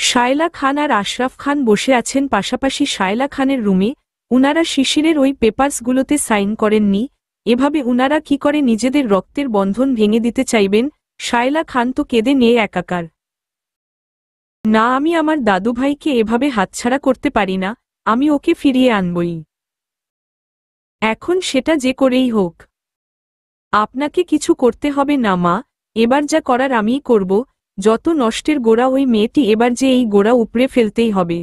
শায়লা খান আর আশরাফ খান বসে আছেন পাশাপাশি শায়লা খানের রুমে। উনারা শিশিরের ওই পেপারসগুলোতে সাইন করেননি। এভাবে উনারা কি করে নিজেদের রক্তের বন্ধন ভেঙে দিতে চাইবেন? শায়লা খান তো কেঁদে নিয়ে একাকার। না, আমি আমার দাদুভাইকে এভাবে হাতছাড়া করতে পারি না। আমি ওকে ফিরিয়ে আনবই, এখন সেটা যে করেই হোক। আপনাকে কিছু করতে হবে না মা, এবার যা করার আমিই করব। যত নষ্টের গোড়া ওই মেয়েটি, এবার যে এই গোড়া উপড়ে ফেলতেই হবে।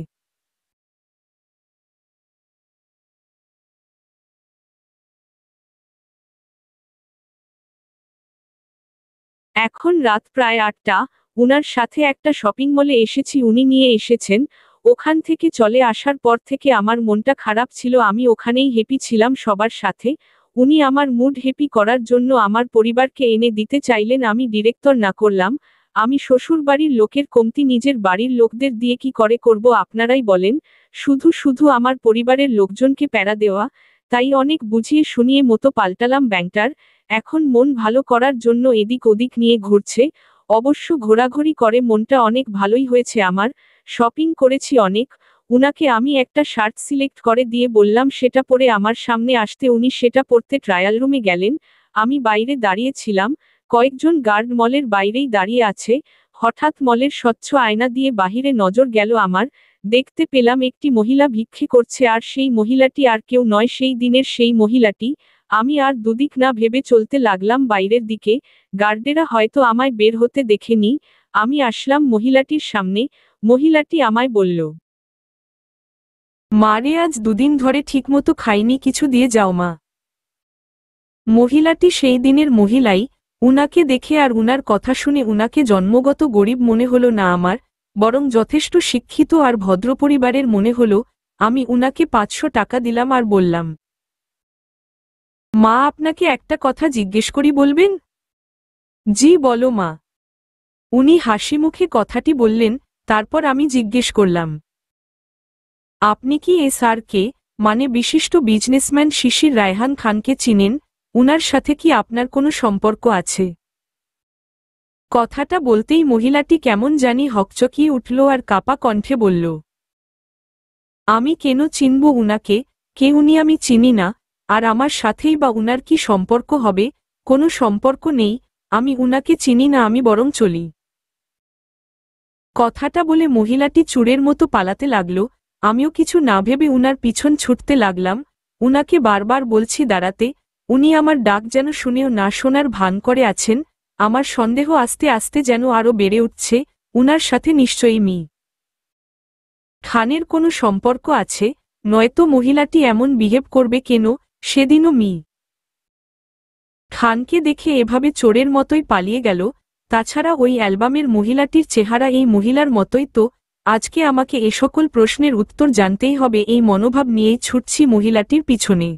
এখন রাত প্রায় ৮টা। উনার সাথে একটা শপিং মলে এসেছি, উনি নিয়ে এসেছেন। ওখান থেকে চলে আসার পর থেকে আমার মনটা খারাপ ছিল, আমি ওখানেই হ্যাপি ছিলাম সবার সাথে। উনি আমার মুড হ্যাপি করার জন্য আমার পরিবারকে এনে দিতে চাইলেন, আমি ডিরেক্টর না করলাম। আমি শ্বশুরবাড়ির লোকের কমতি নিজের বাড়ির লোকদের দিয়ে কি করে করব আপনারাই বলেন। শুধু শুধু আমার পরিবারের লোকজনকে প্যারা দেওয়া। তাই অনেক বুঝিয়ে শুনিয়ে মতো পাল্টালাম ব্যাংটার। এখন মন ভালো করার জন্য এদিক ওদিক নিয়ে ঘুরছে। অবশ্য ঘোরাঘুরি করে মনটা অনেক ভালোই হয়েছে আমার। শপিং করেছি অনেক। উনাকে আমি একটা শার্ট সিলেক্ট করে দিয়ে বললাম সেটা পরে আমার সামনে আসতে, উনি সেটা পরতে ট্রায়াল রুমে গেলেন। আমি বাইরে দাঁড়িয়েছিলাম। কয়েকজন গার্ড মলের বাইরেই দাঁড়িয়ে আছে। হঠাৎ মলের স্বচ্ছ আয়না দিয়ে বাহিরে নজর গেল আমার। দেখতে পেলাম একটি মহিলা ভিক্ষে করছে, আর সেই মহিলাটি আর কেউ নয়, সেই দিনের সেই মহিলাটি। আমি আর দুদিক না ভেবে চলতে লাগলাম বাইরের দিকে। গার্ডেরা হয়তো আমায় বের হতে দেখেনি। আমি আসলাম মহিলাটির সামনে। মহিলাটি আমায় বলল, মারে আজ দুদিন ধরে ঠিকমতো খাইনি, কিছু দিয়ে যাও মা। মহিলাটি সেই দিনের মহিলাই। উনাকে দেখে আর উনার কথা শুনে উনাকে জন্মগত গরিব মনে হলো না আমার, বরং যথেষ্ট শিক্ষিত আর ভদ্র পরিবারের মনে হলো। আমি উনাকে ৫০০ টাকা দিলাম আর বললাম, মা আপনাকে একটা কথা জিজ্ঞেস করি, বলবেন? জি বলো মা। উনি হাসি মুখে কথাটি বললেন। তারপর আমি জিজ্ঞেস করলাম, আপনি কি SRK, মানে বিশিষ্ট বিজনেসম্যান শিশির রায়হান খানকে চিনেন? উনার সাথে কি আপনার কোনো সম্পর্ক আছে? কথাটা বলতেই মহিলাটি কেমন জানি হকচকিয়ে উঠল আর কাপা কণ্ঠে বলল, আমি কেন চিনব উনাকে? কে উনি? আমি চিনি না। আর আমার সাথেই বা উনার কি সম্পর্ক হবে? কোনো সম্পর্ক নেই। আমি উনাকে চিনি না, আমি বরং চলি। কথাটা বলে মহিলাটি চোরের মতো পালাতে লাগল। আমিও কিছু না ভেবে উনার পিছন ছুটতে লাগলাম। উনাকে বারবার বলছি দাঁড়াতে। উনি আমার ডাক যেন শুনেও না শোনার ভান করে আছেন। আমার সন্দেহ আস্তে আস্তে যেন আরও বেড়ে উঠছে। উনার সাথে নিশ্চয়ই মি খানের কোনো সম্পর্ক আছে, নয়তো মহিলাটি এমন বিহেভ করবে কেন? সেদিনও মি খানকে দেখে এভাবে চোরের মতোই পালিয়ে গেল। তাছাড়া ওই অ্যালবামের মহিলাটির চেহারা এই মহিলার মতোই তো। আজকে আমাকে এ সকল প্রশ্নের উত্তর জানতেই হবে, এই মনোভাব নিয়েই ছুটছি মহিলাটির পিছনে।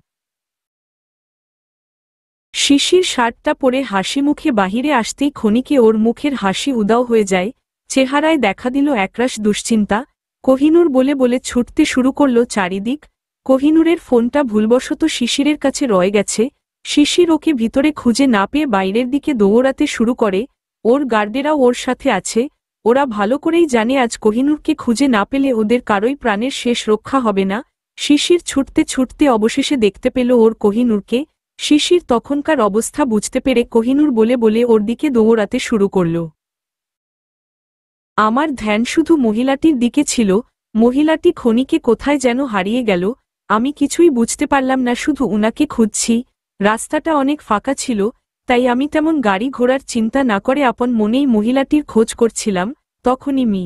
শিশির শার্টটা পরে হাসি মুখে বাহিরে আসতেই ক্ষণিকে ওর মুখের হাসি উদাও হয়ে যায়। চেহারায় দেখা দিল একরাশ দুশ্চিন্তা। কোহিনূর বলে বলে ছুটতে শুরু করল চারিদিক। কোহিনূরের ফোনটা ভুলবশত শিশিরের কাছে রয়ে গেছে। শিশির ওকে ভিতরে খুঁজে না পেয়ে বাইরের দিকে দৌড়াতে শুরু করে। ওর গার্ডেরাও ওর সাথে আছে। ওরা ভালো করেই জানে আজ কোহিনূরকে খুঁজে না পেলে ওদের কারোই প্রাণের শেষ রক্ষা হবে না। শিশির ছুটতে ছুটতে অবশেষে দেখতে পেল ওর কোহিনূরকে। শিশির তখনকার অবস্থা বুঝতে পেরে কোহিনূর বলে বলে ওর দিকে দৌড়াতে শুরু করল। আমার ধ্যান শুধু মহিলাটির দিকে ছিল। মহিলাটি ক্ষণিকে কোথায় যেন হারিয়ে গেল। আমি কিছুই বুঝতে পারলাম না, শুধু উনাকে খুঁজছি। রাস্তাটা অনেক ফাঁকা ছিল, তাই আমি তেমন গাড়ি ঘোড়ার চিন্তা না করে আপন মনেই মহিলাটির খোঁজ করছিলাম। তখনই মি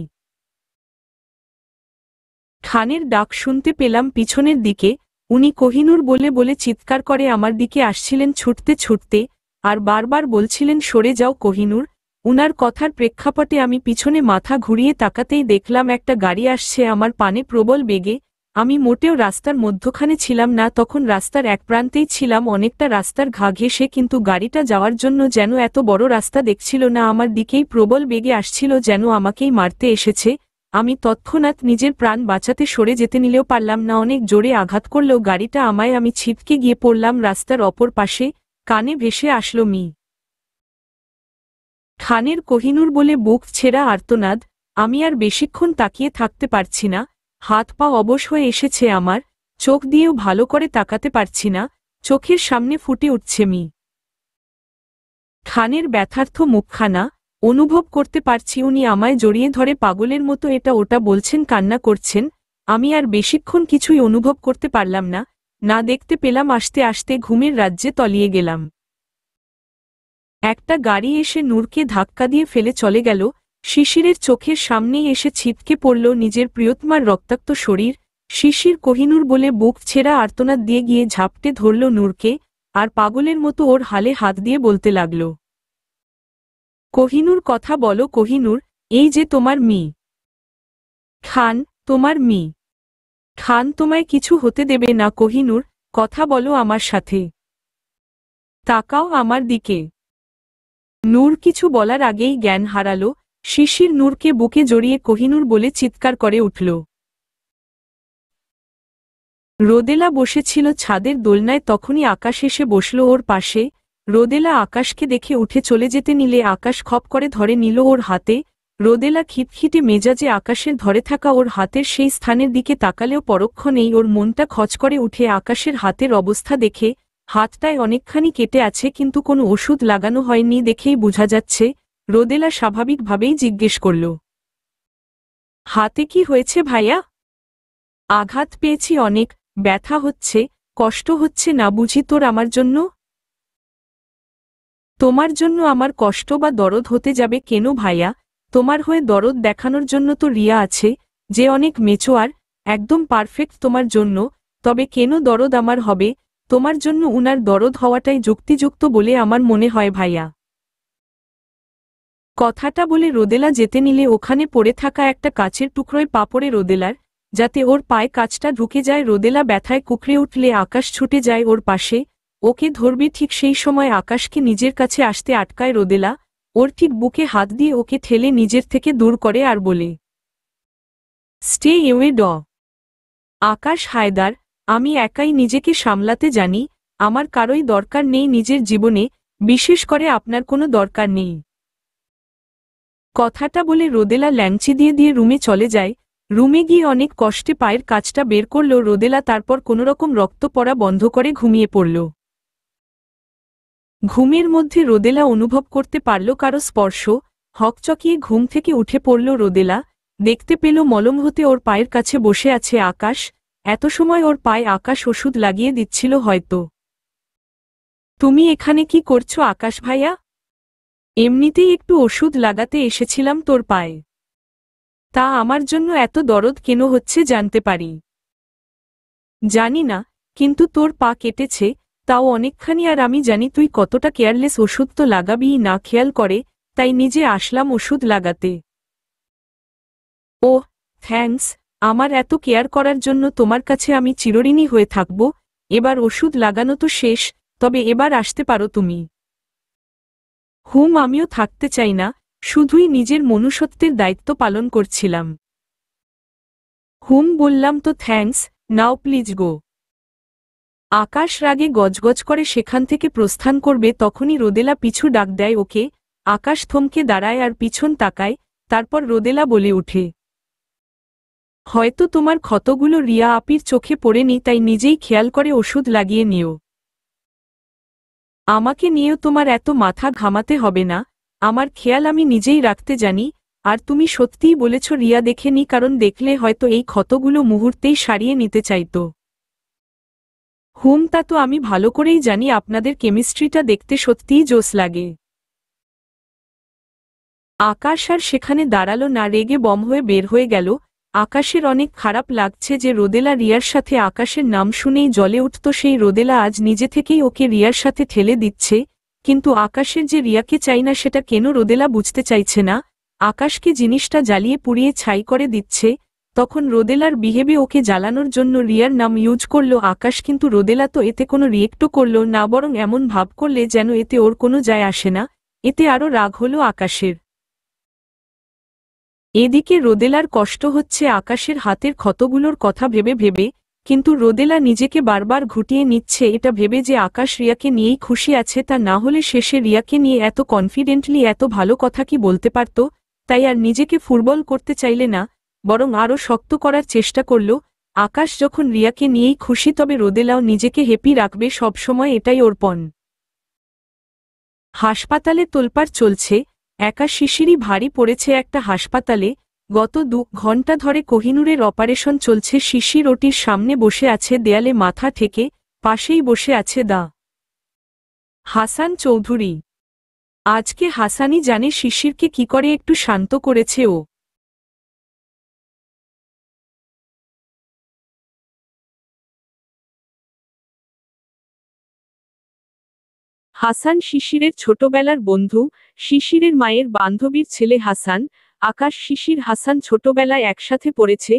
খানের ডাক শুনতে পেলাম পিছনের দিকে। উনি কোহিনূর বলে বলে চিৎকার করে আমার দিকে আসছিলেন ছুটতে ছুটতে, আর বারবার বলছিলেন সরে যাও কোহিনূর। উনার কথার প্রেক্ষাপটে আমি পিছনে মাথা ঘুরিয়ে তাকাতেই দেখলাম একটা গাড়ি আসছে আমার পানে প্রবল বেগে। আমি মোটেও রাস্তার মধ্যখানে ছিলাম না, তখন রাস্তার এক প্রান্তেই ছিলাম, অনেকটা রাস্তার ঘা ঘেঁষে, কিন্তু গাড়িটা যাওয়ার জন্য যেন এত বড় রাস্তা দেখছিল না, আমার দিকেই প্রবল বেগে আসছিল, যেন আমাকেই মারতে এসেছে। আমি তৎক্ষণাৎ নিজের প্রাণ বাঁচাতে সরে যেতে নিলেও পারলাম না, অনেক জোরে আঘাত করলেও গাড়িটা আমায়। আমি ছিটকে গিয়ে পড়লাম রাস্তার অপর পাশে। কানে ভেসে আসলো মি খানের কোহিনূর বলে বুক ছেঁড়া আর্তনাদ। আমি আর বেশিক্ষণ তাকিয়ে থাকতে পারছি না, হাত পা অবশ হয়ে এসেছে আমার, চোখ দিয়েও ভালো করে তাকাতে পারছি না, চোখের সামনে ফুটে উঠছে মি খানের ব্যথার্থ মুখখানা। অনুভব করতে পারছি উনি আমায় জড়িয়ে ধরে পাগলের মতো এটা ওটা বলছেন, কান্না করছেন। আমি আর বেশিক্ষণ কিছুই অনুভব করতে পারলাম না, না দেখতে পেলাম আস্তে আস্তে ঘুমের রাজ্যে তলিয়ে গেলাম। একটা গাড়ি এসে নূরকে ধাক্কা দিয়ে ফেলে চলে গেল। শিশিরের চোখের সামনেই এসে ছিটকে পড়ল নিজের প্রিয়তমার রক্তাক্ত শরীর। শিশির কোহিনূর বলে বুক ছেঁড়া আর্তনাদ দিয়ে গিয়ে ঝাপটে ধরল নূরকে, আর পাগলের মতো ওর হালে হাত দিয়ে বলতে লাগল, কোহিনূর, কথা বলো কোহিনূর, এই যে তোমার মি খান, তোমার মি খান তোমায় কিছু হতে দেবে না কোহিনূর, কথা বলো আমার সাথে, তাকাও আমার দিকে। নূর কিছু বলার আগেই জ্ঞান হারালো। শিশির নূরকে বুকে জড়িয়ে কোহিনূর বলে চিৎকার করে উঠল। রোদেলা বসেছিল ছাদের দোলনায়, তখনই আকাশ এসে বসল ওর পাশে। রোদেলা আকাশকে দেখে উঠে চলে যেতে নিলে আকাশ খপ করে ধরে নিল ওর হাতে। রোদেলা খিটখিটে মেজাজে আকাশের ধরে থাকা ওর হাতের সেই স্থানের দিকে তাকালেও পরক্ষণেই ওর মনটা খচ করে উঠে আকাশের হাতের অবস্থা দেখে। হাতটায় অনেকখানি কেটে আছে, কিন্তু কোনো ওষুধ লাগানো হয়নি দেখেই বোঝা যাচ্ছে। রোদেলা স্বাভাবিকভাবেই জিজ্ঞেস করল, হাতে কি হয়েছে ভাইয়া? আঘাত পেয়েছি অনেক, ব্যথা হচ্ছে, কষ্ট হচ্ছে না বুঝি তোর আমার জন্য? তোমার জন্য আমার কষ্ট বা দরদ হতে যাবে কেন ভাইয়া? তোমার হয়ে দরদ দেখানোর জন্য তো রিয়া আছে, যে অনেক মেচোয়ার, একদম পারফেক্ট তোমার জন্য। তবে কেন দরদ আমার হবে? তোমার জন্য উনার দরদ হওয়াটাই যুক্তিযুক্ত বলে আমার মনে হয় ভাইয়া। কথাটা বলে রোদেলা যেতে নিলে ওখানে পড়ে থাকা একটা কাচের টুকরোয় পা পড়ে রোদেলার, যাতে ওর পায়ে কাচটা ঢুকে যায়। রোদেলা ব্যথায় কুকড়ে উঠলে আকাশ ছুটে যায় ওর পাশে, ওকে ধরবে। ঠিক সেই সময় আকাশকে নিজের কাছে আসতে আটকায় রোদেলা, ওর ঠিক বুকে হাত দিয়ে ওকে ঠেলে নিজের থেকে দূর করে আর বলে, স্টে এওয়ে ড। আকাশ হায়দার, আমি একাই নিজেকে সামলাতে জানি, আমার কারোই দরকার নেই নিজের জীবনে, বিশেষ করে আপনার কোনো দরকার নেই। কথাটা বলে রোদেলা ল্যাংচি দিয়ে দিয়ে রুমে চলে যায়। রুমে গিয়ে অনেক কষ্টে পায়ের কাজটা বের করল রোদেলা, তারপর কোনোরকম রক্ত পড়া বন্ধ করে ঘুমিয়ে পড়ল। ঘুমের মধ্যে রোদেলা অনুভব করতে পারল কারো স্পর্শ। হকচকিয়ে ঘুম থেকে উঠে পড়ল রোদেলা, দেখতে পেল মলম হতে ওর পায়ের কাছে বসে আছে আকাশ। এত সময় ওর পায়ে আকাশ ওষুধ লাগিয়ে দিচ্ছিল হয়তো। তুমি এখানে কি করছো আকাশ ভাইয়া? এমনিতেই একটু ওষুধ লাগাতে এসেছিলাম তোর পায়ে। তা আমার জন্য এত দরদ কেন হচ্ছে জানতে পারি? জানি না, কিন্তু তোর পা কেটেছে, তাও অনেকখানি, আর আমি জানি তুই কতটা কেয়ারলেস, ওষুধ তো লাগাবিই না খেয়াল করে, তাই নিজে আসলাম ওষুধ লাগাতে। ওহ, থ্যাঙ্কস, আমার এত কেয়ার করার জন্য তোমার কাছে আমি চিরঋণী হয়ে থাকব। এবার ওষুধ লাগানো তো শেষ, তবে এবার আসতে পারো তুমি। আমিও থাকতে চাই না, শুধুই নিজের মনুষ্যত্বের দায়িত্ব পালন করছিলাম। বললাম তো থ্যাঙ্কস, নাও প্লিজ গো। আকাশ রাগে গজগজ করে সেখান থেকে প্রস্থান করবে, তখনই রোদেলা পিছু ডাক দেয় ওকে। আকাশ থমকে দাঁড়ায় আর পিছন তাকায়, তারপর রোদেলা বলে উঠে, হয়তো তোমার ক্ষতগুলো রিয়া আপির চোখে পড়েনি, তাই নিজেই খেয়াল করে ওষুধ লাগিয়ে নিও। আমাকে নিয়েও তোমার এত মাথা ঘামাতে হবে না, আমার খেয়াল আমি নিজেই রাখতে জানি। আর তুমি সত্যিই বলেছ রিয়া দেখেনি, কারণ দেখলে হয়তো এই ক্ষতগুলো মুহূর্তেই সারিয়ে নিতে চাইত। তা তো আমি ভালো করেই জানি, আপনাদের কেমিস্ট্রিটা দেখতে সত্যিই জোস লাগে। আকাশ আর সেখানে দাঁড়ালো না, রেগে বম হয়ে বের হয়ে গেল। আকাশের অনেক খারাপ লাগছে যে রোদেলা রিয়ার সাথে আকাশের নাম শুনেই জ্বলে উঠত সেই রোদেলা আজ নিজে থেকেই ওকে রিয়ার সাথে ঠেলে দিচ্ছে। কিন্তু আকাশের যে রিয়াকে চাই না সেটা কেন রোদেলা বুঝতে চাইছে না। আকাশকে জিনিসটা জ্বালিয়ে পুড়িয়ে ছাই করে দিচ্ছে, তখন রোদেলার বিহেভে ওকে জ্বালানোর জন্য রিয়ার নাম ইউজ করল আকাশ। কিন্তু রোদেলা তো এতে কোনো রিয়েক্টও করল না, বরং এমন ভাব করলে যেন এতে ওর কোনো যায় আসে না। এতে আরও রাগ হল আকাশের। এদিকে রোদেলার কষ্ট হচ্ছে আকাশের হাতের ক্ষতগুলোর কথা ভেবে ভেবে, কিন্তু রোদেলা নিজেকে বারবার ঘুটিয়ে নিচ্ছে এটা ভেবে যে আকাশ রিয়াকে নিয়েই খুশি আছে, তা না হলে শেষে রিয়াকে নিয়ে এত কনফিডেন্টলি এত ভালো কথা কি বলতে পারত? তাই আর নিজেকে ফুটবল করতে চাইলে না, বরং আরও শক্ত করার চেষ্টা করল। আকাশ যখন রিয়াকে নিয়েই খুশি, তবে রোদেলাও নিজেকে হ্যাপি রাখবে সবসময়, এটাই ওর পণ। হাসপাতালে তোলপাড় চলছে। একা শিশিরই ভারী পড়েছে একটা হাসপাতালে। গত 2 ঘন্টা ধরে কোহিনূরের অপারেশন চলছে। শিশির ওটির সামনে বসে আছে, দেয়ালে মাথা ঠেকে। পাশেই বসে আছে হাসান চৌধুরী। আজকে হাসানই জানে শিশিরকে কি করে একটু শান্ত করেছে ও। হাসান শিশিরের ছোটবেলার বন্ধু, শিশিরের মায়ের বান্ধবীর ছেলে হাসান। আকাশ, শিশির, হাসান ছোটবেলায় একসাথে পড়েছে।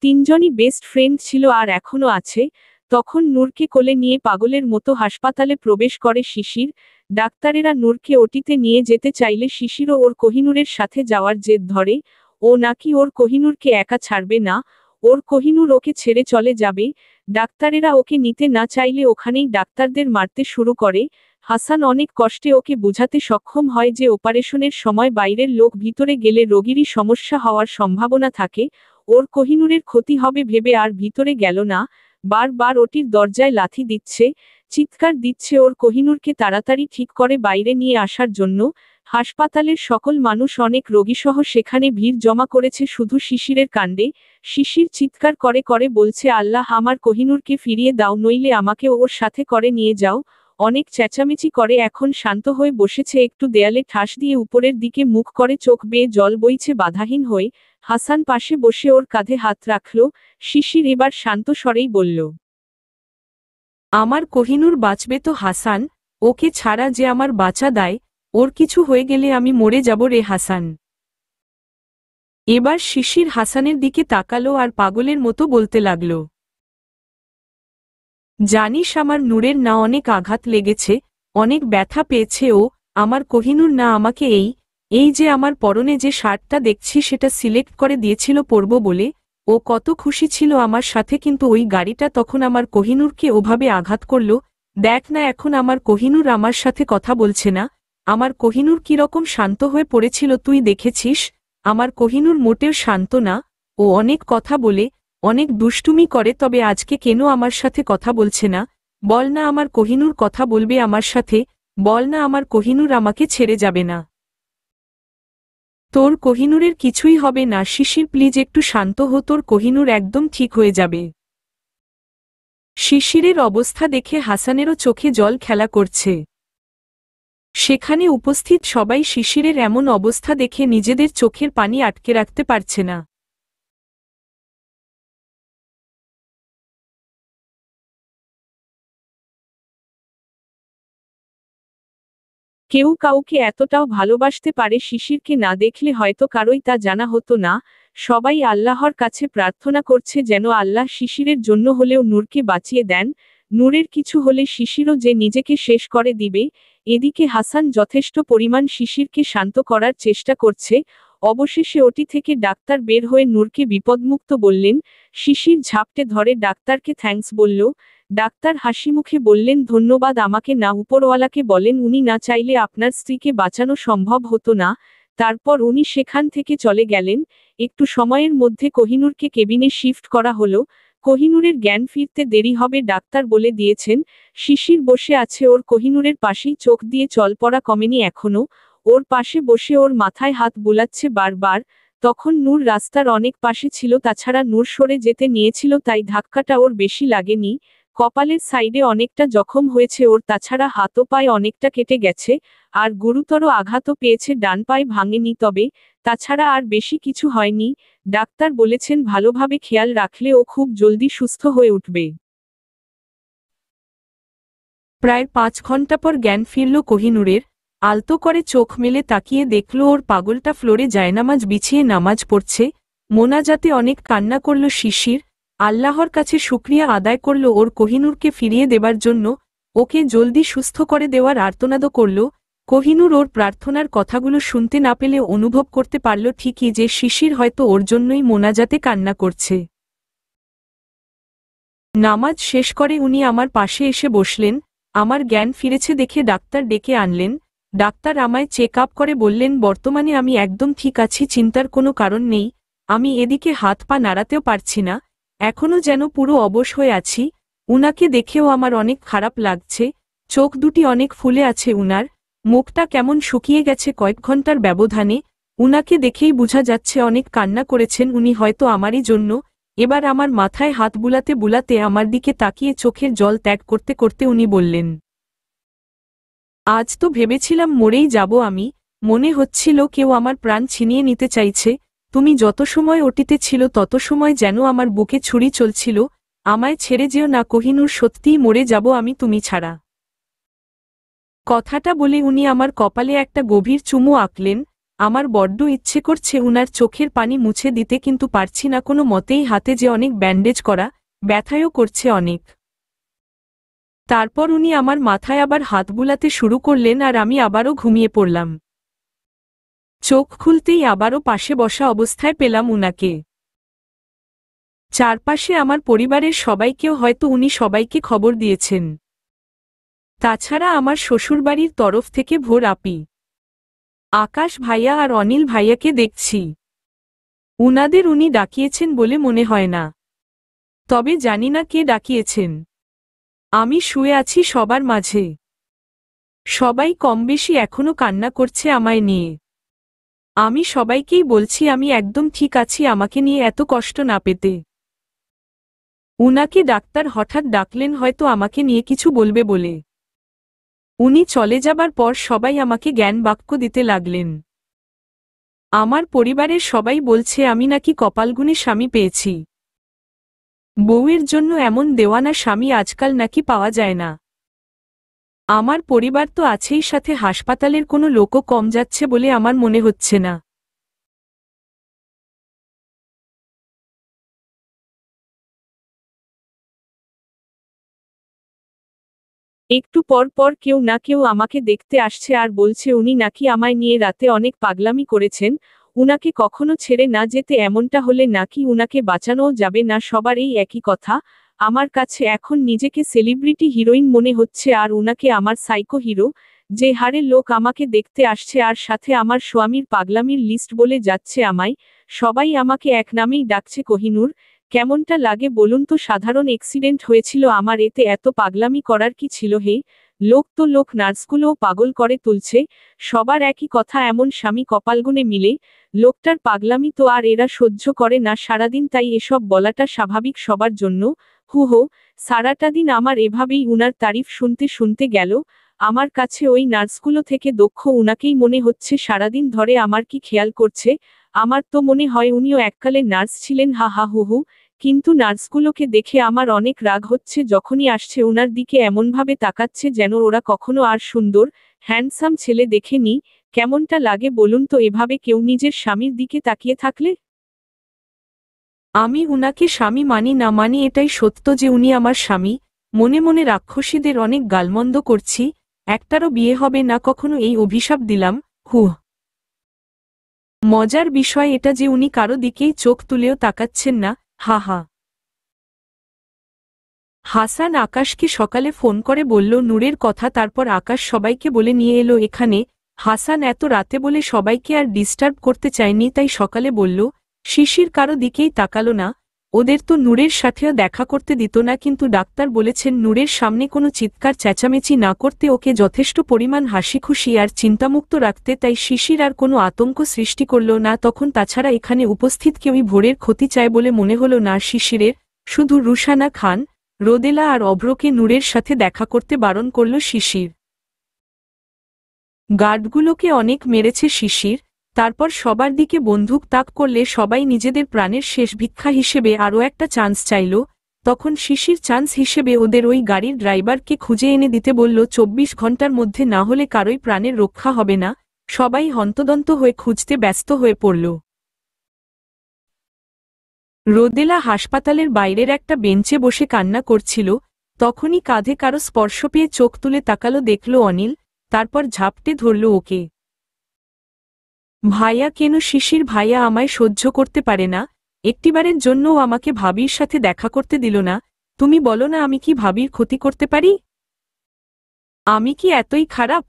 তিনজনই বেস্ট ফ্রেন্ড ছিল আর এখনো আছে। তখন নূরকে কোলে নিয়ে পাগলের মতো হাসপাতালে প্রবেশ করে শিশির। ডাক্তারেরা নূরকে ওটিতে নিয়ে যেতে চাইলে শিশিরও ওর কোহিনূরের সাথে যাওয়ার জেদ ধরে। ও নাকি ওর কোহিনূরকে একা ছাড়বে না, ওর কোহিনূর ওকে ছেড়ে চলে যাবে। ডাক্তারেরা ওকে নিতে না চাইলে ওখানেই ডাক্তারদের মারতে শুরু করে। হাসান অনেক কষ্টে ওকে বুঝাতে সক্ষম হয় যে অপারেশনের সময় বাইরের লোক ভিতরে গেলে রোগীরই সমস্যা হওয়ার সম্ভাবনা থাকে। ওর কোহিনূরের ক্ষতি হবে ভেবে আর ভিতরে গেল না। বারবার ওটির দরজায় লাথি দিচ্ছে, চিৎকার দিচ্ছে ওর কোহিনূরকে তাড়াতাড়ি ঠিক করে বাইরে নিয়ে আসার জন্য। হাসপাতালের সকল মানুষ, অনেক রোগীসহ সেখানে ভিড় জমা করেছে শুধু শিশিরের কাণ্ডে। শিশির চিৎকার করে করে বলছে, আল্লাহ, আমার কোহিনূরকে ফিরিয়ে দাও, নইলে আমাকে ওর সাথে করে নিয়ে যাও। অনেক চেঁচামেচি করে এখন শান্ত হয়ে বসেছে, একটু দেয়ালে ঠাস দিয়ে উপরের দিকে মুখ করে, চোখ বেয়ে জল বইছে বাধাহীন হয়ে। হাসান পাশে বসে ওর কাঁধে হাত রাখল। শিশির এবার শান্ত স্বরেই বলল, আমার কোহিনূর বাঁচবে তো হাসান? ওকে ছাড়া যে আমার বাঁচা দায়। ওর কিছু হয়ে গেলে আমি মরে যাব রে হাসান। এবার শিশির হাসানের দিকে তাকালো আর পাগলের মতো বলতে লাগল, জানিস আমার নূরের না অনেক আঘাত লেগেছে, অনেক ব্যথা পেয়েছে ও। আমার কোহিনূর না আমাকে এই যে আমার পরনে যে শার্টটা দেখছি সেটা সিলেক্ট করে দিয়েছিল পরব বলে। ও কত খুশি ছিল আমার সাথে, কিন্তু ওই গাড়িটা তখন আমার কোহিনূরকে ওভাবে আঘাত করল। দেখ না এখন আমার কোহিনূর আমার সাথে কথা বলছে না। আমার কোহিনূর কিরকম শান্ত হয়ে পড়েছিল তুই দেখেছিস? আমার কোহিনূর মোটেও শান্ত না, ও অনেক কথা বলে, অনেক দুষ্টুমি করে, তবে আজকে কেন আমার সাথে কথা বলছে না? বল না আমার কোহিনূর কথা বলবে আমার সাথে, বল না আমার কোহিনূর আমাকে ছেড়ে যাবে না। তোর কোহিনূরের কিছুই হবে না শিশির, প্লিজ একটু শান্ত হো, তোর কোহিনূর একদম ঠিক হয়ে যাবে। শিশিরের অবস্থা দেখে হাসানেরও চোখে জল খেলা করছে। সেখানে উপস্থিত সবাই শিশিরের এমন অবস্থা দেখে নিজেদের চোখের পানি আটকে রাখতে পারছে না। কেউ কাউকে এতটাও ভালোবাসতে পারে শিশিরকে না দেখলে হয়তো কারোই তা জানা হতো না। সবাই আল্লাহর কাছে প্রার্থনা করছে যেন আল্লাহ শিশিরের জন্য হলেও নূরকে বাঁচিয়ে দেন। নূরের কিছু হলে শিশিরও যে নিজেকে শেষ করে দিবে। এদিকে হাসান যথেষ্ট পরিমাণ শিশিরকে শান্ত করার চেষ্টা করছে। অবশেষে ওটি থেকে ডাক্তার বের হয়ে নূরকে বিপদমুক্ত বললেন। শিশির ঝাপটে ধরে ডাক্তারকে থ্যাঙ্কস বলল। ডাক্তার হাসিমুখে বললেন, ধন্যবাদ আমাকে না, উপরওয়ালাকে বলেন, উনি না চাইলে আপনার স্ত্রীকে বাঁচানো সম্ভব হতো না। তারপর উনি সেখান থেকে চলে গেলেন। একটু সময়ের মধ্যে কোহিনূরকে কেবিনে শিফট করা হলো। কোহিনূরের জ্ঞান ফিরতে দেরি হবে ডাক্তার বলে দিয়েছেন। শিশির বসে আছে ওর কোহিনূরের পাশেই, চোখ দিয়ে জল পড়া কমেনি এখনো। ওর পাশে বসে ওর মাথায় হাত বুলাচ্ছে বারবার। তখন নূর রাস্তার অনেক পাশে ছিল, তাছাড়া নূর সরে যেতে নিয়েছিল, তাই ধাক্কাটা ওর বেশি লাগেনি। কপালের সাইডে অনেকটা জখম হয়েছে ওর, তাছাড়া হাত ও পায়ে অনেকটা কেটে গেছে। আর গুরুতর আঘাতও পেয়েছে, ডান পায়ে ভাঙেনি, তবে তাছাড়া আর বেশি কিছু হয়নি। ডাক্তার বলেছেন ভালোভাবে খেয়াল রাখলে ও খুব জলদি সুস্থ হয়ে উঠবে। প্রায় 5 ঘন্টা পর জ্ঞান ফিরল কোহিনূরের। আলতো করে চোখ মেলে তাকিয়ে দেখল ওর পাগলটা ফ্লোরে জায়নামাজ বিছিয়ে নামাজ পড়ছে। মোনাজাতে অনেক কান্না করল শিশির। আল্লাহর কাছে শুকরিয়া আদায় করল ওর কোহিনূরকে ফিরিয়ে দেবার জন্য, ওকে জলদি সুস্থ করে দেওয়ার আর্তনাদও করল। কোহিনূর ওর প্রার্থনার কথাগুলো শুনতে না পেলে অনুভব করতে পারল ঠিকই যে শিশির হয়তো ওর জন্যই মোনাজাতে কান্না করছে। নামাজ শেষ করে উনি আমার পাশে এসে বসলেন। আমার জ্ঞান ফিরেছে দেখে ডাক্তার ডেকে আনলেন। ডাক্তার আমায় চেক আপ করে বললেন বর্তমানে আমি একদম ঠিক আছি, চিন্তার কোনো কারণ নেই। আমি এদিকে হাত পা নাড়াতেও পারছি না, এখনো যেন পুরো অবশ হয়ে আছি। উনাকে দেখেও আমার অনেক খারাপ লাগছে, চোখ দুটি অনেক ফুলে আছে উনার, মুখটা কেমন শুকিয়ে গেছে কয়েক ঘন্টার ব্যবধানে। উনাকে দেখেই বোঝা যাচ্ছে অনেক কান্না করেছেন উনি, হয়তো আমারই জন্য। এবার আমার মাথায় হাত বুলাতে বুলাতে আমার দিকে তাকিয়ে চোখের জল ত্যাগ করতে করতে উনি বললেন, আজ তো ভেবেছিলাম মরেই যাব আমি, মনে হচ্ছিল কেউ আমার প্রাণ ছিনিয়ে নিতে চাইছে। তুমি যত সময় ওটিতে ছিল তত সময় যেন আমার বুকে ছুরি চলছিল। আমায় ছেড়ে যেও না কোহিনূর, সত্যিই মরে যাব আমি তুমি ছাড়া। কথাটা বলে উনি আমার কপালে একটা গভীর চুমু আঁকলেন। আমার বড্ড ইচ্ছে করছে উনার চোখের পানি মুছে দিতে, কিন্তু পারছি না কোনো মতেই, হাতে যে অনেক ব্যান্ডেজ করা, ব্যথায়ও করছে অনেক। তারপর উনি আমার মাথায় আবার হাত বুলাতে শুরু করলেন আর আমি আবারও ঘুমিয়ে পড়লাম। চোখ খুলতেই আবারও পাশে বসা অবস্থায় পেলাম উনাকে। চারপাশে আমার পরিবারের সবাইকেও হয়তো উনি সবাইকে খবর দিয়েছেন। তাছাড়া আমার শ্বশুরবাড়ির তরফ থেকে ভোর আপি, আকাশ ভাইয়া আর অনিল ভাইয়াকে দেখছি। উনাদের উনি ডাকিয়েছেন বলে মনে হয় না, তবে জানি না কে ডাকিয়েছেন। আমি শুয়ে আছি সবার মাঝে, সবাই কমবেশি এখনো কান্না করছে আমায় নিয়ে। আমি সবাইকেই বলছি আমি একদম ঠিক আছি, আমাকে নিয়ে এত কষ্ট না পেতে। উনাকে ডাক্তার হঠাৎ ডাকলেন হয়তো আমাকে নিয়ে কিছু বলবে বলে। উনি চলে যাবার পর সবাই আমাকে জ্ঞান বাক্য দিতে লাগলেন। আমার পরিবারের সবাই বলছে আমি নাকি কপালগুণে স্বামী পেয়েছি। বউয়ের জন্য এমন দেওয়ানা স্বামী আজকাল নাকি পাওয়া যায় না। আমার পরিবার তো আছেই, সাথে হাসপাতালের কোনো লোকও কম যাচ্ছে বলে আমার মনে হচ্ছে না। একটু পর পর কেউ না কেউ আমাকে দেখতে আসছে আর বলছে উনি নাকি আমায় নিয়ে রাতে অনেক পাগলামি করেছেন, উনাকে কখনো ছেড়ে না যেতে, এমনটা হলে নাকি উনাকে বাঁচানোও যাবে না। সবার এই একই কথা। আমার কাছে এখন নিজেকে সেলিব্রিটি হিরোইন মনে হচ্ছে আর উনাকে আমার সাইকো হিরো। যে হারে লোক আমাকে দেখতে আসছে আর সাথে আমার স্বামীর পাগলামির লিস্ট বলে যাচ্ছে আমায়। সবাই আমাকে এক নামেই ডাকছে কোহিনূর। কেমনটা লাগে বলুন তো? সাধারণ এক্সিডেন্ট হয়েছিল আমার, এতে এত পাগলামি করার কি ছিল হে? লোক তো লোক, নার্সগুলোও পাগল করে তুলছে। সবার একই কথা, এমন স্বামী কপালগুনে মিলে। লোকটার পাগলামি তো আর এরা সহ্য করে না সারাদিন, তাই এসব বলাটা স্বাভাবিক সবার জন্য। হু হো, সারাটা দিন আমার এভাবেই উনার তারিফ শুনতে শুনতে গেল। আমার কাছে ওই নার্সগুলো থেকে দক্ষ উনাকেই মনে হচ্ছে সারাদিন ধরে আমার কি খেয়াল করছে। আমার তো মনে হয় উনিও এককালে নার্স ছিলেন, হা হা হু হু। কিন্তু নার্সগুলোকে দেখে আমার অনেক রাগ হচ্ছে, যখনই আসছে উনার দিকে এমনভাবে তাকাচ্ছে যেন ওরা কখনো আর সুন্দর হ্যান্ডসাম ছেলে দেখেনি। কেমনটা লাগে বলুন তো এভাবে কেউ নিজের স্বামীর দিকে তাকিয়ে থাকলে? আমি উনাকে স্বামী মানি না মানি এটাই সত্য যে উনি আমার স্বামী। মনে মনে রাক্ষসীদের অনেক গালমন্দ করছি, একটারও বিয়ে হবে না কখনো এই অভিশাপ দিলাম। হুহ। মজার বিষয় এটা যে উনি কারো দিকেই চোখ তুলেও তাকাচ্ছেন না। হা হা। হাসান আকাশকে সকালে ফোন করে বলল নূরের কথা, তারপর আকাশ সবাইকে বলে নিয়ে এলো এখানে। হাসান এত রাতে বলে সবাইকে আর ডিস্টার্ব করতে চায়নি, তাই সকালে বলল। শিশির কারো দিকেই তাকালো না, ওদের তো নূরের সাথেও দেখা করতে দিত না, কিন্তু ডাক্তার বলেছেন নূরের সামনে কোনো চিৎকার চেঁচামেচি না করতে, ওকে যথেষ্ট পরিমাণ হাসিখুশি আর চিন্তামুক্ত রাখতে, তাই শিশির আর কোনো আতঙ্ক সৃষ্টি করল না তখন। তাছাড়া এখানে উপস্থিত কেউই ভোরের ক্ষতি চায় বলে মনে হল না শিশিরের। শুধু রুশানা খান, রোদেলা আর অভ্রকে নূরের সাথে দেখা করতে বারণ করল শিশির। গার্ডগুলোকে অনেক মেরেছে শিশির। তারপর সবার দিকে বন্দুক তাক করলে সবাই নিজেদের প্রাণের শেষ ভিক্ষা হিসেবে আরও একটা চান্স চাইল। তখন শিশির চান্স হিসেবে ওদের ওই গাড়ির ড্রাইভারকে খুঁজে এনে দিতে বলল, ২৪ ঘন্টার মধ্যে না হলে কারোই প্রাণের রক্ষা হবে না। সবাই হন্তদন্ত হয়ে খুঁজতে ব্যস্ত হয়ে পড়ল। রোদেলা হাসপাতালের বাইরের একটা বেঞ্চে বসে কান্না করছিল, তখনই কাঁধে কারো স্পর্শ পেয়ে চোখ তুলে তাকালো, দেখল অনিল। তারপর ঝাপটে ধরল ওকে। ভাইয়া কেন? শিশির ভাইয়া আমায় সহ্য করতে পারে না, একটিবারের জন্যও আমাকে ভাবির সাথে দেখা করতে দিল না। তুমি বলো না আমি কি ভাবির ক্ষতি করতে পারি? আমি কি এতই খারাপ?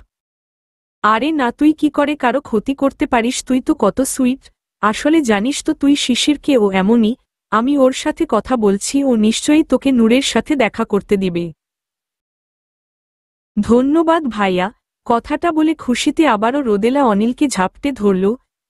আরে না, তুই কি করে কারো ক্ষতি করতে পারিস? তুই তো কত সুইট। আসলে জানিস তো তুই শিশিরকে, ও এমনই। আমি ওর সাথে কথা বলছি, ও নিশ্চয়ই তোকে নূরের সাথে দেখা করতে দিবে। ধন্যবাদ ভাইয়া। কথাটা বলে খুশিতে আবারও রোদেলা অনিলকে ঝাপটে ধরল।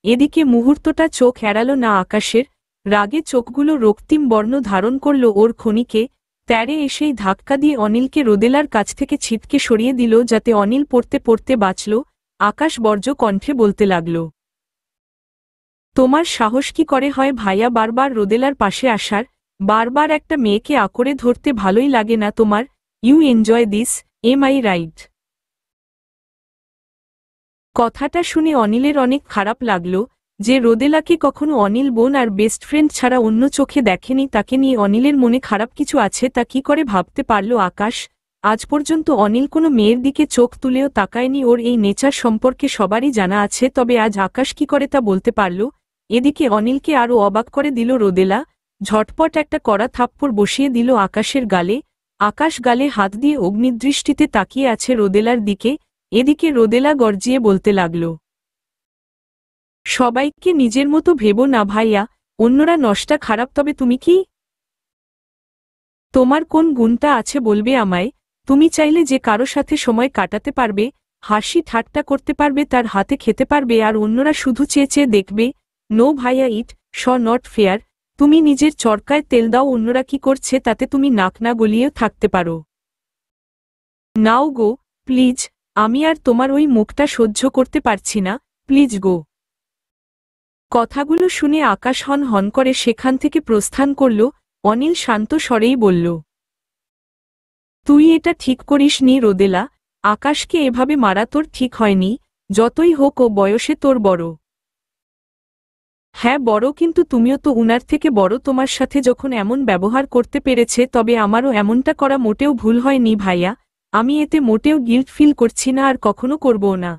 এদিকে মুহূর্তটা চোখ এড়াল না আকাশের। রাগে চোখগুলো রক্তিম বর্ণ ধারণ করল ওর ক্ষণিকে। তেড়ে এসেই ধাক্কা দিয়ে অনিলকে রোদেলার কাছ থেকে ছিটকে সরিয়ে দিল, যাতে অনিল পড়তে পড়তে বাঁচল। আকাশ বর্জ্য কণ্ঠে বলতে লাগল, তোমার সাহস কি করে হয় ভাইয়া বারবার রোদেলার পাশে আসার? বারবার একটা মেয়েকে আঁকড়ে ধরতে ভালোই লাগে না তোমার? You enjoy this, am I right? কথাটা শুনে অনিলের অনেক খারাপ লাগল, যে রোদেলাকে কখনো অনিল বোন আর বেস্ট ফ্রেন্ড ছাড়া অন্য চোখে দেখেনি, তাকে নিয়ে অনিলের মনে খারাপ কিছু আছে তা কি করে ভাবতে পারল আকাশ? আজ পর্যন্ত অনিল কোনো মেয়ের দিকে চোখ তুলেও তাকায়নি, ওর এই নেচার সম্পর্কে সবারই জানা আছে, তবে আজ আকাশ কি করে তা বলতে পারল? এদিকে অনিলকে আরও অবাক করে দিল রোদেলা। ঝটপট একটা কড়া থাপ্পড় বসিয়ে দিল আকাশের গালে। আকাশ গালে হাত দিয়ে অগ্নিদৃষ্টিতে তাকিয়ে আছে রোদেলার দিকে। এদিকে রোদেলা গর্জিয়ে বলতে লাগল, সবাইকে নিজের মতো ভেবো না ভাইয়া, অন্যরা নষ্টা খারাপ, তবে তুমি কি? তোমার কোন গুণটা আছে বলবে আমায়? তুমি চাইলে যে কারো সাথে সময় কাটাতে পারবে, হাসি ঠাট্টা করতে পারবে, তার হাতে খেতে পারবে, আর অন্যরা শুধু চেয়ে চেয়ে দেখবে? নো ভাইয়া, ইট নট ফেয়ার। তুমি নিজের চরকায় তেল দাও, অন্যরা কি করছে তাতে তুমি নাক না গলিয়েও থাকতে পারো। নাও গো, প্লিজ। আমি আর তোমার ওই মুখটা সহ্য করতে পারছি না, প্লিজ গো। কথাগুলো শুনে আকাশ হন হন করে সেখান থেকে প্রস্থান করল। অনিল শান্ত স্বরেই বলল, তুই এটা ঠিক করিস নি রোদেলা। আকাশকে এভাবে মারা তোর ঠিক হয়নি। যতই হোক ও বয়সে তোর বড়। হ্যাঁ বড়, কিন্তু তুমিও তো উনার থেকে বড়। তোমার সাথে যখন এমন ব্যবহার করতে পেরেছে, তবে আমারও এমনটা করা মোটেও ভুল হয়নি ভাইয়া। আমি এতে মোটেও গিল্ট ফিল করছি না, আর কখনো করবও না।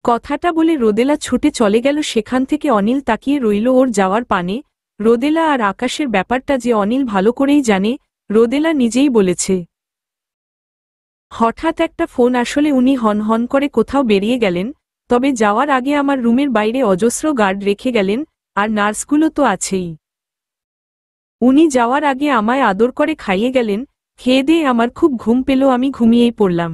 কথাটা বলে রোদেলা ছুটে চলে গেল সেখান থেকে। অনিল তাকিয়ে রইল ওর যাওয়ার পানে। রোদেলা আর আকাশের ব্যাপারটা যে অনিল ভালো করেই জানে, রোদেলা নিজেই বলেছে। হঠাৎ একটা ফোন আসলে, উনি হন হন করে কোথাও বেরিয়ে গেলেন, তবে যাওয়ার আগে আমার রুমের বাইরে অজস্র গার্ড রেখে গেলেন, আর নার্সগুলো তো আছেই। উনি যাওয়ার আগে আমায় আদর করে খাইয়ে গেলেন। খেয়ে দিয়ে আমার খুব ঘুম পেল, আমি ঘুমিয়েই পড়লাম।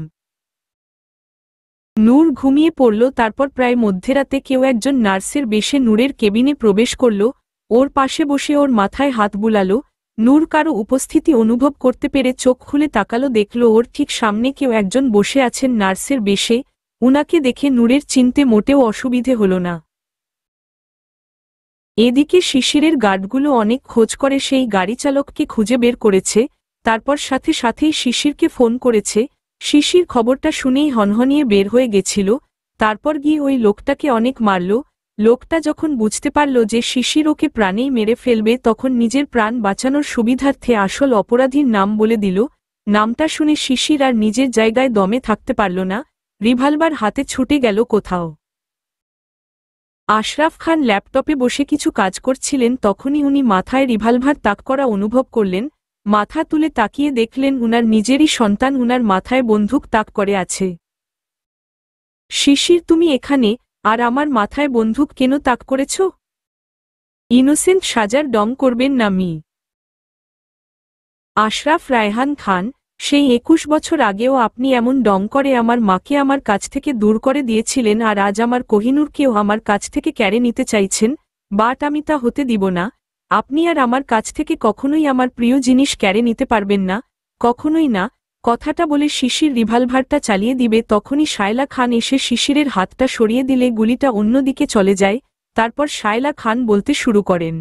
নূর ঘুমিয়ে পড়ল। তারপর প্রায় মধ্যরাতে কেউ একজন নার্সের বেশে নূরের কেবিনে প্রবেশ করল। ওর পাশে বসে ওর মাথায় হাত বুলাল। নূর কারো উপস্থিতি অনুভব করতে পেরে চোখ খুলে তাকালো, দেখল ওর ঠিক সামনে কেউ একজন বসে আছেন নার্সের বেশে। উনাকে দেখে নূরের চিনতে মোটেও অসুবিধে হল না। এদিকে শিশিরের গার্ডগুলো অনেক খোঁজ করে সেই গাড়িচালককে খুঁজে বের করেছে। তারপর সাথে সাথেই শিশিরকে ফোন করেছে। শিশির খবরটা শুনেই হনহনিয়ে বের হয়ে গেছিল। তারপর গিয়ে ওই লোকটাকে অনেক মারল। লোকটা যখন বুঝতে পারল যে শিশির ওকে প্রাণেই মেরে ফেলবে, তখন নিজের প্রাণ বাঁচানোর সুবিধার্থে আসল অপরাধীর নাম বলে দিল। নামটা শুনে শিশির আর নিজের জায়গায় দমে থাকতে পারল না। রিভলভার হাতে ছুটে গেল কোথাও। আশরাফ খান ল্যাপটপে বসে কিছু কাজ করছিলেন, তখনই উনি মাথায় রিভলভার তাক করা অনুভব করলেন। মাথা তুলে তাকিয়ে দেখলেন উনার নিজেরই সন্তান উনার মাথায় বন্দুক তাক করে আছে। শিশির, তুমি এখানে, আর আমার মাথায় বন্দুক কেন তাক করেছ? ইনোসেন্ট সাজার ডং করবেন না মি। আশরাফ রায়হান খান, সেই 21 বছর আগেও আপনি এমন ডং করে আমার মাকে আমার কাছ থেকে দূর করে দিয়েছিলেন, আর আজ আমার কোহিনূরকেও আমার কাছ থেকে কেড়ে নিতে চাইছেন। বাট আমি তা হতে দিব না। আপনি আর আমার কাছ থেকে কখনোই আমার প্রিয় জিনিস কেড়ে নিতে পারবেন না, কখনোই না। কথাটা বলে শিশির রিভলভারটা চালিয়ে দিবে, তখনই শায়লা খান এসে শিশিরের হাতটা সরিয়ে দিলে গুলিটা অন্যদিকে চলে যায়। তারপর শায়লা খান বলতে শুরু করেন,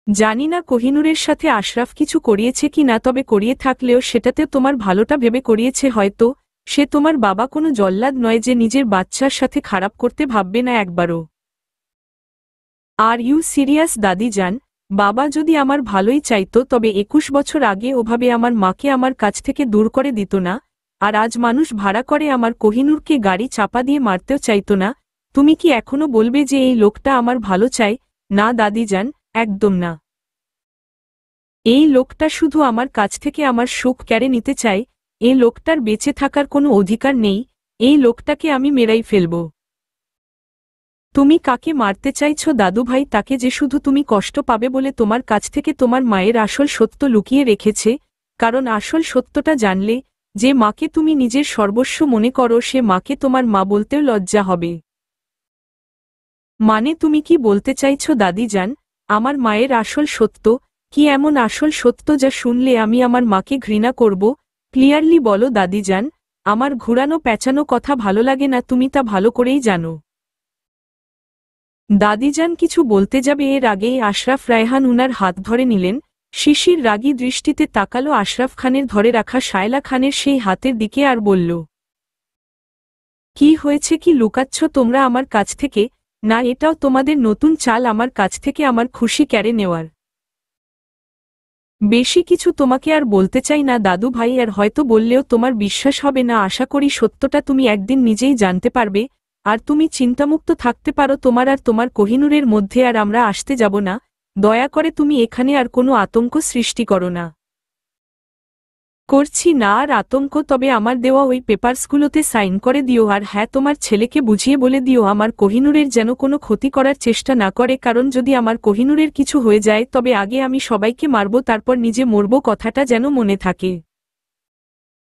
জানি না কোহিনূরের সাথে আশরাফ কিছু করিয়েছে কি না, তবে করিয়ে থাকলেও সেটাতে তোমার ভালোটা ভেবে করিয়েছে হয়তো। সে তোমার বাবা কোনো জল্লাদ নয় যে নিজের বাচ্চার সাথে খারাপ করতে ভাববে না একবারও। আর ইউ সিরিয়াস দাদিজান? বাবা যদি আমার ভালোই চাইতো, তবে 21 বছর আগে ওভাবে আমার মাকে আমার কাছ থেকে দূর করে দিত না। আর আজ মানুষ ভাড়া করে আমার কোহিনূরকে গাড়ি চাপা দিয়ে মারতেও চাইতো না। তুমি কি এখনো বলবে যে এই লোকটা আমার ভালো চায়? না দাদিজান, একদম না। এই লোকটা শুধু আমার কাছ থেকে আমার সুখ কেড়ে নিতে চায়। এ লোকটার বেঁচে থাকার কোনো অধিকার নেই, এই লোকটাকে আমি মেরাই ফেলব। তুমি কাকে মারতে চাইছো দাদুভাই? তাকে যে শুধু তুমি কষ্ট পাবে বলে তোমার কাছ থেকে তোমার মায়ের আসল সত্য লুকিয়ে রেখেছে, কারণ আসল সত্যটা জানলে যে মাকে তুমি নিজের সর্বস্ব মনে করো সে মাকে তোমার মা বলতেও লজ্জা হবে। মানে তুমি কি বলতে চাইছো দাদিজান, আমার মায়ের আসল সত্য কি? এমন আসল সত্য যা শুনলে আমি আমার মাকে ঘৃণা করব? ক্লিয়ারলি বলো দাদিজান, আমার ঘুরানো প্যাঁচানো কথা ভালো লাগে না, তুমি তা ভালো করেই জানো। দাদিজান কিছু বলতে যাবে এর আগেই আশরাফ রায়হান উনার হাত ধরে নিলেন। শিশির রাগী দৃষ্টিতে তাকালো আশরাফ খানের ধরে রাখা শায়লা খানের সেই হাতের দিকে আর বলল, কি হয়েছে? কি লুকাচ্ছ তোমরা আমার কাছ থেকে? না, এটাও তোমাদের নতুন চাল আমার কাছ থেকে আমার খুশি কেড়ে নেওয়ার? বেশি কিছু তোমাকে আর বলতে চাই না দাদু ভাই, আর হয়তো বললেও তোমার বিশ্বাস হবে না। আশা করি সত্যটা তুমি একদিন নিজেই জানতে পারবে, আর তুমি চিন্তামুক্ত থাকতে পারো তোমার আর তোমার কোহিনূরের মধ্যে। আর আমরা আসতে যাব না, দয়া করে তুমি এখানে আর কোনো আতঙ্ক সৃষ্টি করো না। করছি না আর আতঙ্ক, তবে আমার দেওয়া ওই পেপারসগুলোতে সাইন করে দিও। আর হ্যাঁ, তোমার ছেলেকে বুঝিয়ে বলে দিও আমার কোহিনূরের যেন কোনো ক্ষতি করার চেষ্টা না করে, কারণ যদি আমার কোহিনূরের কিছু হয়ে যায় তবে আগে আমি সবাইকে মারব, তারপর নিজে মরব, কথাটা যেন মনে থাকে।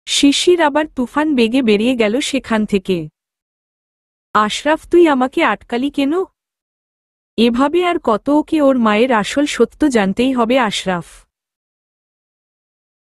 শিশির আবার তুফান বেগে বেরিয়ে গেল সেখান থেকে। আশরাফ, তুই আমাকে আটকালি কেন? এভাবে আর কত? ওকে ওর মায়ের আসল সত্য জানতেই হবে আশরাফ।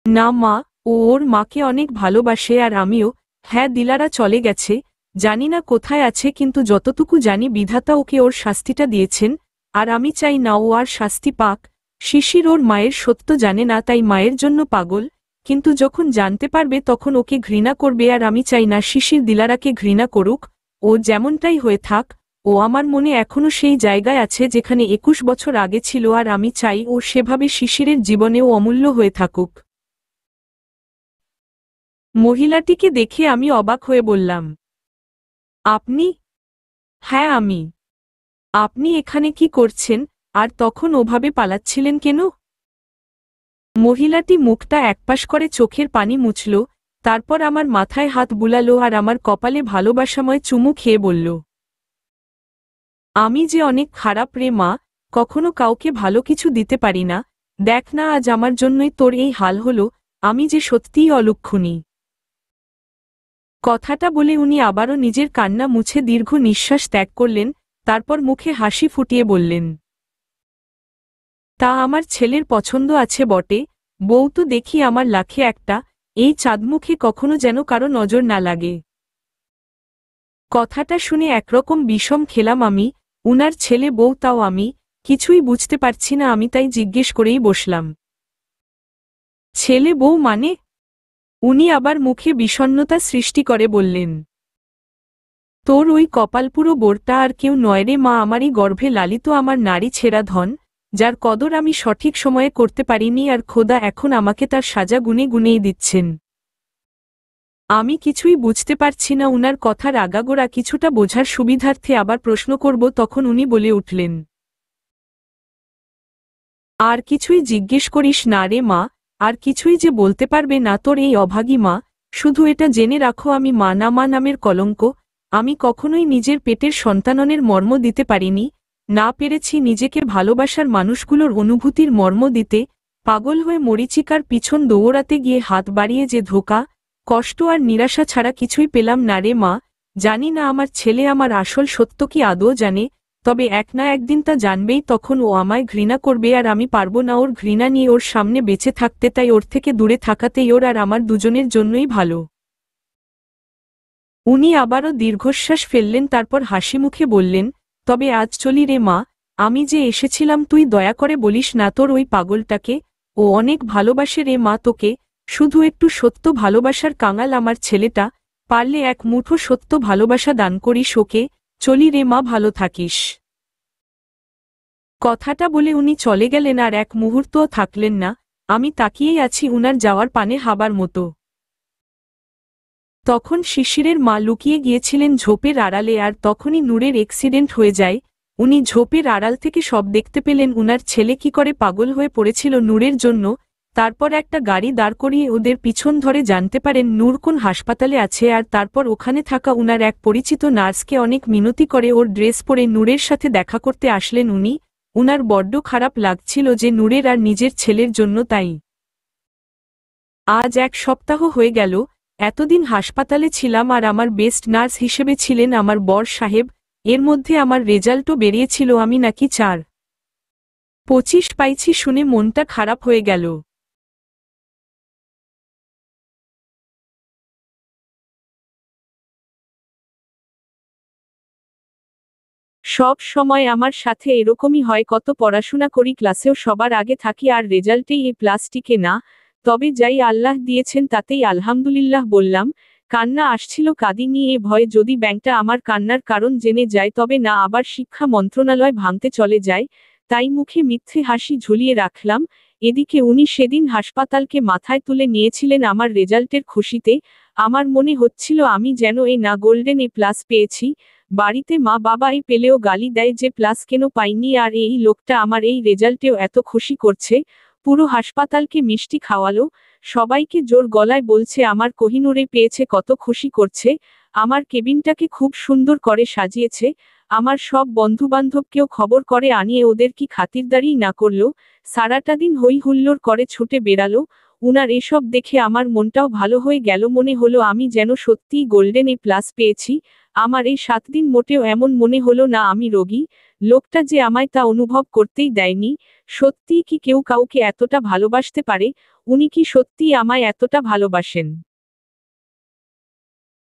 না মা, ও ওর মাকে অনেক ভালোবাসে আর আমিও। হ্যাঁ, দিলারা চলে গেছে, জানি না কোথায় আছে, কিন্তু যতটুকু জানি বিধাতা ওকে ওর শাস্তিটা দিয়েছেন, আর আমি চাই না ও আর শাস্তি পাক। শিশির ওর মায়ের সত্য জানে না, তাই মায়ের জন্য পাগল, কিন্তু যখন জানতে পারবে তখন ওকে ঘৃণা করবে, আর আমি চাই না শিশির দিলারাকে ঘৃণা করুক। ও যেমনটাই হয়ে থাক, ও আমার মনে এখনো সেই জায়গায় আছে যেখানে 21 বছর আগে ছিল, আর আমি চাই ও সেভাবে শিশিরের জীবনেও অমূল্য হয়ে থাকুক। মহিলাটিকে দেখে আমি অবাক হয়ে বললাম, আপনি? হ্যাঁ আমি। আপনি এখানে কি করছেন? আর তখন ওভাবে পালাচ্ছিলেন কেন? মহিলাটি মুখটা একপাশ করে চোখের পানি মুছল, তারপর আমার মাথায় হাত বুলালো আর আমার কপালে ভালোবাসাময় চুমু খেয়ে বলল, আমি যে অনেক খারাপ রে মা, কখনো কাউকে ভালো কিছু দিতে পারি না। দেখ না, আজ আমার জন্যই তোর এই হাল হলো, আমি যে সত্যিই অলক্ষণী। কথাটা বলে উনি আবারও নিজের কান্না মুছে দীর্ঘ নিঃশ্বাস ত্যাগ করলেন, তারপর মুখে হাসি ফুটিয়ে বললেন, তা আমার ছেলের পছন্দ আছে বটে, বউ তো দেখি আমার লাখে একটা, এই চাঁদমুখে কখনো যেন কারো নজর না লাগে। কথাটা শুনে একরকম বিষম খেলাম আমি, উনার ছেলে বউ তাও আমি, কিছুই বুঝতে পারছি না আমি, তাই জিজ্ঞেস করেই বসলাম, ছেলে বউ মানে? উনি আবার মুখে বিষণ্ণতা সৃষ্টি করে বললেন, তোর ওই কপালপুরো বোরটা আর কেউ নয় রে মা, আমারই গর্ভে লালিত আমার নারী ছেঁড়া ধন, যার কদর আমি সঠিক সময়ে করতে পারিনি, আর খোদা এখন আমাকে তার সাজা গুনে গুনেই দিচ্ছেন। আমি কিছুই বুঝতে পারছি না উনার কথার আগাগোড়া, কিছুটা বোঝার সুবিধার্থে আবার প্রশ্ন করব, তখন উনি বলে উঠলেন, আর কিছুই জিজ্ঞেস করিস না রে মা, আর কিছুই যে বলতে পারবে না তোর এই অভাগী মা, শুধু এটা জেনে রাখো আমি মা না মা নামের কলঙ্ক, আমি কখনোই নিজের পেটের সন্তাননের মর্ম দিতে পারিনি, না পেরেছি নিজেকে ভালোবাসার মানুষগুলোর অনুভূতির মর্ম দিতে, পাগল হয়ে মরীচিকার পিছন দৌড়াতে গিয়ে হাত বাড়িয়ে যে ধোঁকা, কষ্ট আর নিরাশা ছাড়া কিছুই পেলাম না রে মা। জানি না আমার ছেলে আমার আসল সত্য কি আদৌ জানে, তবে এক না একদিন তা জানবেই, তখন ও আমায় ঘৃণা করবে, আর আমি পারবো না ওর ঘৃণা নিয়ে ওর সামনে বেঁচে থাকতে, তাই ওর থেকে দূরে থাকাতেই ওর আর আমার দুজনের জন্যই ভালো। উনি আবারও দীর্ঘশ্বাস ফেললেন, তারপর হাসি মুখে বললেন, তবে আজ চলি রে মা, আমি যে এসেছিলাম তুই দয়া করে বলিস না তোর ওই পাগলটাকে, ও অনেক ভালোবাসে রে মা তোকে, শুধু একটু সত্য ভালোবাসার কাঙাল আমার ছেলেটা, পারলে এক মুঠো সত্য ভালোবাসা দান করিস ওকে, চলি রে মা, ভালো থাকিস। কথাটা বলে উনি চলে গেলেন আর এক মুহূর্তও থাকলেন না, আমি তাকিয়েই আছি উনার যাওয়ার পানে হাবার মতো। তখন শিশিরের মা লুকিয়ে গিয়েছিলেন ঝোপের আড়ালে, আর তখনই নূরের অ্যাক্সিডেন্ট হয়ে যায়, উনি ঝোপের আড়াল থেকে সব দেখতে পেলেন, উনার ছেলে কি করে পাগল হয়ে পড়েছিল নূরের জন্য, তারপর একটা গাড়ি দাঁড় করিয়ে ওদের পিছন ধরে জানতে পারেন নূর কোন হাসপাতালে আছে, আর তারপর ওখানে থাকা উনার এক পরিচিত নার্সকে অনেক মিনতি করে ওর ড্রেস পরে নূরের সাথে দেখা করতে আসলেন উনি। উনার বড্ড খারাপ লাগছিল যে নূরের আর নিজের ছেলের জন্য, তাই আজ 1 সপ্তাহ হয়ে গেল এতদিন হাসপাতালে ছিলাম, আর আমার বেস্ট নার্স হিসেবে ছিলেন আমার বর সাহেব। এর মধ্যে আমার রেজাল্টও বেরিয়েছিল আমি নাকি 4/25 পাইছি, শুনে মনটা খারাপ হয়ে গেল। সব সময় আমার সাথে এরকমই হয়, কত পড়াশোনা করি, ক্লাসেও সবার আগে থাকি, আর রেজাল্টেই প্লাস্টিকে না। তবে যাই আল্লাহ দিয়েছেন তাতেই আলহামদুলিল্লাহ বললাম। কান্না আসছিল, কাঁদিনি এ ভয়ে যদি ব্যাংকটা আমার কান্নার কারণ জেনে যায় তবে না আবার শিক্ষা মন্ত্রণালয় ভাঙতে চলে যায়, তাই মুখে মিথ্যে হাসি ঝুলিয়ে রাখলাম। এদিকে উনি সেদিন হাসপাতালকে মাথায় তুলে নিয়েছিলেন আমার রেজাল্টের খুশিতে। আমার মনে হচ্ছিল আমি যেন না গোল্ডেন প্লাস পেয়েছি। বাড়িতে মা বাবা পেলেও গালি দেয় যে প্লাস কেন পাইনি, আর এই লোকটা আমার এই রেজাল্টেও এত খুশি করছে। পুরো হাসপাতালকে মিষ্টি খাওয়ালো, সবাইকে জোর গলায় বলছে আমার কোহিনূরে পেয়েছে, কত খুশি করছে। আমার কেবিনটাকে খুব সুন্দর করে সাজিয়েছে। আমার সব বন্ধুবান্ধবকেও খবর করে আনিয়ে ওদের কি খাতিরদারি না করলো। সারাটা দিন হই হুল্লোড় করে ছুটে বেড়ালো। উনার এসব দেখে আমার মনটাও ভালো হয়ে গেল, মনে হলো আমি যেন সত্যিই গোল্ডেন প্লাস পেয়েছি। আমার এই 7 দিন মোটেও এমন মনে হলো না আমি রোগী। লোকটা যে আমায় তা অনুভব করতেই দেয়নি। সত্যিই কি কেউ কাউকে এতটা ভালোবাসতে পারে? উনি কি সত্যিই আমায় এতটা ভালোবাসেন?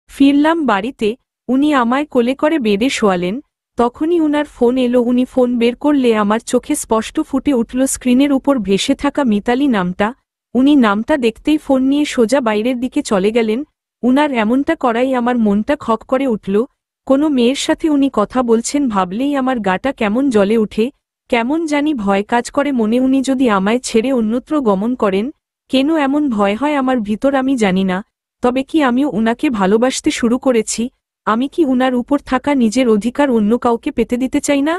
ফিরলাম বাড়িতে, উনি আমায় কোলে করে বেডে শোয়ালেন। তখনই উনার ফোন এলো। উনি ফোন বের করলে আমার চোখে স্পষ্ট ফুটে উঠল স্ক্রিনের উপর ভেসে থাকা মিতালি নামটা। উনি নামটা দেখতেই ফোন নিয়ে সোজা বাইরের দিকে চলে গেলেন। উনার এমনটা করাই আমার মনটা খক করে উঠল। কোনো মেয়ের সাথে উনি কথা বলছেন ভাবলেই আমার গাটা কেমন জ্বলে উঠে, কেমন জানি ভয় কাজ করে মনে। উনি যদি আমায় ছেড়ে অন্যত্র গমন করেন, কেন এমন ভয় হয় আমার ভিতর আমি জানি না। তবে কি আমিও উনাকে ভালোবাসতে শুরু করেছি? আমি কি উনার উপর থাকা নিজের অধিকার অন্য কাউকে পেতে দিতে চাই না?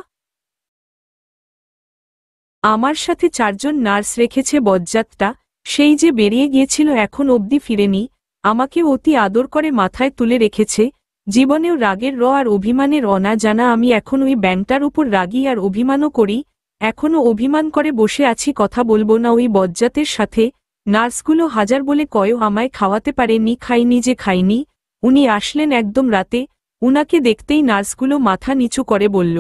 আমার সাথে 4 জন নার্স রেখেছে বজ্জাতটা, সেই যে বেরিয়ে গিয়েছিল এখন অবধি ফিরেনি। আমাকে অতি আদর করে মাথায় তুলে রেখেছে। জীবনেও রাগের আর অভিমানের অনা জানা আমি এখন ওই ব্যাংকটার উপর রাগী আর অভিমানও করি। এখনও অভিমান করে বসে আছি, কথা বলবো না ওই বজ্জাতের সাথে। নার্সগুলো হাজার বলে কয়ও আমায় খাওয়াতে পারেনি, খাইনি যে খাইনি। উনি আসলেন একদম রাতে। উনাকে দেখতেই নার্সগুলো মাথা নিচু করে বলল,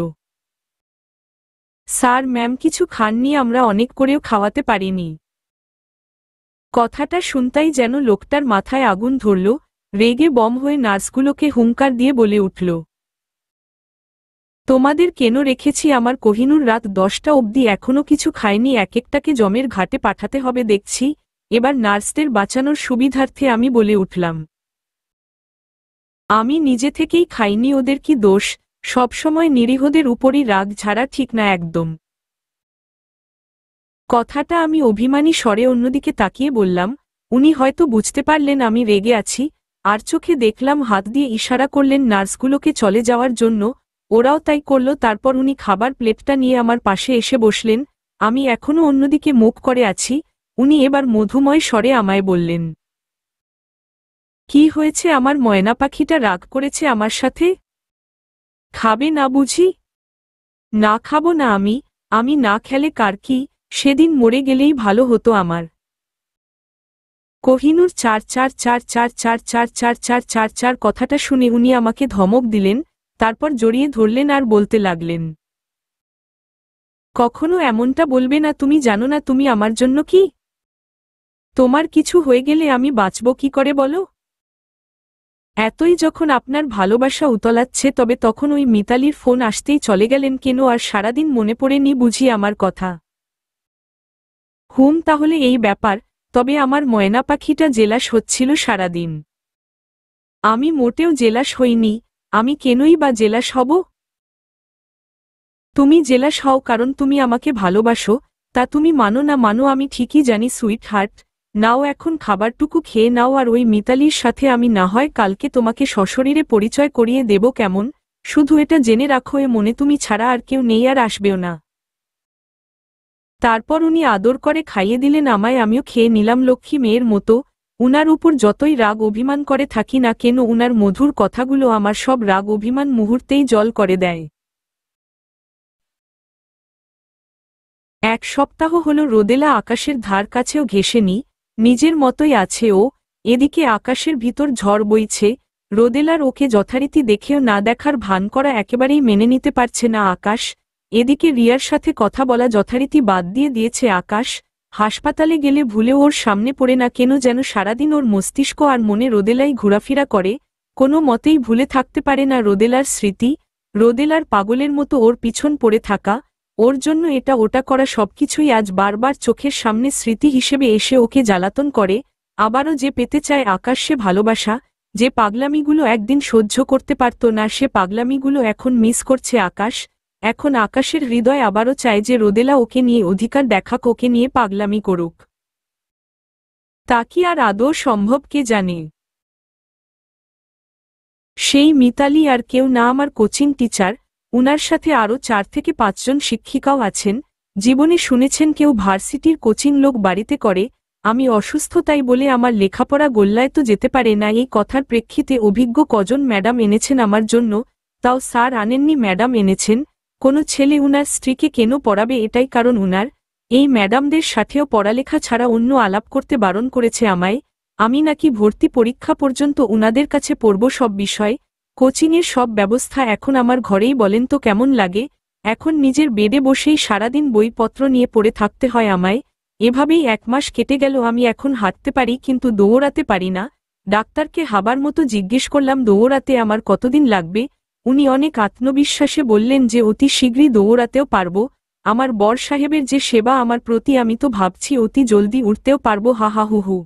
স্যার ম্যাম কিছু খাননি, আমরা অনেক করেও খাওয়াতে পারিনি। কথাটা শুনতাই যেন লোকটার মাথায় আগুন ধরল। রেগে বম হয়ে নার্সগুলোকে হুঙ্কার দিয়ে বলে উঠল, তোমাদের কেন রেখেছি? আমার কোহিনূর রাত 10টা অবধি এখনো কিছু খায়নি, এক একটাকে জমের ঘাটে পাঠাতে হবে দেখছি। এবার নার্সদের বাঁচানোর সুবিধার্থে আমি বলে উঠলাম, আমি নিজে থেকেই খাইনি, ওদের কি দোষ? সবসময় নিরীহদের উপরই রাগ ঝাড়া ঠিক না একদম। কথাটা আমি অভিমানী স্বরে অন্যদিকে তাকিয়ে বললাম। উনি হয়তো বুঝতে পারলেন আমি রেগে আছি, আর চোখে দেখলাম হাত দিয়ে ইশারা করলেন নার্সগুলোকে চলে যাওয়ার জন্য। ওরাও তাই করল। তারপর উনি খাবার প্লেটটা নিয়ে আমার পাশে এসে বসলেন। আমি এখনও অন্যদিকে মুখ করে আছি। উনি এবার মধুময় স্বরে আমায় বললেন, কি হয়েছে? আমার ময়না পাখিটা রাগ করেছে আমার সাথে? খাবে না বুঝি? না খাবো না আমি। আমি না খেলে কার কি? সেদিন মরে গেলেই ভালো হতো আমার। কোহিনূর 4 কথাটা শুনে উনি আমাকে ধমক দিলেন, তারপর জড়িয়ে ধরলেন আর বলতে লাগলেন, কখনো এমনটা বলবে না, তুমি জানো না তুমি আমার জন্য কি? তোমার কিছু হয়ে গেলে আমি বাঁচব কি করে বলো? এতই যখন আপনার ভালোবাসা উতলাচ্ছে তবে তখন ওই মিতালির ফোন আসতেই চলে গেলেন কেন? আর সারাদিন মনে পড়েনি বুঝি আমার কথা? তাহলে এই ব্যাপার। তবে আমার ময়না পাখিটা জেলাস হচ্ছিল সারাদিন। আমি মোটেও জেলাস হইনি। আমি কেনই বা জেলাস হব? তুমি জেলাস হও কারণ তুমি আমাকে ভালোবাসো। তা তুমি মানো না মানো আমি ঠিকই জানি সুইট হার্ট। নাও এখন খাবারটুকু খেয়ে নাও, আর ওই মিতালির সাথে আমি না হয় কালকে তোমাকে সশরীরে পরিচয় করিয়ে দেব কেমন? শুধু এটা জেনে রাখো এ মনে তুমি ছাড়া আর কেউ নেই আর আসবেও না। তারপর উনি আদর করে খাইয়ে দিলেন আমায়, আমিও খেয়ে নিলাম লক্ষ্মী মেয়ের মতো। উনার উপর যতই রাগ অভিমান করে থাকি না কেন, উনার মধুর কথাগুলো আমার সব রাগ অভিমান মুহূর্তেই জল করে দেয়। এক সপ্তাহ হলো রোদেলা আকাশের ধার কাছেও ঘেঁষেনি, নিজের মতোই আছে ও। এদিকে আকাশের ভিতর ঝড় বইছে। রোদেলার ওকে যথারীতি দেখেও না দেখার ভান করা একেবারেই মেনে নিতে পারছে না আকাশ। এদিকে রিয়ার সাথে কথা বলা যথারীতি বাদ দিয়ে দিয়েছে আকাশ। হাসপাতালে গেলে ভুলেও ওর সামনে পড়ে না কেন যেন সারাদিন ওর মস্তিষ্ক আর মনে রোদেলাই ঘোরাফেরা করে। কোনো মতেই ভুলে থাকতে পারে না রোদেলার স্মৃতি, রোদেলার পাগলের মতো ওর পিছন পড়ে থাকা, ওর জন্য এটা ওটা করা সবকিছুই আজ বারবার চোখের সামনে স্মৃতি হিসেবে এসে ওকে জ্বালাতন করে। আবারও যে পেতে চায় আকাশ সে ভালোবাসা, যে পাগলামিগুলো একদিন সহ্য করতে পারত না সে পাগলামিগুলো এখন মিস করছে আকাশ। এখন আকাশের হৃদয় আবারও চায় যে রোদেলা ওকে নিয়ে অধিকার দেখাক, ওকে নিয়ে পাগলামি করুক। তা কি আর আদৌ সম্ভব কে জানে। সেই মিতালি আর কেউ না, আমার কোচিং টিচার। উনার সাথে আরও 4 থেকে 5 জন শিক্ষিকাও আছেন। জীবনে শুনেছেন কেউ ভার্সিটির কোচিং লোক বাড়িতে করে? আমি অসুস্থ তাই বলে আমার লেখাপড়া গোল্লায় তো যেতে পারে না, এই কথার প্রেক্ষিতে অভিজ্ঞ কজন ম্যাডাম এনেছেন আমার জন্য। তাও স্যার আনেননি, ম্যাডাম এনেছেন। কোনো ছেলে উনার স্ত্রীকে কেন পড়াবে, এটাই কারণ উনার। এই ম্যাডামদের সাথেও পড়ালেখা ছাড়া অন্য আলাপ করতে বারণ করেছে আমায়। আমি নাকি ভর্তি পরীক্ষা পর্যন্ত উনাদের কাছে পড়ব সব বিষয়। কোচিংয়ের সব ব্যবস্থা এখন আমার ঘরেই, বলেন তো কেমন লাগে। এখন নিজের বেডে বসেই সারাদিন বইপত্র নিয়ে পড়ে থাকতে হয় আমায়। এভাবেই 1 মাস কেটে গেল। আমি এখন হাঁটতে পারি কিন্তু দৌড়াতে পারি না। ডাক্তারকে হাবার মতো জিজ্ঞেস করলাম দৌড়াতে আমার কতদিন লাগবে। উনি অনেক আত্মবিশ্বাসে বললেন যে অতি শীঘ্রই দৌড়াতেও পারব। আমার বর সাহেবের যে সেবা আমার প্রতি, আমি তো ভাবছি অতি জলদি উঠতেও পারব। হা হা হু হু।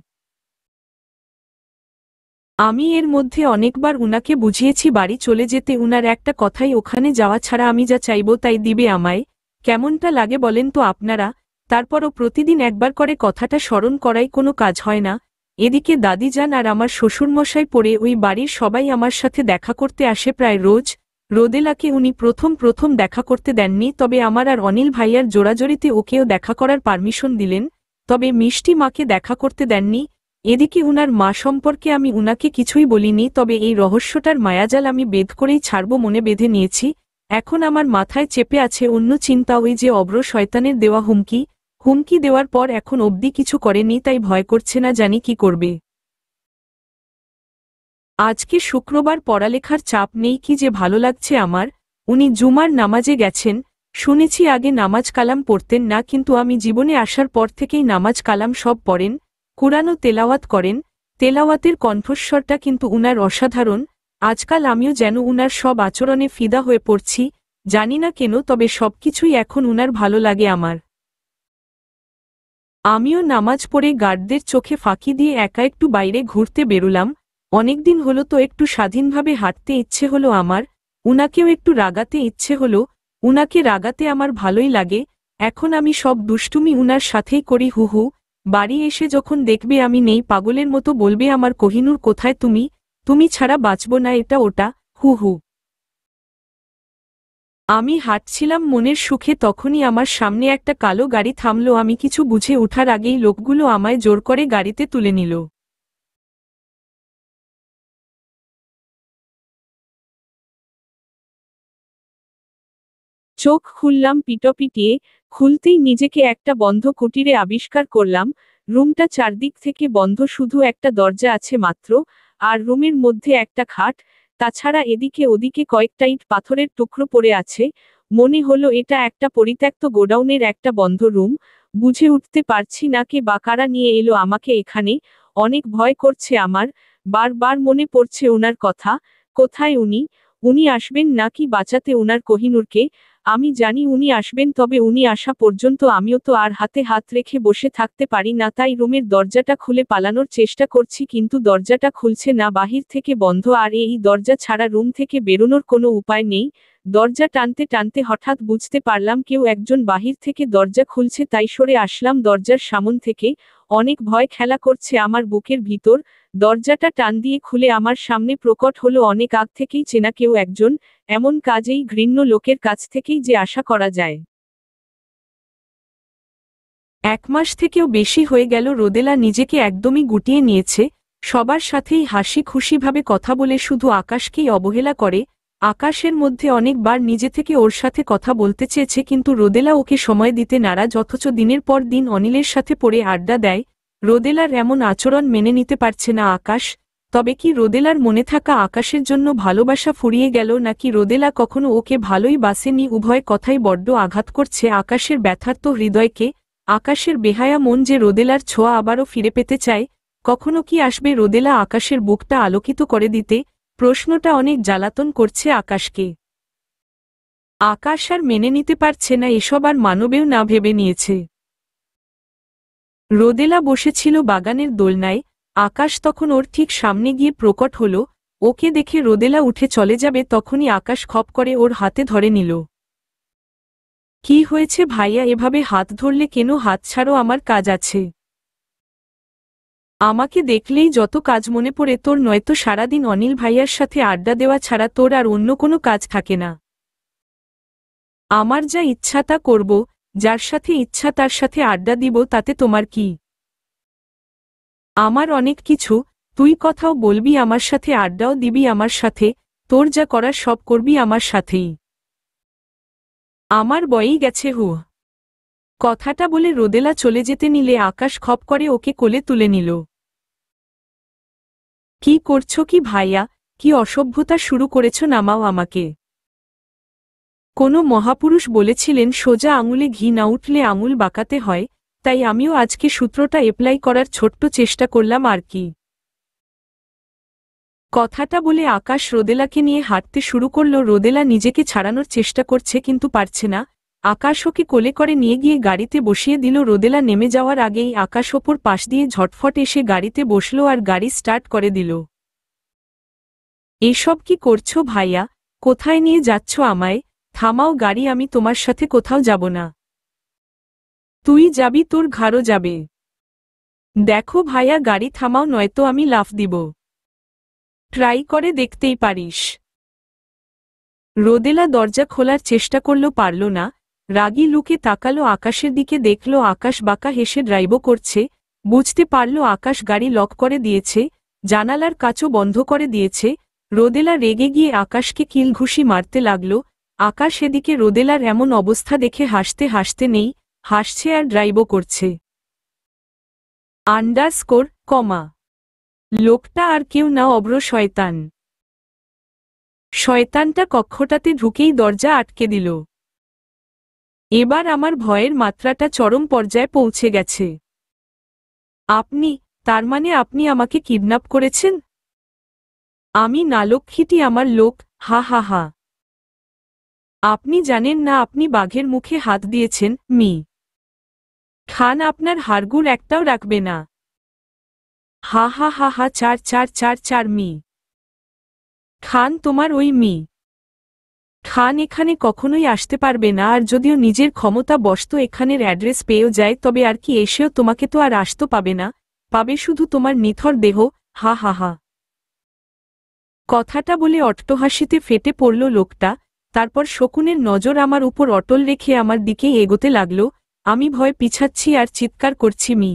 আমি এর মধ্যে অনেকবার উনাকে বুঝিয়েছি বাড়ি চলে যেতে, উনার একটা কথাই ওখানে যাওয়া ছাড়া আমি যা চাইব তাই দিবে আমায়। কেমনটা লাগে বলেন তো আপনারা। তারপরও প্রতিদিন একবার করে কথাটা স্মরণ করাই কোনো কাজ হয় না। এদিকে দাদিজান আর আমার শ্বশুরমশাই পড়ে ওই বাড়ির সবাই আমার সাথে দেখা করতে আসে প্রায় রোজ। রোদেলাকে উনি প্রথম প্রথম দেখা করতে দেননি, তবে আমার আর অনিল ভাইয়ার জোরাজোরিতে ওকেও দেখা করার পারমিশন দিলেন। তবে মিষ্টি মাকে দেখা করতে দেননি। এদিকে উনার মা সম্পর্কে আমি উনাকে কিছুই বলিনি, তবে এই রহস্যটার মায়াজাল আমি বেদ করেই ছাড়ব মনে বেঁধে নিয়েছি। এখন আমার মাথায় চেপে আছে অন্য চিন্তা, ওই যে অব্র শয়তানের দেওয়া হুমকি দেওয়ার পর এখন অবধি কিছু করেনি, তাই ভয় করছে না জানি কি করবে। আজকে শুক্রবার, পড়ালেখার চাপ নেই, কি যে ভালো লাগছে আমার। উনি জুমার নামাজে গেছেন। শুনেছি আগে নামাজ কালাম পড়তেন না, কিন্তু আমি জীবনে আসার পর থেকেই নামাজ কালাম সব পড়েন। কুরআনও তেলাওয়াত করেন। তেলাওয়াতের কণ্ঠস্বরটা কিন্তু উনার অসাধারণ। আজকাল আমিও যেন উনার সব আচরণে ফিদা হয়ে পড়ছি, জানি না কেন, তবে সবকিছুই এখন উনার ভালো লাগে আমার। আমিও নামাজ পড়ে গার্ডদের চোখে ফাঁকি দিয়ে একা একটু বাইরে ঘুরতে বেরুলাম। অনেকদিন হলো তো একটু স্বাধীনভাবে হাঁটতে ইচ্ছে হলো আমার। উনাকেও একটু রাগাতে ইচ্ছে হলো। উনাকে রাগাতে আমার ভালোই লাগে। এখন আমি সব দুষ্টুমি উনার সাথেই করি। হু হু। বাড়ি এসে যখন দেখবে আমি নেই, পাগলের মতো বলবে আমার কোহিনূর কোথায় তুমি, তুমি ছাড়া বাঁচব না, এটা ওটা। হু হু। আমি হাঁটছিলাম মনের সুখে, তখনই আমার সামনে একটা কালো গাড়ি থামলো। আমি কিছু বুঝে ওঠার আগেই লোকগুলো আমায় জোর করে গাড়িতে তুলে নিল। চোখ খুললাম পিটপিটিয়ে। খুলতেই নিজেকে একটা বন্ধ কুটিরে আবিষ্কার করলাম। রুমটা চারদিক থেকে বন্ধ, শুধু একটা দরজা আছে মাত্র। আর রুমের মধ্যে একটা খাট। তাছাড়া এদিকে ওদিকে কয়েকটা ইট পাথরের টুকরো পড়ে আছে। মনে হলো এটা একটা পরিত্যক্ত গোডাউনের একটা বন্ধ রুম। বুঝে উঠতে পারছি না কে বা কারা নিয়ে এলো আমাকে এখানে। অনেক ভয় করছে আমার। বারবার মনে পড়ছে ওনার কথা। কোথায় উনি? উনি আসবেন নাকি বাঁচাতে ওনার কোহিনূরকে? আমি জানি উনি আসবেন, তবে উনি আসা পর্যন্ত আমিও তো আর হাতে হাত রেখে বসে থাকতে পারি না, তাই রুমের দরজাটা খুলে পালানোর চেষ্টা করছি, কিন্তু দরজাটা খুলছে না, বাহির থেকে বন্ধ, আর এই দরজা ছাড়া রুম থেকে বেরোনোর কোনো উপায় নেই। দরজা টানতে টানতে হঠাৎ বুঝতে পারলাম কেউ একজন বাহির থেকে দরজা খুলছে, তাই সরে আসলাম দরজার সামন থেকে। অনেক ভয় খেলা করছে আমার বুকের ভিতর। দরজাটা টান দিয়ে খুলে আমার সামনে প্রকট হলো অনেক আগ থেকেই চেনা কেউ একজন। এমন কাজেই ঘৃণ্য লোকের কাছ থেকেই যে আশা করা যায়। 1 মাস থেকেও বেশি হয়ে গেল রোদেলা নিজেকে একদমই গুটিয়ে নিয়েছে, সবার সাথেই হাসি খুশিভাবে কথা বলে শুধু আকাশকেই অবহেলা করে। আকাশের মধ্যে অনেকবার নিজে থেকে ওর সাথে কথা বলতে চেয়েছে কিন্তু রোদেলা ওকে সময় দিতে নারাজ, অথচ দিনের পর দিন অনিলের সাথে পড়ে আড্ডা দেয়। রোদেলার এমন আচরণ মেনে নিতে পারছে না আকাশ। তবে কি রোদেলার মনে থাকা আকাশের জন্য ভালোবাসা ফুরিয়ে গেল নাকি রোদেলা কখনো ওকে ভালোই বাসেনি? উভয় কথাই বড্ড আঘাত করছে আকাশের ব্যথার্ত হৃদয়কে। আকাশের বেহায়া মন যে রোদেলার ছোঁয়া আবারও ফিরে পেতে চায়। কখনো কি আসবে রোদেলা আকাশের বুকটা আলোকিত করে দিতে? প্রশ্নটা অনেক জ্বালাতন করছে আকাশকে। আকাশ আর মেনে নিতে পারছে না এসব, আর মানবেও না ভেবে নিয়েছে। রোদেলা বসেছিল বাগানের দোলনায়, আকাশ তখন ওর ঠিক সামনে গিয়ে প্রকট হল। ওকে দেখে রোদেলা উঠে চলে যাবে তখনই আকাশ খপ করে ওর হাতে ধরে নিল। কি হয়েছে ভাইয়া, এভাবে হাত ধরলে কেন? হাত ছাড়ো, আমার কাজ আছে। আমাকে দেখলেই যত কাজ মনে পড়ে তোর, নয়তো সারাদিন অনিল ভাইয়ার সাথে আড্ডা দেওয়া ছাড়া তোর আর অন্য কোনো কাজ থাকে না। আমার যা ইচ্ছা তা করব, যার সাথে ইচ্ছা তার সাথে আড্ডা দিব, তাতে তোমার কি? আমার অনেক কিছু, তুই কথাও বলবি আমার সাথে, আড্ডাও দিবি আমার সাথে, তোর যা করার সব করবি আমার সাথেই। আমার বয়েই গেছে হু। কথাটা বলে রোদেলা চলে যেতে নিলে আকাশ খপ করে ওকে কোলে তুলে নিল। কি করছো কি ভাইয়া, কি অসভ্যতা শুরু করেছ? নামাও আমাকে। কোনো মহাপুরুষ বলেছিলেন সোজা আঙুলে ঘি না উঠলে আঙুল বাঁকাতে হয়, তাই আমিও আজকে সূত্রটা এপ্লাই করার ছোট্ট চেষ্টা করলাম আর কি। কথাটা বলে আকাশ রোদেলাকে নিয়ে হাঁটতে শুরু করল। রোদেলা নিজেকে ছাড়ানোর চেষ্টা করছে কিন্তু পারছে না। আকাশ ওকে কোলে করে নিয়ে গিয়ে গাড়িতে বসিয়ে দিল। রোদেলা নেমে যাওয়ার আগেই আকাশ ওপর পাশ দিয়ে ঝটফট এসে গাড়িতে বসল আর গাড়ি স্টার্ট করে দিল। এসব কি করছো ভাইয়া? কোথায় নিয়ে যাচ্ছ আমায়? থামাও গাড়ি, আমি তোমার সাথে কোথাও যাব না। তুই যাবি, তোর ঘাড়ও যাবে। দেখো ভাইয়া, গাড়ি থামাও নয়তো আমি লাফ দিব। ট্রাই করে দেখতেই পারিস। রোদেলা দরজা খোলার চেষ্টা করল, পারল না। রাগী লুকে তাকালো আকাশের দিকে, দেখল আকাশ বাঁকা হেসে ড্রাইভ করছে। বুঝতে পারল আকাশ গাড়ি লক করে দিয়েছে, জানালার কাচও বন্ধ করে দিয়েছে। রোদেলা রেগে গিয়ে আকাশকে কিলঘুষি মারতে লাগল। আকাশ এদিকে রোদেলার এমন অবস্থা দেখে হাসতে হাসতে নেই, হাসছে আর ড্রাইভ করছে। আন্ডারস্কোর কমা। লোকটা আর কেউ না, অব্র শয়তান। শয়তানটা কক্ষটাতে ঢুকেই দরজা আটকে দিল। এবার আমার ভয়ের মাত্রাটা চরম পর্যায়ে পৌঁছে গেছে। আপনি, তার মানে আপনি আমাকে কিডন্যাপ করেছেন? আমি নালক্ষীটি, আমার লোক, হা হা হা। আপনি জানেন না আপনি বাঘের মুখে হাত দিয়েছেন, মি খান আপনার হাড়গুড় একটাও রাখবে না। হা হা হা হা, 4 মি খান, তোমার ওই মি খান এখানে কখনোই আসতে পারবে না, আর যদিও নিজের ক্ষমতা বশত এখানের অ্যাড্রেস পেয়েও যায় তবে আর কি, এসেও তোমাকে তো আর আসতে পাবে না, পাবে শুধু তোমার নিথর দেহ, হা হা হা। কথাটা বলে অট্টহাসিতে ফেটে পড়ল লোকটা। তারপর শকুনের নজর আমার উপর অটল রেখে আমার দিকেই এগোতে লাগল। আমি ভয় পিছাচ্ছি আর চিৎকার করছি, মি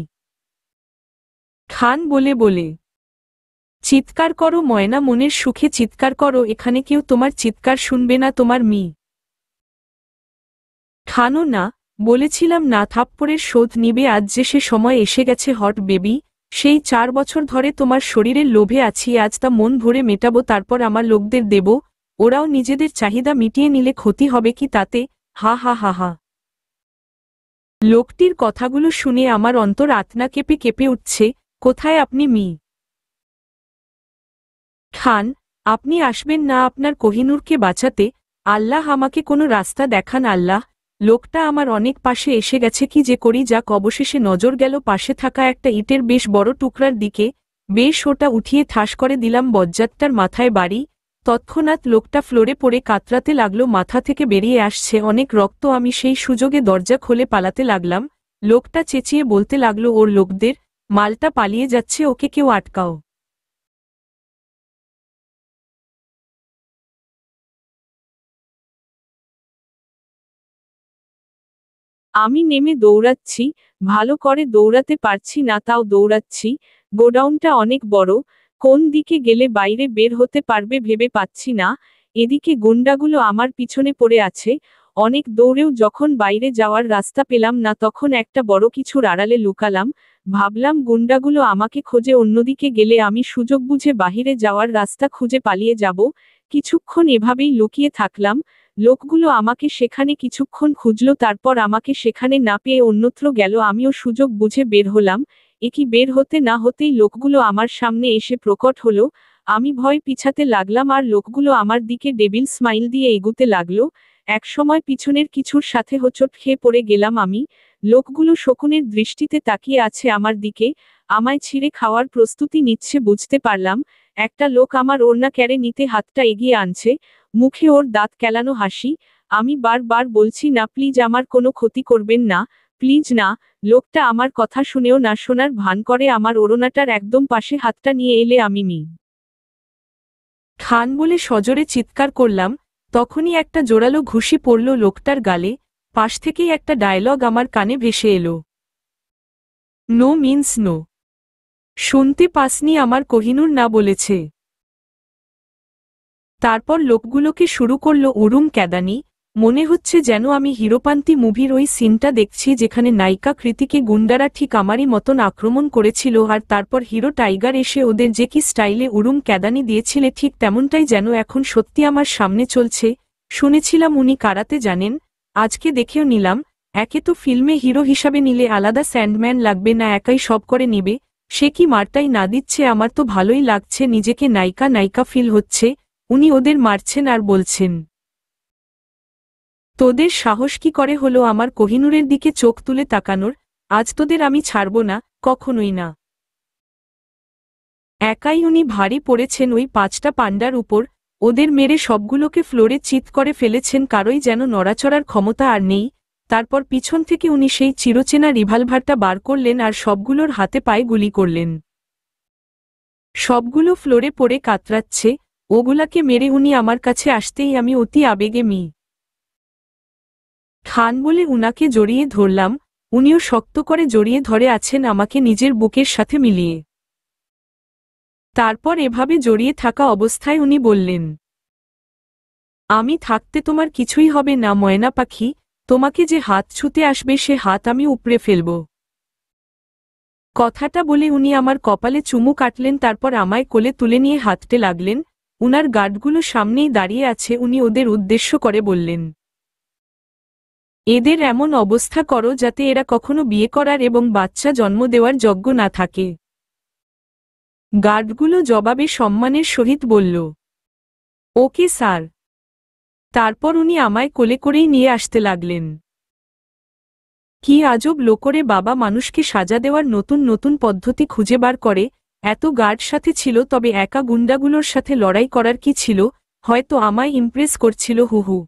খান বলে বলে। চিৎকার করো ময়না, মনের সুখে চিৎকার করো, এখানে কেউ তোমার চিৎকার শুনবে না, তোমার মি খানও না। বলেছিলাম না থাপ্পড়ের শোধ নিবে, আজ যে সে সময় এসে গেছে হট বেবি। সেই 4 বছর ধরে তোমার শরীরের লোভে আছি, আজ তা মন ভরে মেটাবো, তারপর আমার লোকদের দেব, ওরাও নিজেদের চাহিদা মিটিয়ে নিলে ক্ষতি হবে কি তাতে, হা হা হা হা। লোকটির কথাগুলো শুনে আমার অন্তর আতনা কেঁপে কেঁপে উঠছে। কোথায় আপনি মি খান? আপনি আসবেন না আপনার কোহিনূরকে বাঁচাতে? আল্লাহ আমাকে কোনো রাস্তা দেখান আল্লাহ। লোকটা আমার অনেক পাশে এসে গেছে, কি যে করি যাক। অবশেষে নজর গেল পাশে থাকা একটা ইটের বেশ বড় টুকরার দিকে। বেশ ওটা উঠিয়ে ঠাস করে দিলাম বজ্জাতটার মাথায় বাড়ি। তৎক্ষণাৎ লোকটা ফ্লোরে পড়ে কাতরাতে লাগলো, মাথা থেকে বেরিয়ে আসছে অনেক রক্ত। আমি সেই সুযোগে দরজা খুলে পালাতে লাগলাম। লোকটা চেঁচিয়ে বলতে লাগলো ওর লোকদের, মালটা পালিয়ে যাচ্ছে, ওকে কেউ আটকাও। আমি নেমে দৌড়াচ্ছি, ভালো করে দৌড়াতে পারছি না তাও দৌড়াচ্ছি। গোডাউনটা অনেক বড়, কোন দিকে গেলে বাইরে বের হতে পারবে ভেবে পাচ্ছি না। এদিকে গুন্ডাগুলো আমার পিছনে পড়ে আছে। অনেক দৌড়েও যখন বাইরে যাওয়ার রাস্তা পেলাম না তখন একটা বড় কিছুর আড়ালে লুকালাম। ভাবলাম গুন্ডাগুলো আমাকে খোঁজে অন্যদিকে গেলে আমি সুযোগ বুঝে বাহিরে যাওয়ার রাস্তা খুঁজে পালিয়ে যাব। কিছুক্ষণ এভাবেই লুকিয়ে থাকলাম। লোকগুলো আমাকে সেখানে কিছুক্ষণ খুঁজল, তারপর আমাকে সেখানে না পেয়ে অন্যত্র গেল। আমিও সুযোগ বুঝে বের হলাম। একই বের হতে না হতেই লোকগুলো আমার সামনে এসে প্রকট হলো। আমি ভয় পিছাতে লাগলাম আর লোকগুলো আমার দিকে ডেভিল স্মাইল দিয়ে এগুতে লাগলো। একসময় পিছনের কিছুর সাথে হোঁচট খেয়ে পড়ে গেলাম আমি। লোকগুলো শকুনের দৃষ্টিতে তাকিয়ে আছে আমার দিকে, আমায় ছিঁড়ে খাওয়ার প্রস্তুতি নিচ্ছে বুঝতে পারলাম। একটা লোক আমার ওড়না কেড়ে নিতে হাতটা এগিয়ে আনছে, মুখে ওর দাঁত কেলানো হাসি। আমি বারবার বলছি না প্লিজ আমার কোনো ক্ষতি করবেন না, প্লিজ না। লোকটা আমার কথা শুনেও না শোনার ভান করে আমার ওড়নাটার একদম পাশে হাতটা নিয়ে এলে আমি খান বলে সজোরে চিৎকার করলাম, তখনই একটা জোরালো ঘুষি পড়ল লোকটার গালে। পাশ থেকেই একটা ডায়লগ আমার কানে ভেসে এলো, নো মিন্স নো। শুনতে পাসনি আমার কোহিনূর না বলেছে? তারপর লোকগুলোকে শুরু করল উরুম ক্যাদানি। মনে হচ্ছে যেন আমি হিরোপান্তি মুভির ওই সিনটা দেখছি যেখানে নায়িকা কৃতিকে গুন্ডারা ঠিক আমারই মতন আক্রমণ করেছিল আর তারপর হিরো টাইগার এসে ওদের যে কি স্টাইলে উরুম ক্যাদানি দিয়েছিলে ঠিক তেমনটাই যেন এখন সত্যি আমার সামনে চলছে। শুনেছিলাম উনি কারাতে জানেন, আজকে দেখেও নিলাম। একে তো ফিল্মে হিরো হিসাবে নিলে আলাদা স্যান্ডম্যান লাগবে না, একাই সব করে নেবে। সে কি মারটাই না দিচ্ছে, আমার তো ভালোই লাগছে, নিজেকে নায়িকা নায়িকা ফিল হচ্ছে। উনি ওদের মারছেন আর বলছেন, তোদের সাহস কি করে হলো আমার কোহিনূরের দিকে চোখ তুলে তাকানোর? আজ তোদের আমি ছাড়ব না, কখনোই না। একাই উনি ভারী পড়েছেন ওই 5টা পান্ডার উপর, ওদের মেরে সবগুলোকে ফ্লোরে চিৎ করে ফেলেছেন, কারোই যেন নড়াচড়ার ক্ষমতা আর নেই। তারপর পিছন থেকে উনি সেই চিরচেনা রিভলভারটা বার করলেন আর সবগুলোর হাতে পায়ে গুলি করলেন। সবগুলো ফ্লোরে পড়ে কাতরাচ্ছে। ওগুলাকে মেরে উনি আমার কাছে আসতেই আমি অতি আবেগে খান বলে উনাকে জড়িয়ে ধরলাম। উনিও শক্ত করে জড়িয়ে ধরে আছেন আমাকে নিজের বুকের সাথে মিলিয়ে। তারপর এভাবে জড়িয়ে থাকা অবস্থায় উনি বললেন, আমি থাকতে তোমার কিছুই হবে না ময়না পাখি, তোমাকে যে হাত ছুঁতে আসবে সে হাত আমি উপড়ে ফেলব। কথাটা বলে উনি আমার কপালে চুমু কাটলেন, তারপর আমায় কোলে তুলে নিয়ে হাঁটতে লাগলেন। উনার গার্ডগুলো সামনেই দাঁড়িয়ে আছে, উনি ওদের উদ্দেশ্য করে বললেন, এদের এমন অবস্থা করো যাতে এরা কখনো বিয়ে করার এবং বাচ্চা জন্ম দেওয়ার যোগ্য না থাকে। গার্ডগুলো জবাবে সম্মানের সহিত বলল, ওকে স্যার। তারপর উনি আমায় কোলে করেই নিয়ে আসতে লাগলেন। কি আজব লোকরে বাবা, মানুষকে সাজা দেওয়ার নতুন নতুন পদ্ধতি খুঁজে বার করে। এত গার্ড সাথে ছিল, তবে একা গুন্ডাগুলোর সাথে লড়াই করার কি ছিল? হয়তো আমায় ইমপ্রেস করছিল হুহু।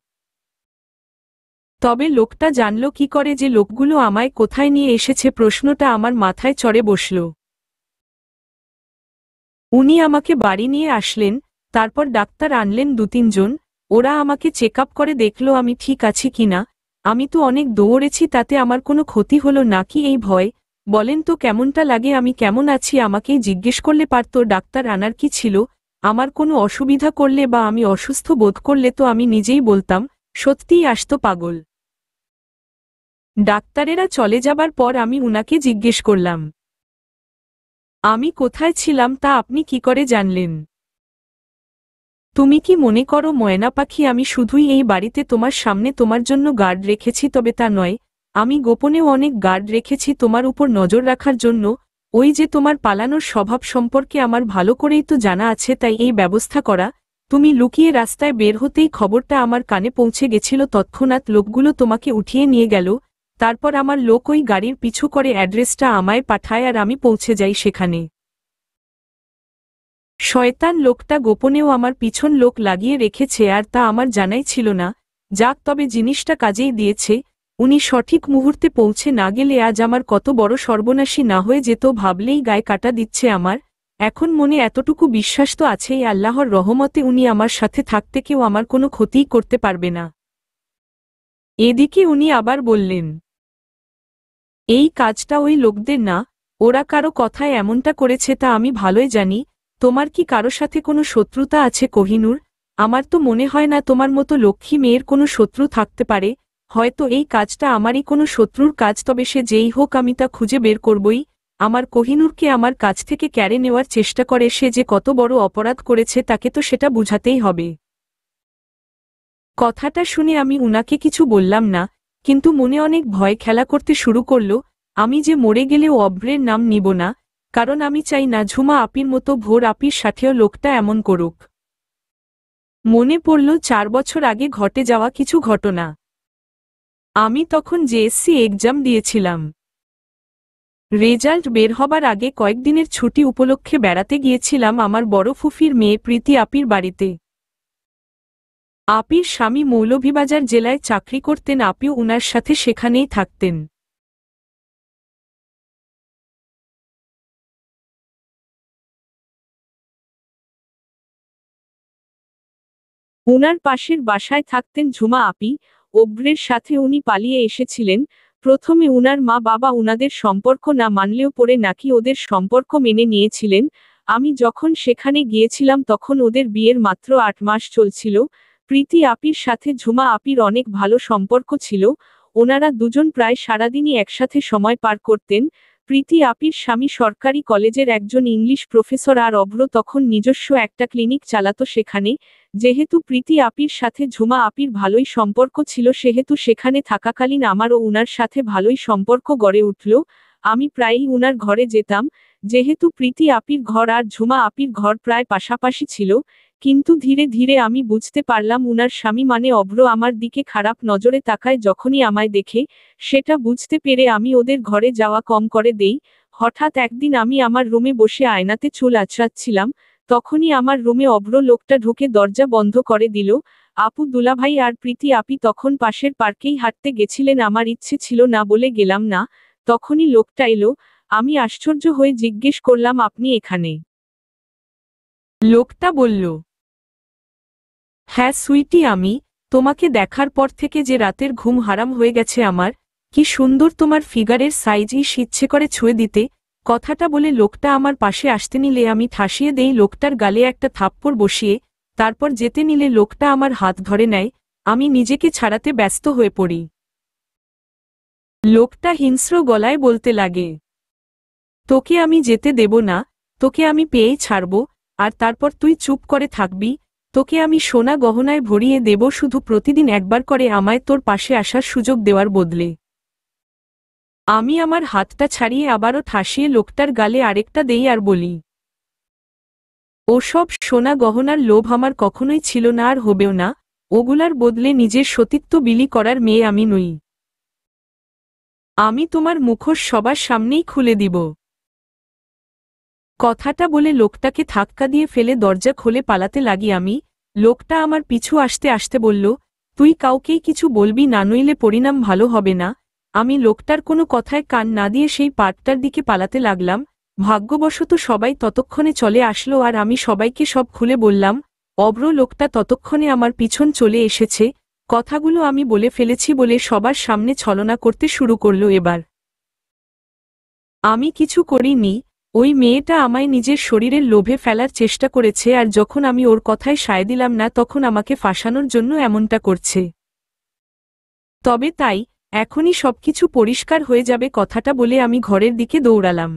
তবে লোকটা জানল কি করে যে লোকগুলো আমায় কোথায় নিয়ে এসেছে? প্রশ্নটা আমার মাথায় চড়ে বসল। উনি আমাকে বাড়ি নিয়ে আসলেন, তারপর ডাক্তার আনলেন 2-3 জন। ওরা আমাকে চেক আপ করে দেখল আমি ঠিক আছি কিনা। আমি তো অনেক দৌড়েছি, তাতে আমার কোনো ক্ষতি হলো নাকি এই ভয়? বলেন তো কেমনটা লাগে, আমি কেমন আছি আমাকেই জিজ্ঞেস করলে পারত। ডাক্তার আনার কি ছিল? আমার কোনো অসুবিধা করলে বা আমি অসুস্থ বোধ করলে তো আমি নিজেই বলতাম। সত্যিই আসতো পাগল। ডাক্তারেরা চলে যাবার পর আমি উনাকে জিজ্ঞেস করলাম, আমি কোথায় ছিলাম তা আপনি কি করে জানলেন? তুমি কি মনে করো ময়না পাখি আমি শুধুই এই বাড়িতে তোমার সামনে তোমার জন্য গার্ড রেখেছি? তবে তা নয়, আমি গোপনেও অনেক গার্ড রেখেছি তোমার উপর নজর রাখার জন্য। ওই যে তোমার পালানোর স্বভাব সম্পর্কে আমার ভালো করেই তো জানা আছে, তাই এই ব্যবস্থা করা। তুমি লুকিয়ে রাস্তায় বের হতেই খবরটা আমার কানে পৌঁছে গেছিল, তৎক্ষণাৎ লোকগুলো তোমাকে উঠিয়ে নিয়ে গেল। তারপর আমার লোক ওই গাড়ির পিছু করে অ্যাড্রেসটা আমায় পাঠায় আর আমি পৌঁছে যাই সেখানে। শয়তান লোকটা গোপনেও আমার পিছন লোক লাগিয়ে রেখেছে আর তা আমার জানাই ছিল না। যাক, তবে জিনিসটা কাজেই দিয়েছে। উনি সঠিক মুহূর্তে পৌঁছে না গেলে আজ আমার কত বড় সর্বনাশী না হয়ে যেত, ভাবলেই গায়ে কাটা দিচ্ছে আমার। এখন মনে এতটুকু বিশ্বাস তো আছেই, আল্লাহর রহমতে উনি আমার সাথে থাকতে কেউ আমার কোনো ক্ষতিই করতে পারবে না। এদিকে উনি আবার বললেন, এই কাজটা ওই লোকদের না, ওরা কারো কথায় এমনটা করেছে তা আমি ভালোই জানি। তোমার কি কারো সাথে কোনো শত্রুতা আছে কোহিনূর? আমার তো মনে হয় না তোমার মতো লক্ষ্মী মেয়ের কোনো শত্রু থাকতে পারে। হয়তো এই কাজটা আমারই কোনো শত্রুর কাজ, তবে সে যেই হোক আমি তা খুঁজে বের করবই। আমার কোহিনূরকে আমার কাছ থেকে কেড়ে নেওয়ার চেষ্টা করে সে যে কত বড় অপরাধ করেছে তাকে তো সেটা বুঝাতেই হবে। কথাটা শুনে আমি উনাকে কিছু বললাম না, কিন্তু মনে অনেক ভয় খেলা করতে শুরু করল। আমি যে মরে গেলেও অভ্রের নাম নিব না, কারণ আমি চাই না ঝুমা আপির মতো ভোর আপির সাথেও লোকটা এমন করুক। মনে পড়ল 4 বছর আগে ঘটে যাওয়া কিছু ঘটনা। আমি তখন জেএসসি এক্সাম দিয়েছিলাম। রেজাল্ট বের হবার আগে কয়েকদিনের ছুটি উপলক্ষে বেড়াতে গিয়েছিলাম আমার বড় ফুফির মেয়ে প্রীতি আপির বাড়িতে। আপির স্বামী মৌলভীবাজার জেলায় চাকরি করতেন, আপিও উনার সাথে সেখানেই থাকতেন। উনার পাশের বাসায় থাকতেন ঝুমা আপি। অভ্রের সাথে উনি পালিয়ে এসেছিলেন। প্রথমে উনার মা বাবা উনাদের সম্পর্ক না মানলেও পরে নাকি ওদের সম্পর্ক মেনে নিয়েছিলেন। আমি যখন সেখানে গিয়েছিলাম তখন ওদের বিয়ের মাত্র 8 মাস চলছিল। প্রীতি আপির সাথে ঝুমা আপির অনেক ভালো সম্পর্ক ছিল। ওনারা দুজন প্রায় সারাদিনই একসাথে সময় পার করতেন। প্রীতি আপির স্বামী সরকারি কলেজের একজন ইংলিশ প্রফেসর, আর অভ্র তখন নিজস্ব একটা ক্লিনিক চালাতো সেখানে। যেহেতু প্রীতি আপির সাথে ঝুমা আপির ভালোই সম্পর্ক ছিল, সেহেতু সেখানে থাকাকালীন আমারও উনার সাথে ভালোই সম্পর্ক গড়ে উঠল। আমি প্রায়ই উনার ঘরে যেতাম। যেহেতু প্রীতি আপির ঘর আর ঝুমা আপির ঘর প্রায় পাশাপাশি ছিল, কিন্তু ধীরে ধীরে আমি বুঝতে পারলাম উনার স্বামী মানে অভ্র আমার দিকে খারাপ নজরে তাকায় যখনই আমায় দেখে। সেটা বুঝতে পেরে আমি ওদের ঘরে যাওয়া কম করে দেই। হঠাৎ একদিন আমি আমার রুমে বসে আয়নাতে চুল আঁচড়াচ্ছিলাম। তখনই আমার রুমে অভ্র লোকটা ঢুকে দরজা বন্ধ করে দিল। আপু দুলাভাই আর প্রীতি আপি তখন পাশের পার্কেই হাঁটতে গেছিলেন, আমার ইচ্ছে ছিল না বলে গেলাম না। তখনই লোকটা এলো। আমি আশ্চর্য হয়ে জিজ্ঞেস করলাম, আপনি এখানে? লোকটা বলল, হ্যাঁ সুইটি, আমি তোমাকে দেখার পর থেকে যে রাতের ঘুম হারাম হয়ে গেছে আমার। কি সুন্দর তোমার ফিগারের সাইজ, ইচ্ছে করে ছুঁয়ে দিতে। কথাটা বলে লোকটা আমার পাশে আসতে নিলে আমি ঠাসিয়ে দেই লোকটার গালে একটা থাপ্পড় বসিয়ে। তারপর যেতে নিলে লোকটা আমার হাত ধরে নেয়। আমি নিজেকে ছাড়াতে ব্যস্ত হয়ে পড়ি। লোকটা হিংস্র গলায় বলতে লাগে, তোকে আমি যেতে দেব না, তোকে আমি পেয়েই ছাড়ব। আর তারপর তুই চুপ করে থাকবি। তোকে আমি সোনা গহনায় ভরিয়ে দেব, শুধু প্রতিদিন একবার করে আমায় তোর পাশে আসার সুযোগ দেওয়ার বদলে। আমি আমার হাতটা ছাড়িয়ে আবারও ঠাসিয়ে লোকটার গালে আরেকটা দেই আর বলি, ওসব সোনা গহনার লোভ আমার কখনোই ছিল না আর হবেও না। ওগুলার বদলে নিজের সতীত্ব বিলি করার মেয়ে আমি নই। আমি তোমার মুখোশ সবার সামনেই খুলে দিব। কথাটা বলে লোকটাকে ধাক্কা দিয়ে ফেলে দরজা খুলে পালাতে লাগি আমি। লোকটা আমার পিছু আসতে আসতে বলল, তুই কাউকেই কিছু বলবি না, নইলে পরিণাম ভালো হবে না। আমি লোকটার কোনো কথায় কান না দিয়ে সেই পার্কটার দিকে পালাতে লাগলাম। ভাগ্যবশত সবাই ততক্ষণে চলে আসলো আর আমি সবাইকে সব খুলে বললাম। অভ্র লোকটা ততক্ষণে আমার পিছন চলে এসেছে। কথাগুলো আমি বলে ফেলেছি বলে সবার সামনে ছলনা করতে শুরু করল। এবার আমি কিছু করিনি। ওই মেয়েটা আমায় নিজের শরীরের লোভে ফেলার চেষ্টা করেছে, আর যখন আমি ওর কথায় সায় দিলাম না তখন আমাকে ফাঁসানোর জন্য এমনটা করছে। তবে তাই, এখনই সবকিছু পরিষ্কার হয়ে যাবে। কথাটা বলে আমি ঘরের দিকে দৌড়ালাম।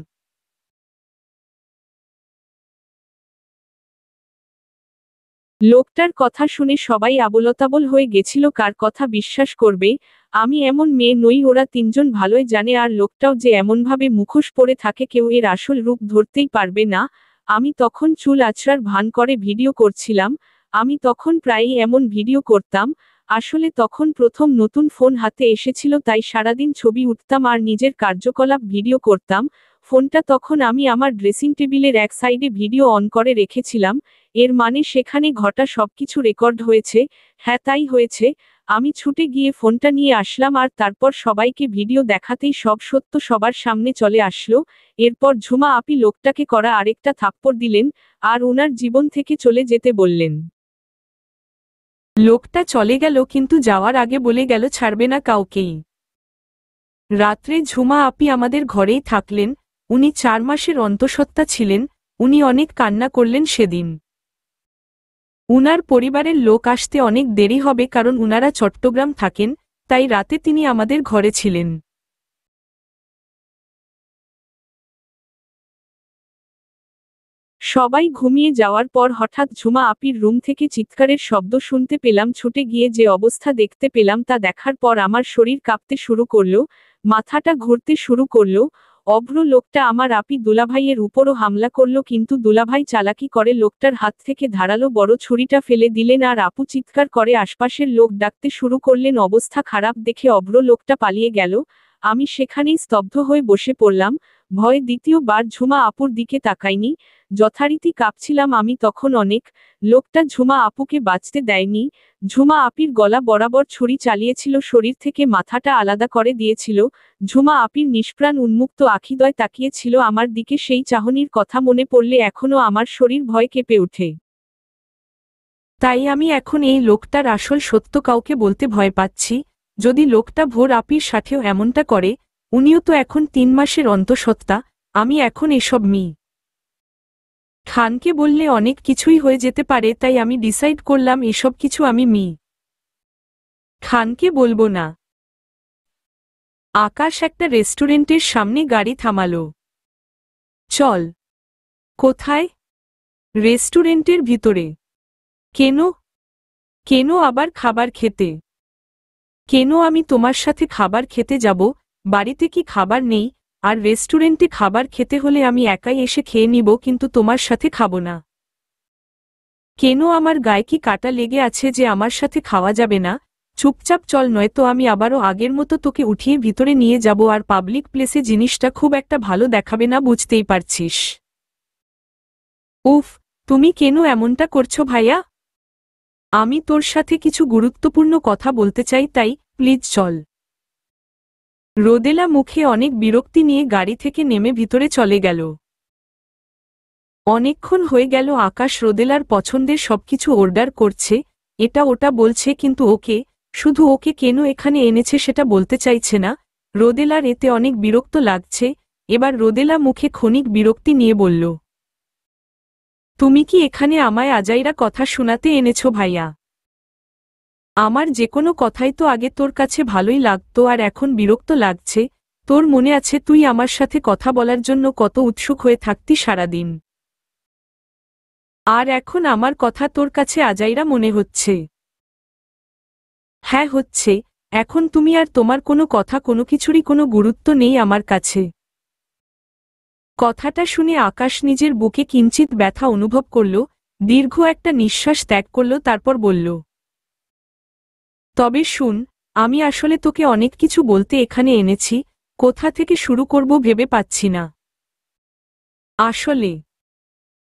লোকটার কথা শুনে সবাই আবোলতাবোল হয়ে গেছিল, কার কথা বিশ্বাস করবে। আমি এমন মেয়ে নই, ওরা তিনজন ভালোই জানে। আর লোকটাও যে এমনভাবে মুখোশ পরে থাকে কেউ এর আসল রূপ ধরতেই পারবে না। আমি তখন চুল আঁচড়ার ভান করে ভিডিও করছিলাম। আমি তখন প্রায়ই এমন ভিডিও করতাম। আসলে তখন প্রথম নতুন ফোন হাতে এসেছিল, তাই সারাদিন ছবি উঠতাম আর নিজের কার্যকলাপ ভিডিও করতাম। ফোনটা তখন আমি আমার ড্রেসিং টেবিলের এক সাইডে ভিডিও অন করে রেখেছিলাম। এর মানে সেখানে ঘটা সবকিছু রেকর্ড হয়েছে। হ্যাঁ, তাই হয়েছে। আমি ছুটে গিয়ে ফোনটা নিয়ে আসলাম আর তারপর সবাইকে ভিডিও দেখাতেই সব সত্য সবার সামনে চলে আসলো। এরপর ঝুমা আপি লোকটাকে করা আরেকটা থাপ্পড় দিলেন আর ওনার জীবন থেকে চলে যেতে বললেন। লোকটা চলে গেল, কিন্তু যাওয়ার আগে বলে গেল ছাড়বে না কাউকেই। রাত্রে ঝুমা আপি আমাদের ঘরেই থাকলেন। উনি 4 মাসের অন্তঃসত্ত্বা ছিলেন। উনি অনেক কান্না করলেন সেদিন। উনার পরিবারের লোক আসতে অনেক দেরি হবে কারণ উনারা চট্টগ্রাম থাকেন, তাই রাতে তিনি আমাদের ঘরে ছিলেন। সবাই ঘুমিয়ে যাওয়ার পর হঠাৎ ঝুমা আপির রুম থেকে চিৎকারের শব্দ শুনতে পেলাম। ছুটে গিয়ে যে অবস্থা দেখতে পেলাম তা দেখার পর আমার শরীর কাঁপতে শুরু করলো, মাথাটা ঘুরতে শুরু করলো। অভ্র লোকটা আমার আপি দুলাভাইয়ের উপরও হামলা করলো, কিন্তু দুলাভাই চালাকি করে লোকটার হাত থেকে ধারালো বড় ছুরিটা ফেলে দিলেন আর আপু চিৎকার করে আশপাশের লোক ডাকতে শুরু করলেন। অবস্থা খারাপ দেখে অভ্র লোকটা পালিয়ে গেল। আমি সেখানেই স্তব্ধ হয়ে বসে পড়লাম, ভয়ে দ্বিতীয়বার ঝুমা আপুর দিকে তাকাইনি। যথারীতি কাঁপছিলাম আমি তখন অনেক। লোকটা ঝুমা আপুকে বাঁচতে দেয়নি। ঝুমা আপির গলা বরাবর ছুরি চালিয়েছিল, শরীর থেকে মাথাটা আলাদা করে দিয়েছিল। ঝুমা আপির নিষ্প্রাণ উন্মুক্ত আখিদ্বয় তাকিয়েছিল আমার দিকে। সেই চাহনির কথা মনে পড়লে এখনো আমার শরীর ভয়ে কেঁপে ওঠে। তাই আমি এখন এই লোকটার আসল সত্য কাউকে বলতে ভয় পাচ্ছি। যদি লোকটা ভোর আপির সাথেও এমনটা করে, উনিও তো এখন 3 মাসের অন্তঃসত্ত্বা। আমি এখন এসব খানকে বললে অনেক কিছুই হয়ে যেতে পারে, তাই আমি ডিসাইড করলাম এসব কিছু আমি খানকে বলবো না। আকাশ একটা রেস্টুরেন্টের সামনে গাড়ি থামালো। চল। কোথায়? রেস্টুরেন্টের ভিতরে। কেন? কেন আবার খাবার খেতে? কেন আমি তোমার সাথে খাবার খেতে যাব? বাড়িতে কি খাবার নেই? আর রেস্টুরেন্টে খাবার খেতে হলে আমি একাই এসে খেয়ে নিব, কিন্তু তোমার সাথে খাবো না। কেন আমার গায়ে কি কাটা লেগে আছে যে আমার সাথে খাওয়া যাবে না? চুপচাপ চল, নয়তো আমি আবারও আগের মতো তোকে উঠিয়ে ভিতরে নিয়ে যাব, আর পাবলিক প্লেসে জিনিসটা খুব একটা ভালো দেখাবে না, বুঝতেই পারছিস। উফ, তুমি কেন এমনটা করছো ভাইয়া? আমি তোর সাথে কিছু গুরুত্বপূর্ণ কথা বলতে চাই, তাই প্লিজ চল। রোদেলা মুখে অনেক বিরক্তি নিয়ে গাড়ি থেকে নেমে ভিতরে চলে গেল। অনেকক্ষণ হয়ে গেল আকাশ রোদেলার পছন্দের সবকিছু অর্ডার করছে, এটা ওটা বলছে, কিন্তু শুধু ওকে কেন এখানে এনেছে সেটা বলতে চাইছে না। রোদেলার এতে অনেক বিরক্ত লাগছে। এবার রোদেলা মুখে ক্ষণিক বিরক্তি নিয়ে বলল, তুমি কি এখানে আমায় আজাইরা কথা শোনাতে এনেছো ভাইয়া? আমার যে কোনো কথাই তো আগে তোর কাছে ভালোই লাগতো, আর এখন বিরক্ত লাগছে। তোর মনে আছে তুই আমার সাথে কথা বলার জন্য কত উৎসুক হয়ে থাকতি সারাদিন, আর এখন আমার কথা তোর কাছে আজাইরা মনে হচ্ছে? হ্যাঁ হচ্ছে। এখন তুমি আর তোমার কোনো কথা কোনো কিছুরই কোনো গুরুত্ব নেই আমার কাছে। কথাটা শুনে আকাশ নিজের বুকে কিঞ্চিত ব্যথা অনুভব করল, দীর্ঘ একটা নিঃশ্বাস ত্যাগ করল, তারপর বলল, তবে শুন, আমি আসলে তোকে অনেক কিছু বলতে এখানে এনেছি। কোথা থেকে শুরু করব ভেবে পাচ্ছি না। আসলে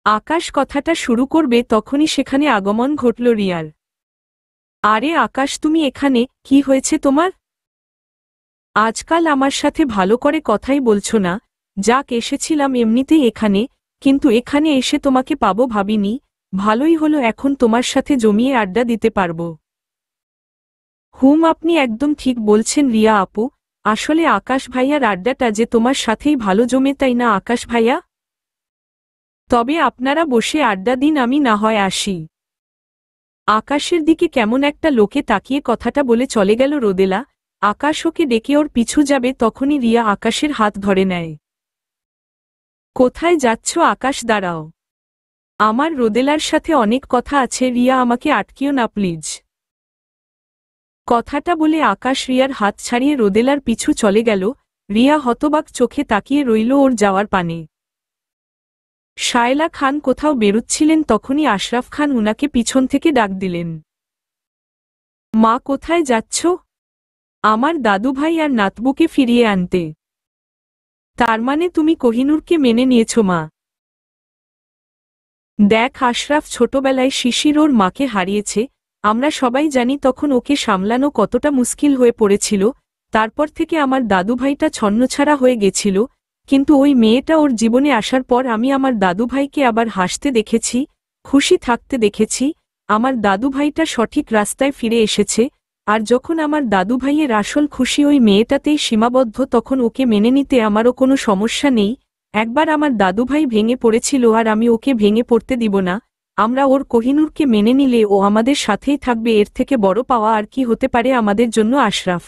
আকাশ কথাটা শুরু করবে তখনই সেখানে আগমন ঘটল রিয়ার। আরে আকাশ, তুমি এখানে? কি হয়েছে তোমার? আজকাল আমার সাথে ভালো করে কথাই বলছো না। যাক, এসেছিলাম এমনিতেই এখানে, কিন্তু এখানে এসে তোমাকে পাবো ভাবিনি। ভালোই হলো, এখন তোমার সাথে জমিয়ে আড্ডা দিতে পারবো। আপনি একদম ঠিক বলছেন রিয়া আপু। আসলে আকাশ ভাইয়ার আড্ডাটা যে তোমার সাথেই ভালো জমে, তাই না আকাশ ভাইয়া? তবে আপনারা বসে আড্ডা দিন, আমি না হয় আসি। আকাশের দিকে কেমন একটা লোকে তাকিয়ে কথাটা বলে চলে গেল রোদেলা। আকাশ ওকে ডেকে ওর পিছু যাবে, তখনই রিয়া আকাশের হাত ধরে নেয়। কোথায় যাচ্ছ আকাশ? দাঁড়াও, আমার রোদেলার সাথে অনেক কথা আছে। রিয়া, আমাকে আটকিও না প্লিজ। কথাটা বলে আকাশ রিয়ার হাত ছাড়িয়ে রোদেলার পিছু চলে গেল। রিয়া হতবাক চোখে তাকিয়ে রইল ওর যাওয়ার পানে। শায়লা খান কোথাও বেরুচ্ছিলেন, তখনই আশরাফ খান উনাকে পিছন থেকে ডাক দিলেন। মা, কোথায় যাচ্ছ? আমার দাদুভাই আর নাতবুকে ফিরিয়ে আনতে। তার মানে তুমি কোহিনূরকে মেনে নিয়েছ মা? দেখ আশরাফ, ছোটবেলায় শিশির ওর মাকে হারিয়েছে। আমরা সবাই জানি তখন ওকে সামলানো কতটা মুশকিল হয়ে পড়েছিল। তারপর থেকে আমার দাদুভাইটা ছন্নছাড়া হয়ে গেছিল, কিন্তু ওই মেয়েটা ওর জীবনে আসার পর আমি আমার দাদুভাইকে আবার হাসতে দেখেছি, খুশি থাকতে দেখেছি। আমার দাদুভাইটা সঠিক রাস্তায় ফিরে এসেছে। আর যখন আমার দাদু ভাইয়ের আসল খুশি ওই মেয়েটাতেই সীমাবদ্ধ তখন ওকে মেনে নিতে আমারও কোনো সমস্যা নেই। একবার আমার দাদুভাই ভেঙে পড়েছিল আর আমি ওকে ভেঙে পড়তে দিব না। আমরা ওর কোহিনূরকে মেনে নিলে ও আমাদের সাথেই থাকবে, এর থেকে বড় পাওয়া আর কি হতে পারে আমাদের জন্য আশরাফ।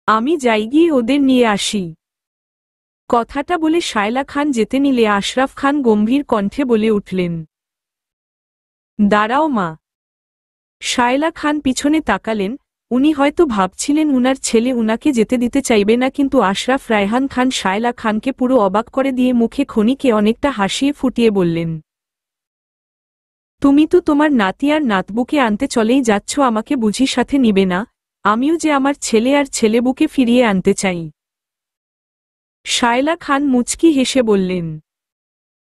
আমি যাই গিয়ে ওদের নিয়ে আসি। কথাটা বলে শায়লা খান যেতে নিলে আশরাফ খান গম্ভীর কণ্ঠে বলে উঠলেন, দাঁড়াও মা। শায়লা খান পিছনে তাকালেন। উনি হয়তো ভাবছিলেন উনার ছেলে উনাকে যেতে দিতে চাইবে না, কিন্তু আশরাফ রায়হান খান শায়লা খানকে পুরো অবাক করে দিয়ে মুখে খনিকে অনেকটা হাসিয়ে ফুটিয়ে বললেন, তুমি তো তোমার নাতি আর নাতবুকে আনতে চলেই যাচ্ছ, আমাকে বুঝি সাথে নিবে না? আমিও যে আমার ছেলে আর ছেলেবুকে ফিরিয়ে আনতে চাই। শায়লা খান মুচকি হেসে বললেন,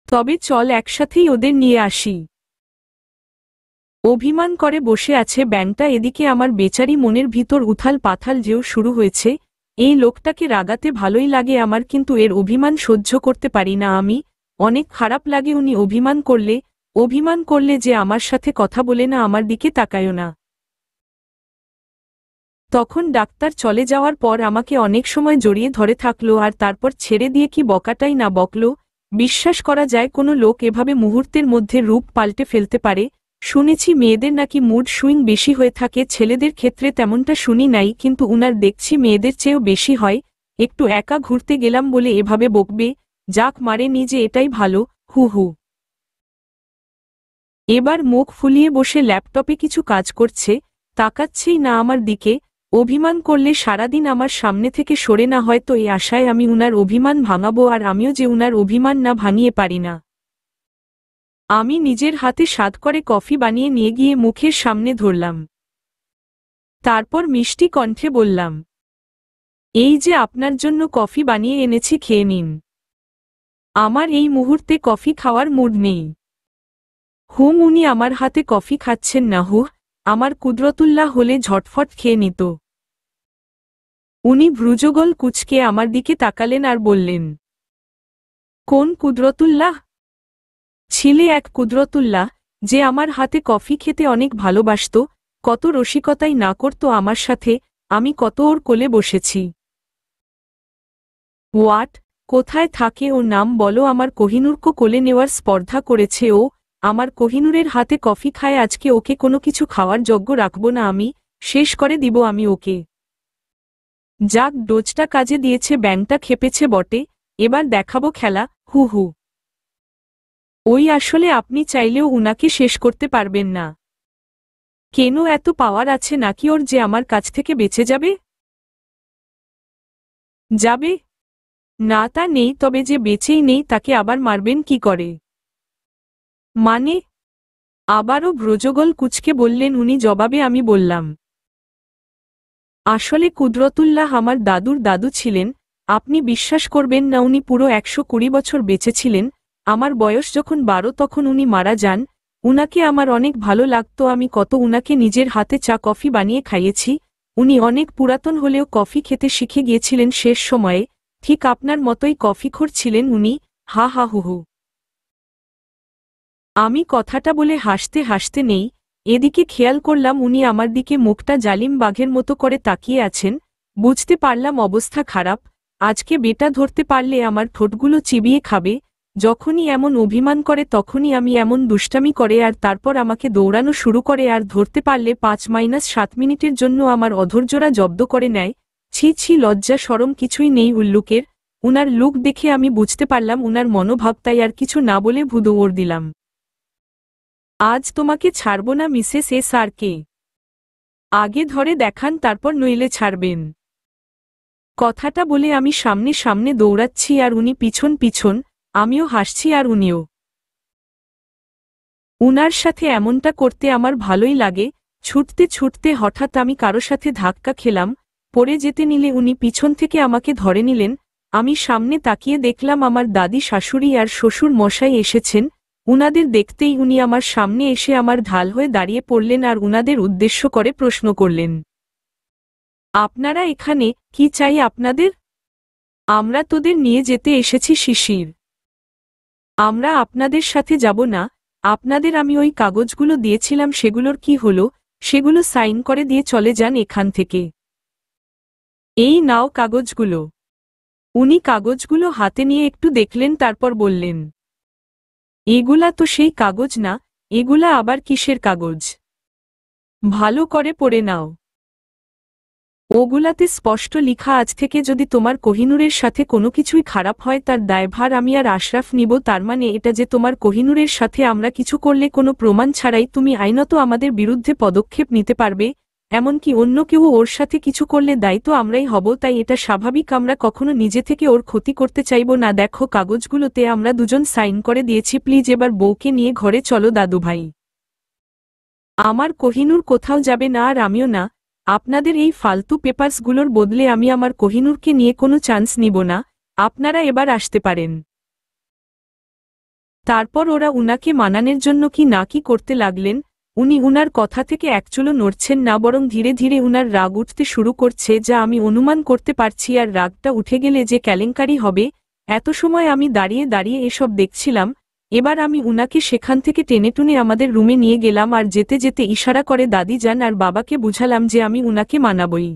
তবে চল একসাথেই ওদের নিয়ে আসি। অভিমান করে বসে আছে ব্যাঙটা, এদিকে আমার বেচারি মনের ভিতর উথাল পাথাল যেও শুরু হয়েছে। এই লোকটাকে রাগাতে ভালোই লাগে আমার, কিন্তু এর অভিমান সহ্য করতে পারি না আমি। অনেক খারাপ লাগে উনি অভিমান করলে যে আমার সাথে কথা বলে না, আমার দিকে তাকায়ও না। তখন ডাক্তার চলে যাওয়ার পর আমাকে অনেক সময় জড়িয়ে ধরে থাকলো আর তারপর ছেড়ে দিয়ে কি বকাটাই না বকলো। বিশ্বাস করা যায় কোনো লোক এভাবে মুহূর্তের মধ্যে রূপ পাল্টে ফেলতে পারে? শুনেছি মেয়েদের নাকি মুড সুইং বেশি হয়ে থাকে, ছেলেদের ক্ষেত্রে তেমনটা শুনি নাই, কিন্তু উনার দেখছি মেয়েদের চেয়েও বেশি হয়। একটু একা ঘুরতে গেলাম বলে এভাবে বকবে? যাক মারে নিজে, এটাই ভালো। হু হু। এবার মুখ ফুলিয়ে বসে ল্যাপটপে কিছু কাজ করছে, তাকাচ্ছেই না আমার দিকে। অভিমান করলে সারাদিন আমার সামনে থেকে সরে না, হয়তো এই আশায় আমি উনার অভিমান ভাঙাবো, আর আমিও যে উনার অভিমান না ভাঙিয়ে পারি না। আমি নিজের হাতে স্বাদ করে কফি বানিয়ে নিয়ে গিয়ে মুখের সামনে ধরলাম। তারপর মিষ্টি কণ্ঠে বললাম, এই যে আপনার জন্য কফি বানিয়ে এনেছি, খেয়ে নিন। আমার এই মুহূর্তে কফি খাওয়ার মুড নেই। উনি আমার হাতে কফি খাচ্ছেন না। আমার কুদরতুল্লাহ হলে ঝটফট খেয়ে নিত। উনি ভ্রুজগল কুঁচকে আমার দিকে তাকালেন আর বললেন, কোন কুদরতুল্লাহ? ছিলে এক কুদরতুল্লাহ, যে আমার হাতে কফি খেতে অনেক ভালোবাসত, কত রসিকতাই না করত আমার সাথে, আমি কত ওর কোলে বসেছি। হোয়াট? কোথায় থাকে ওর নাম বলো? আমার কোহিনূরকে কোলে নেওয়ার স্পর্ধা করেছে ও। আমার কোহিনূরের হাতে কফি খায়, আজকে ওকে কোনো কিছু খাওয়ার যোগ্য রাখব না আমি, শেষ করে দিব আমি ওকে। যাক, ডোজটা কাজে দিয়েছে, ব্যাঙটা খেপেছে বটে, এবার দেখাবো খেলা। হু হু। ওই আসলে আপনি চাইলেও উনাকে শেষ করতে পারবেন না। কেন, এত পাওয়ার আছে নাকি ওর যে আমার কাছ থেকে বেঁচে যাবে? যাবে না তা নেই, তবে যে বেঁচেই নেই তাকে আবার মারবেন কি করে? মানে? আবারও ভ্রজগল কুঁচকে বললেন উনি। জবাবে আমি বললাম, আসলে কুদরতুল্লাহ আমার দাদুর দাদু ছিলেন। আপনি বিশ্বাস করবেন না, উনি পুরো 120 বছর বেঁচে ছিলেন। আমার বয়স যখন 12 তখন উনি মারা যান। উনাকে আমার অনেক ভালো লাগতো, আমি কত উনাকে নিজের হাতে চা কফি বানিয়ে খাইয়েছি। উনি অনেক পুরাতন হলেও কফি খেতে শিখে গিয়েছিলেন শেষ সময়ে। ঠিক আপনার মতোই কফিখোর ছিলেন উনি। হা হা হু হু। আমি কথাটা বলে হাসতে হাসতে নেই, এদিকে খেয়াল করলাম উনি আমার দিকে মুখটা জালিম বাঘের মতো করে তাকিয়ে আছেন। বুঝতে পারলাম অবস্থা খারাপ। আজকে বেটা ধরতে পারলে আমার ঠোঁটগুলো চিবিয়ে খাবে। যখনই এমন অভিমান করে তখনই আমি এমন দুষ্টামি করে, আর তারপর আমাকে দৌড়ানো শুরু করে, আর ধরতে পারলে 5-7 মিনিটের জন্য আমার অধৈর্যরা জব্দ করে নেয়। ছি ছি, লজ্জা শরম কিছুই নেই উল্লুকের। উনার লুক দেখে আমি বুঝতে পারলাম উনার মনোভাব, তাই আর কিছু না বলে ভুদৌড় দিলাম। আজ তোমাকে ছাড়ব না মিসেস SRK। আগে ধরে দেখান, তারপর নইলে ছাড়বেন। কথাটা বলে আমি সামনে সামনে দৌড়াচ্ছি আর উনি পিছন পিছন। আমিও হাসছি আর উনিও। উনার সাথে এমনটা করতে আমার ভালোই লাগে। ছুটতে ছুটতে হঠাৎ আমি কারো সাথে ধাক্কা খেলাম। পড়ে যেতে নিলে উনি পিছন থেকে আমাকে ধরে নিলেন। আমি সামনে তাকিয়ে দেখলাম আমার দাদি শাশুড়ি আর শ্বশুর মশাই এসেছেন। উনাদের দেখতেই উনি আমার সামনে এসে আমার ঢাল হয়ে দাঁড়িয়ে পড়লেন আর উনাদের উদ্দেশ্য করে প্রশ্ন করলেন, আপনারা এখানে কি চাই আপনাদের? আমরা তোদের নিয়ে যেতে এসেছি শিশির। আমরা আপনাদের সাথে যাব না। আপনাদের আমি ওই কাগজগুলো দিয়েছিলাম, সেগুলোর কি হলো? সেগুলো সাইন করে দিয়ে চলে যান এখান থেকে। এই নাও কাগজগুলো। উনি কাগজগুলো হাতে নিয়ে একটু দেখলেন, তারপর বললেন, এগুলা তো সেই কাগজ না, এগুলা আবার কিসের কাগজ? ভালো করে পড়ে নাও। ওগুলাতে স্পষ্ট লিখা, আজ থেকে যদি তোমার কোহিনূরের সাথে কোনো কিছুই খারাপ হয় তার দায়ভার আমি আর আশরাফ নিব। তার মানে এটা যে তোমার কোহিনূরের সাথে আমরা কিছু করলে কোনো প্রমাণ ছাড়াই তুমি আইনত আমাদের বিরুদ্ধে পদক্ষেপ নিতে পারবে, এমনকি অন্য কেউ ওর সাথে কিছু করলে দায়ী তো আমরাই হব। তাই এটা স্বাভাবিক, আমরা কখনো নিজে থেকে ওর ক্ষতি করতে চাইব না। দেখো কাগজগুলোতে আমরা দুজন সাইন করে দিয়েছি, প্লিজ এবার বউকে নিয়ে ঘরে চলো দাদুভাই। আমার কোহিনূর কোথাও যাবে না, আর আমিও না। আপনাদের এই ফালতু পেপারসগুলোর বদলে আমি আমার কোহিনূরকে নিয়ে কোনো চান্স নিব না, আপনারা এবার আসতে পারেন। তারপর ওরা উনাকে মানানোর জন্য কি না কি করতে লাগলেন। উনি উনার কথা থেকে একচুলও নড়ছেন না, বরং ধীরে ধীরে উনার রাগ উঠতে শুরু করছে, যা আমি অনুমান করতে পারছি। আর রাগটা উঠে গেলে যে কেলেঙ্কারি হবে। এত সময় আমি দাঁড়িয়ে দাঁড়িয়ে এসব দেখছিলাম, এবার আমি উনাকে সেখান থেকে টেনে টুনে আমাদের রুমে নিয়ে গেলাম, আর যেতে যেতে ইশারা করে দাদি যান আর বাবাকে বুঝালাম যে আমি উনাকে মানাবই।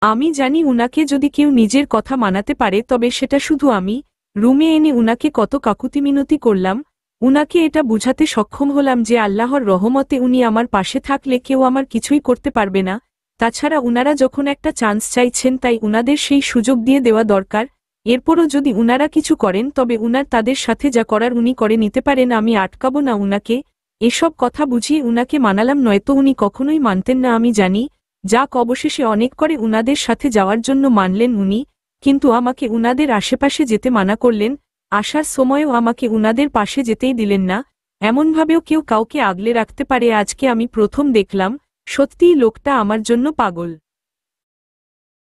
আমি জানি উনাকে যদি কেউ নিজের কথা মানাতে পারে তবে সেটা শুধু আমি। রুমে এনে উনাকে কত কাকুতি মিনতি করলাম, উনাকে এটা বুঝাতে সক্ষম হলাম যে আল্লাহর রহমতে উনি আমার পাশে থাকলে কেউ আমার কিছুই করতে পারবে না। তাছাড়া উনারা যখন একটা চান্স চাইছেন তাই উনাদের সেই সুযোগ দিয়ে দেওয়া দরকার। এরপরও যদি উনারা কিছু করেন তবে উনার তাদের সাথে যা করার উনি করে নিতে পারেন, আমি আটকাবো না উনাকে। এসব কথা বুঝিয়ে উনাকে মানালাম, নয়তো উনি কখনোই মানতেন না আমি জানি। যাক, অবশেষে অনেক করে উনাদের সাথে যাওয়ার জন্য মানলেন উনি, কিন্তু আমাকে উনাদের আশেপাশে যেতে মানা করলেন। আসার সময়ও আমাকে উনাদের পাশে যেতেই দিলেন না। এমনভাবেও কেউ কাউকে আগলে রাখতে পারে আজকে আমি প্রথম দেখলাম। সত্যিই লোকটা আমার জন্য পাগল।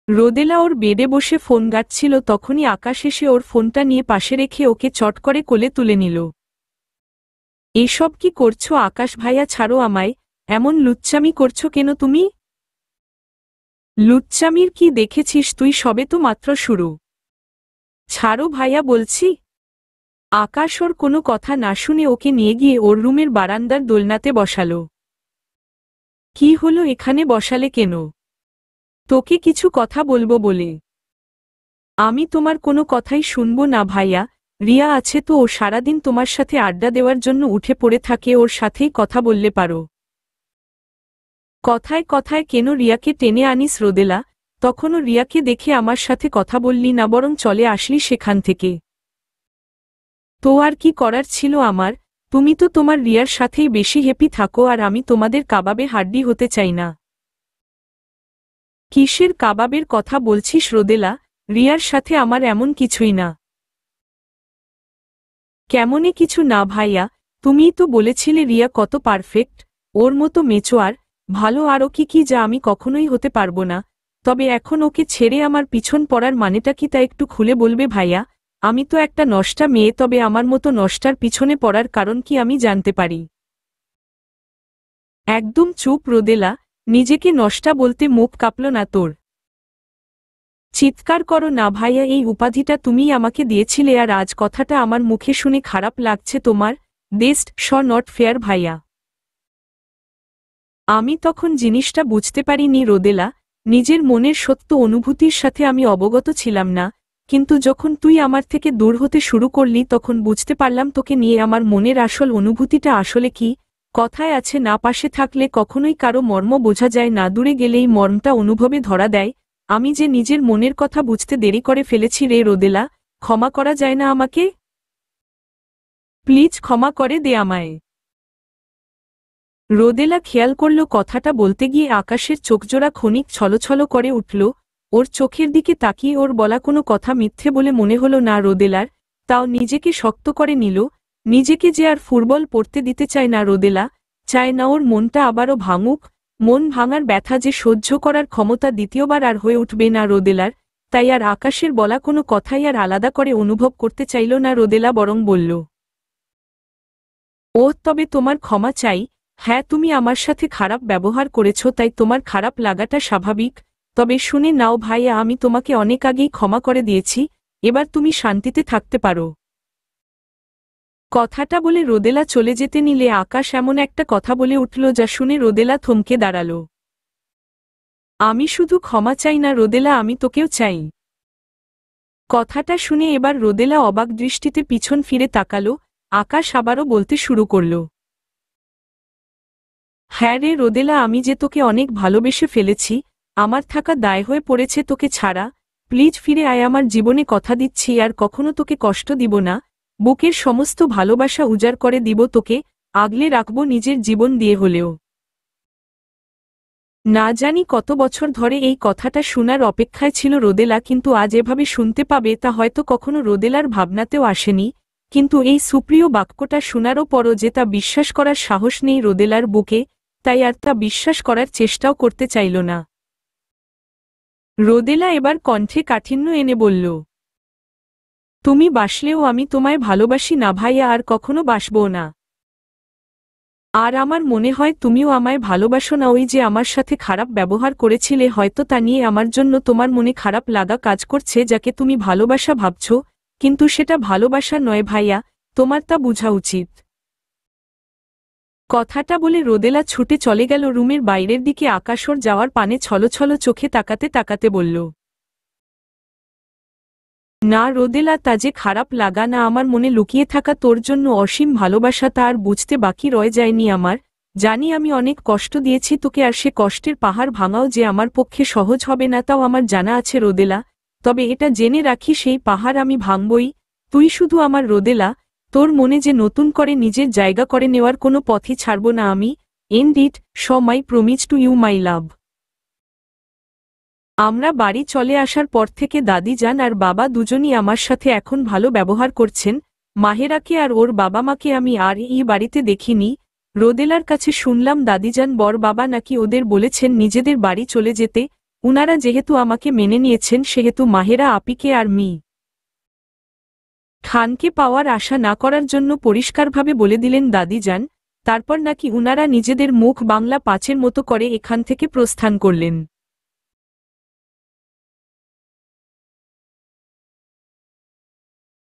রোদেলা ওর বেডে বসে ফোন ঘাঁটছিল, তখনই আকাশ এসে ওর ফোনটা নিয়ে পাশে রেখে ওকে চট করে কোলে তুলে নিল। এসব কি করছো আকাশ ভাইয়া? ছাড়ো আমায়, এমন লুচ্চামি করছো কেন তুমি? লুচ্চামির কি দেখেছিস তুই? সবে তো মাত্র শুরু। ছাড়ো ভাইয়া বলছি। আকাশ ওর কোনো কথা না শুনে ওকে নিয়ে গিয়ে ওর রুমের বারান্দার দোলনাতে বসালো। কি হলো, এখানে বসালে কেন? তোকে কিছু কথা বলবো বলে। আমি তোমার কোনো কথাই শুনবো না ভাইয়া। রিয়া আছে তো, ও সারাদিন তোমার সাথে আড্ডা দেওয়ার জন্য উঠে পড়ে থাকে, ওর সাথেই কথা বললে পারো। কথায় কথায় কেন রিয়াকে টেনে আনিস রোদেলা? তখনও রিয়াকে দেখে আমার সাথে কথা বললি না, বরং চলে আসলি সেখান থেকে। তো আর কি করার ছিল আমার? তুমি তো তোমার রিয়ার সাথেই বেশি হ্যাপি থাকো, আর আমি তোমাদের কাবাবে হাড্ডি হতে চাই না। কিসের কাবাবের কথা বলছিস রোদেলা? রিয়ার সাথে আমার এমন কিছুই না। কেমনে কিছু না ভাইয়া? তুমিই তো বলেছিলে রিয়া কত পারফেক্ট, ওর মতো মেচোয়ার ভালো আরও কি কি, যা আমি কখনোই হতে পারবো না। তবে এখন ওকে ছেড়ে আমার পিছন পড়ার মানেটা কি তা একটু খুলে বলবে ভাইয়া? আমি তো একটা নষ্টা মেয়ে, তবে আমার মতো নষ্টার পিছনে পড়ার কারণ কি আমি জানতে পারি? একদম চুপ রোদেলা, নিজেকে নষ্টা বলতে মুখ কাঁপল না তোর? চিৎকার করো না ভাইয়া, এই উপাধিটা তুমিই আমাকে দিয়েছিলে, আর আজ কথাটা আমার মুখে শুনে খারাপ লাগছে তোমার? বেস্ট শ নট ফেয়ার ভাইয়া। আমি তখন জিনিসটা বুঝতে পারিনি রোদেলা, নিজের মনের সত্য অনুভূতির সাথে আমি অবগত ছিলাম না। কিন্তু যখন তুই আমার থেকে দূর হতে শুরু করলি তখন বুঝতে পারলাম তোকে নিয়ে আমার মনের আসল অনুভূতিটা আসলে কি। কথায় আছে না, পাশে থাকলে কখনোই কারো মর্ম বোঝা যায় না, দূরে গেলেই মর্মটা অনুভবে ধরা দেয়। আমি যে নিজের মনের কথা বুঝতে দেরি করে ফেলেছি রে রোদেলা, ক্ষমা করা যায় না আমাকে? প্লিজ ক্ষমা করে দে আমায়। রোদেলা খেয়াল করল কথাটা বলতে গিয়ে আকাশের চোখজোড়া ক্ষণিক ছলছল করে উঠল। ওর চোখের দিকে তাকিয়ে ওর বলা কোনো কথা মিথ্যে বলে মনে হল না রোদেলার। তাও নিজেকে শক্ত করে নিল। নিজেকে যে আর ফুটবল পড়তে দিতে চায় না রোদেলা, চায় না ওর মনটা আবারও ভাঙুক। মন ভাঙার ব্যথা যে সহ্য করার ক্ষমতা দ্বিতীয়বার আর হয়ে উঠবে না রোদেলার। তাই আর আকাশের বলা কোনো কথাই আর আলাদা করে অনুভব করতে চাইল না রোদেলা, বরং বলল, ও তবে তোমার ক্ষমা চাই। হ্যাঁ, তুমি আমার সাথে খারাপ ব্যবহার করেছ, তাই তোমার খারাপ লাগাটা স্বাভাবিক। তবে শুনে নাও ভাইয়া, আমি তোমাকে অনেক আগেই ক্ষমা করে দিয়েছি। এবার তুমি শান্তিতে থাকতে পারো। কথাটা বলে রোদেলা চলে যেতে নিলে আকাশ এমন একটা কথা বলে উঠল যা শুনে রোদেলা থমকে দাঁড়াল। আমি শুধু ক্ষমা চাই না রোদেলা, আমি তোকেও চাই। কথাটা শুনে এবার রোদেলা অবাক দৃষ্টিতে পিছন ফিরে তাকাল। আকাশ আবারও বলতে শুরু করল, হ্যাঁ রে রোদেলা, আমি যে তোকে অনেক ভালোবেসে ফেলেছি, আমার থাকা দায় হয়ে পড়েছে তোকে ছাড়া। প্লিজ ফিরে আয় আমার জীবনে, কথা দিচ্ছি আর কখনো তোকে কষ্ট দিব না। বুকের সমস্ত ভালোবাসা উজাড় করে দিব তোকে, আগলে রাখব নিজের জীবন দিয়ে হলেও। না জানি কত বছর ধরে এই কথাটা শোনার অপেক্ষায় ছিল রোদেলা, কিন্তু আজ এভাবে শুনতে পাবে তা হয়তো কখনো রোদেলার ভাবনাতেও আসেনি। কিন্তু এই সুপ্রিয় বাক্যটা শোনারও পরও যে তা বিশ্বাস করার সাহস নেই রোদেলার বুকে, তাই আর তা বিশ্বাস করার চেষ্টাও করতে চাইল না। রোদেলা এবার কণ্ঠে কাঠিন্য এনে বলল, তুমি বাসলেও আমি তোমায় ভালোবাসি না ভাইয়া, আর কখনো বাসবও না। আর আমার মনে হয় তুমিও আমায় ভালোবাসো না। ওই যে আমার সাথে খারাপ ব্যবহার করেছিলে, হয়তো তা নিয়ে আমার জন্য তোমার মনে খারাপ লাগা কাজ করছে, যাকে তুমি ভালোবাসা ভাবছ, কিন্তু সেটা ভালোবাসা নয় ভাইয়া, তোমার তা বোঝা উচিত। কথাটা বলে রোদেলা ছুটে চলে গেল রুমের বাইরের দিকে। আকাশ ওর যাওয়ার পানে ছলছল চোখে তাকাতে তাকাতে বলল, না রোদেলা, তা যে খারাপ লাগা না, আমার মনে লুকিয়ে থাকা তোর জন্য অসীম ভালোবাসা, তা আর বুঝতে বাকি রয়ে যায়নি আমার। জানি আমি অনেক কষ্ট দিয়েছি তোকে, আর সে কষ্টের পাহাড় ভাঙাও যে আমার পক্ষে সহজ হবে না তাও আমার জানা আছে রোদেলা। তবে এটা জেনে রাখি, সেই পাহাড় আমি ভাঙবই। তুই শুধু আমার রোদেলা, তোর মনে যে নতুন করে নিজের জায়গা করে নেওয়ার কোনো পথই ছাড়ব না আমি। And it, so my promise to you my love. আমরা বাড়ি চলে আসার পর থেকে দাদিজান আর বাবা দুজনই আমার সাথে এখন ভালো ব্যবহার করছেন। মাহেরাকে আর ওর বাবা মাকে আমি আর এই বাড়িতে দেখিনি। রোদেলার কাছে শুনলাম দাদিজান বর বাবা নাকি ওদের বলেছেন নিজেদের বাড়ি চলে যেতে। উনারা যেহেতু আমাকে মেনে নিয়েছেন, সেহেতু মাহেরা আপিকে আর খানকে পাওয়ার আশা না করার জন্য পরিষ্কারভাবে বলে দিলেন দাদিজান। তারপর নাকি উনারা নিজেদের মুখ বাংলা পাঁচের মতো করে এখান থেকে প্রস্থান করলেন।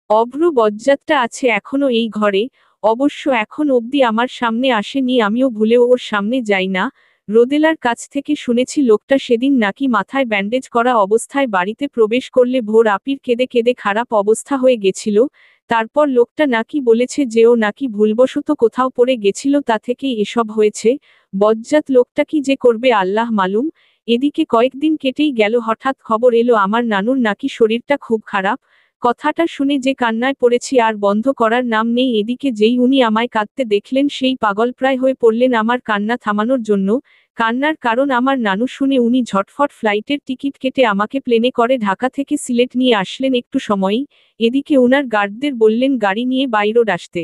অভ্র বজ্জাতটা আছে এখনো এই ঘরে, অবশ্য এখন অবধি আমার সামনে আসেনি, আমিও ভুলেও ওর সামনে যাই না। রোদেলার কাছ থেকে শুনেছি লোকটা সেদিন নাকি মাথায় ব্যান্ডেজ করা অবস্থায় বাড়িতে প্রবেশ করলে ভোর আপির কেঁদে কেঁদে খারাপ অবস্থা হয়ে গেছিল। তারপর লোকটা নাকি বলেছে যে ও নাকি ভুলবশত কোথাও পড়ে গেছিল, তা থেকেই এসব হয়েছে। বজ্জাত লোকটা কি যে করবে আল্লাহ মালুম। এদিকে কয়েকদিন কেটেই গেল, হঠাৎ খবর এলো আমার নানুর নাকি শরীরটা খুব খারাপ। কথাটা শুনে যে কান্নায় পড়েছি, আর বন্ধ করার নাম নেই। এদিকে যেই উনি আমায় কাঁদতে দেখলেন, সেই পাগলপ্রায় হয়ে পড়লেন আমার কান্না থামানোর জন্য। কান্নার কারণ আমার নানু শুনে উনি ঝটফট ফ্লাইটের টিকিট কেটে আমাকে প্লেনে করে ঢাকা থেকে সিলেট নিয়ে আসলেন একটু সময়েই। এদিকে উনার গার্ডদের বললেন গাড়ি নিয়ে বাই রোড আসতে।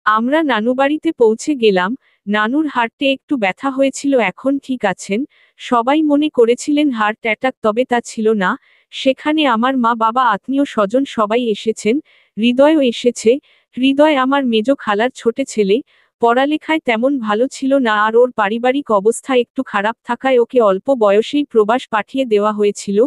আমরা নানুবাড়িতে পৌঁছে গেলাম। নানুর হার্টে একটু ব্যথা হয়েছিল, এখন ঠিক আছেন। সবাই মনে করেছিলেন হার্ট অ্যাটাক, তবে তা ছিল না। সেখানে আমার মা বাবা আত্মীয় স্বজন সবাই এসেছেন। হৃদয়ও এসেছে। হৃদয় আমার মেজ খালার ছোট ছেলে। পড়ালেখায় তেমন ভালো ছিল না, আর ওর পারিবারিক অবস্থা একটু খারাপ থাকায় ওকে অল্প বয়সেই প্রবাস পাঠিয়ে দেওয়া হয়েছিল।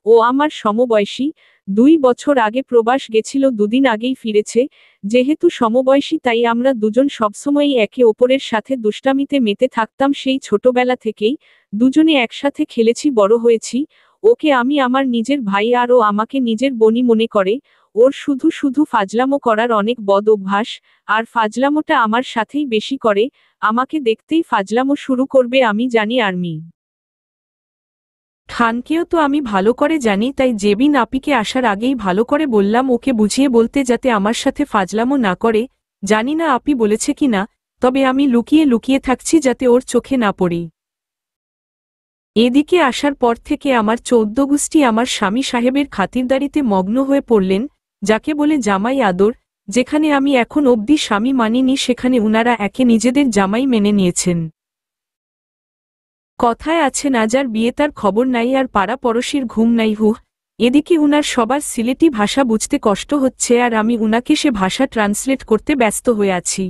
ও আমার সমবয়সী। 2 বছর আগে প্রবাস গেছিল, দুদিন আগেই ফিরেছে। যেহেতু সমবয়সী, তাই আমরা দুজন সবসময়ই একে অপরের সাথে দুষ্টামিতে মেতে থাকতাম সেই ছোটবেলা থেকেই। দুজনে একসাথে খেলেছি, বড় হয়েছি। ওকে আমি আমার নিজের ভাই, আর ও আমাকে নিজের বোনই মনে করে। ওর শুধু শুধু ফাজলামো করার অনেক বদ অভ্যাস, আর ফাজলামোটা আমার সাথেই বেশি করে। আমাকে দেখতেই ফাজলামো শুরু করবে, আমি জানি। আর্মি খানকেও তো আমি ভালো করে জানি, তাই জেবিন আপিকে আসার আগেই ভালো করে বললাম ওকে বুঝিয়ে বলতে, যাতে আমার সাথে ফাজলামো না করে। জানি না আপি বলেছে কি না, তবে আমি লুকিয়ে লুকিয়ে থাকছি যাতে ওর চোখে না পড়ি। এদিকে আসার পর থেকে আমার 14 গোষ্ঠী আমার স্বামী সাহেবের খাতিরদারিতে মগ্ন হয়ে পড়লেন, যাকে বলে জামাই আদর। যেখানে আমি এখন অবধি স্বামী মানিনি, সেখানে উনারা একে নিজেদের জামাই মেনে নিয়েছেন। কথায় আছে না, যার বিয়ে তার খবর নাই, আর পাড়া পড়শির ঘুম নাই হুহ। এদিকে উনার সবার সিলেটি ভাষা বুঝতে কষ্ট হচ্ছে, আর আমি উনাকে সে ভাষা ট্রান্সলেট করতে ব্যস্ত হয়ে আছি।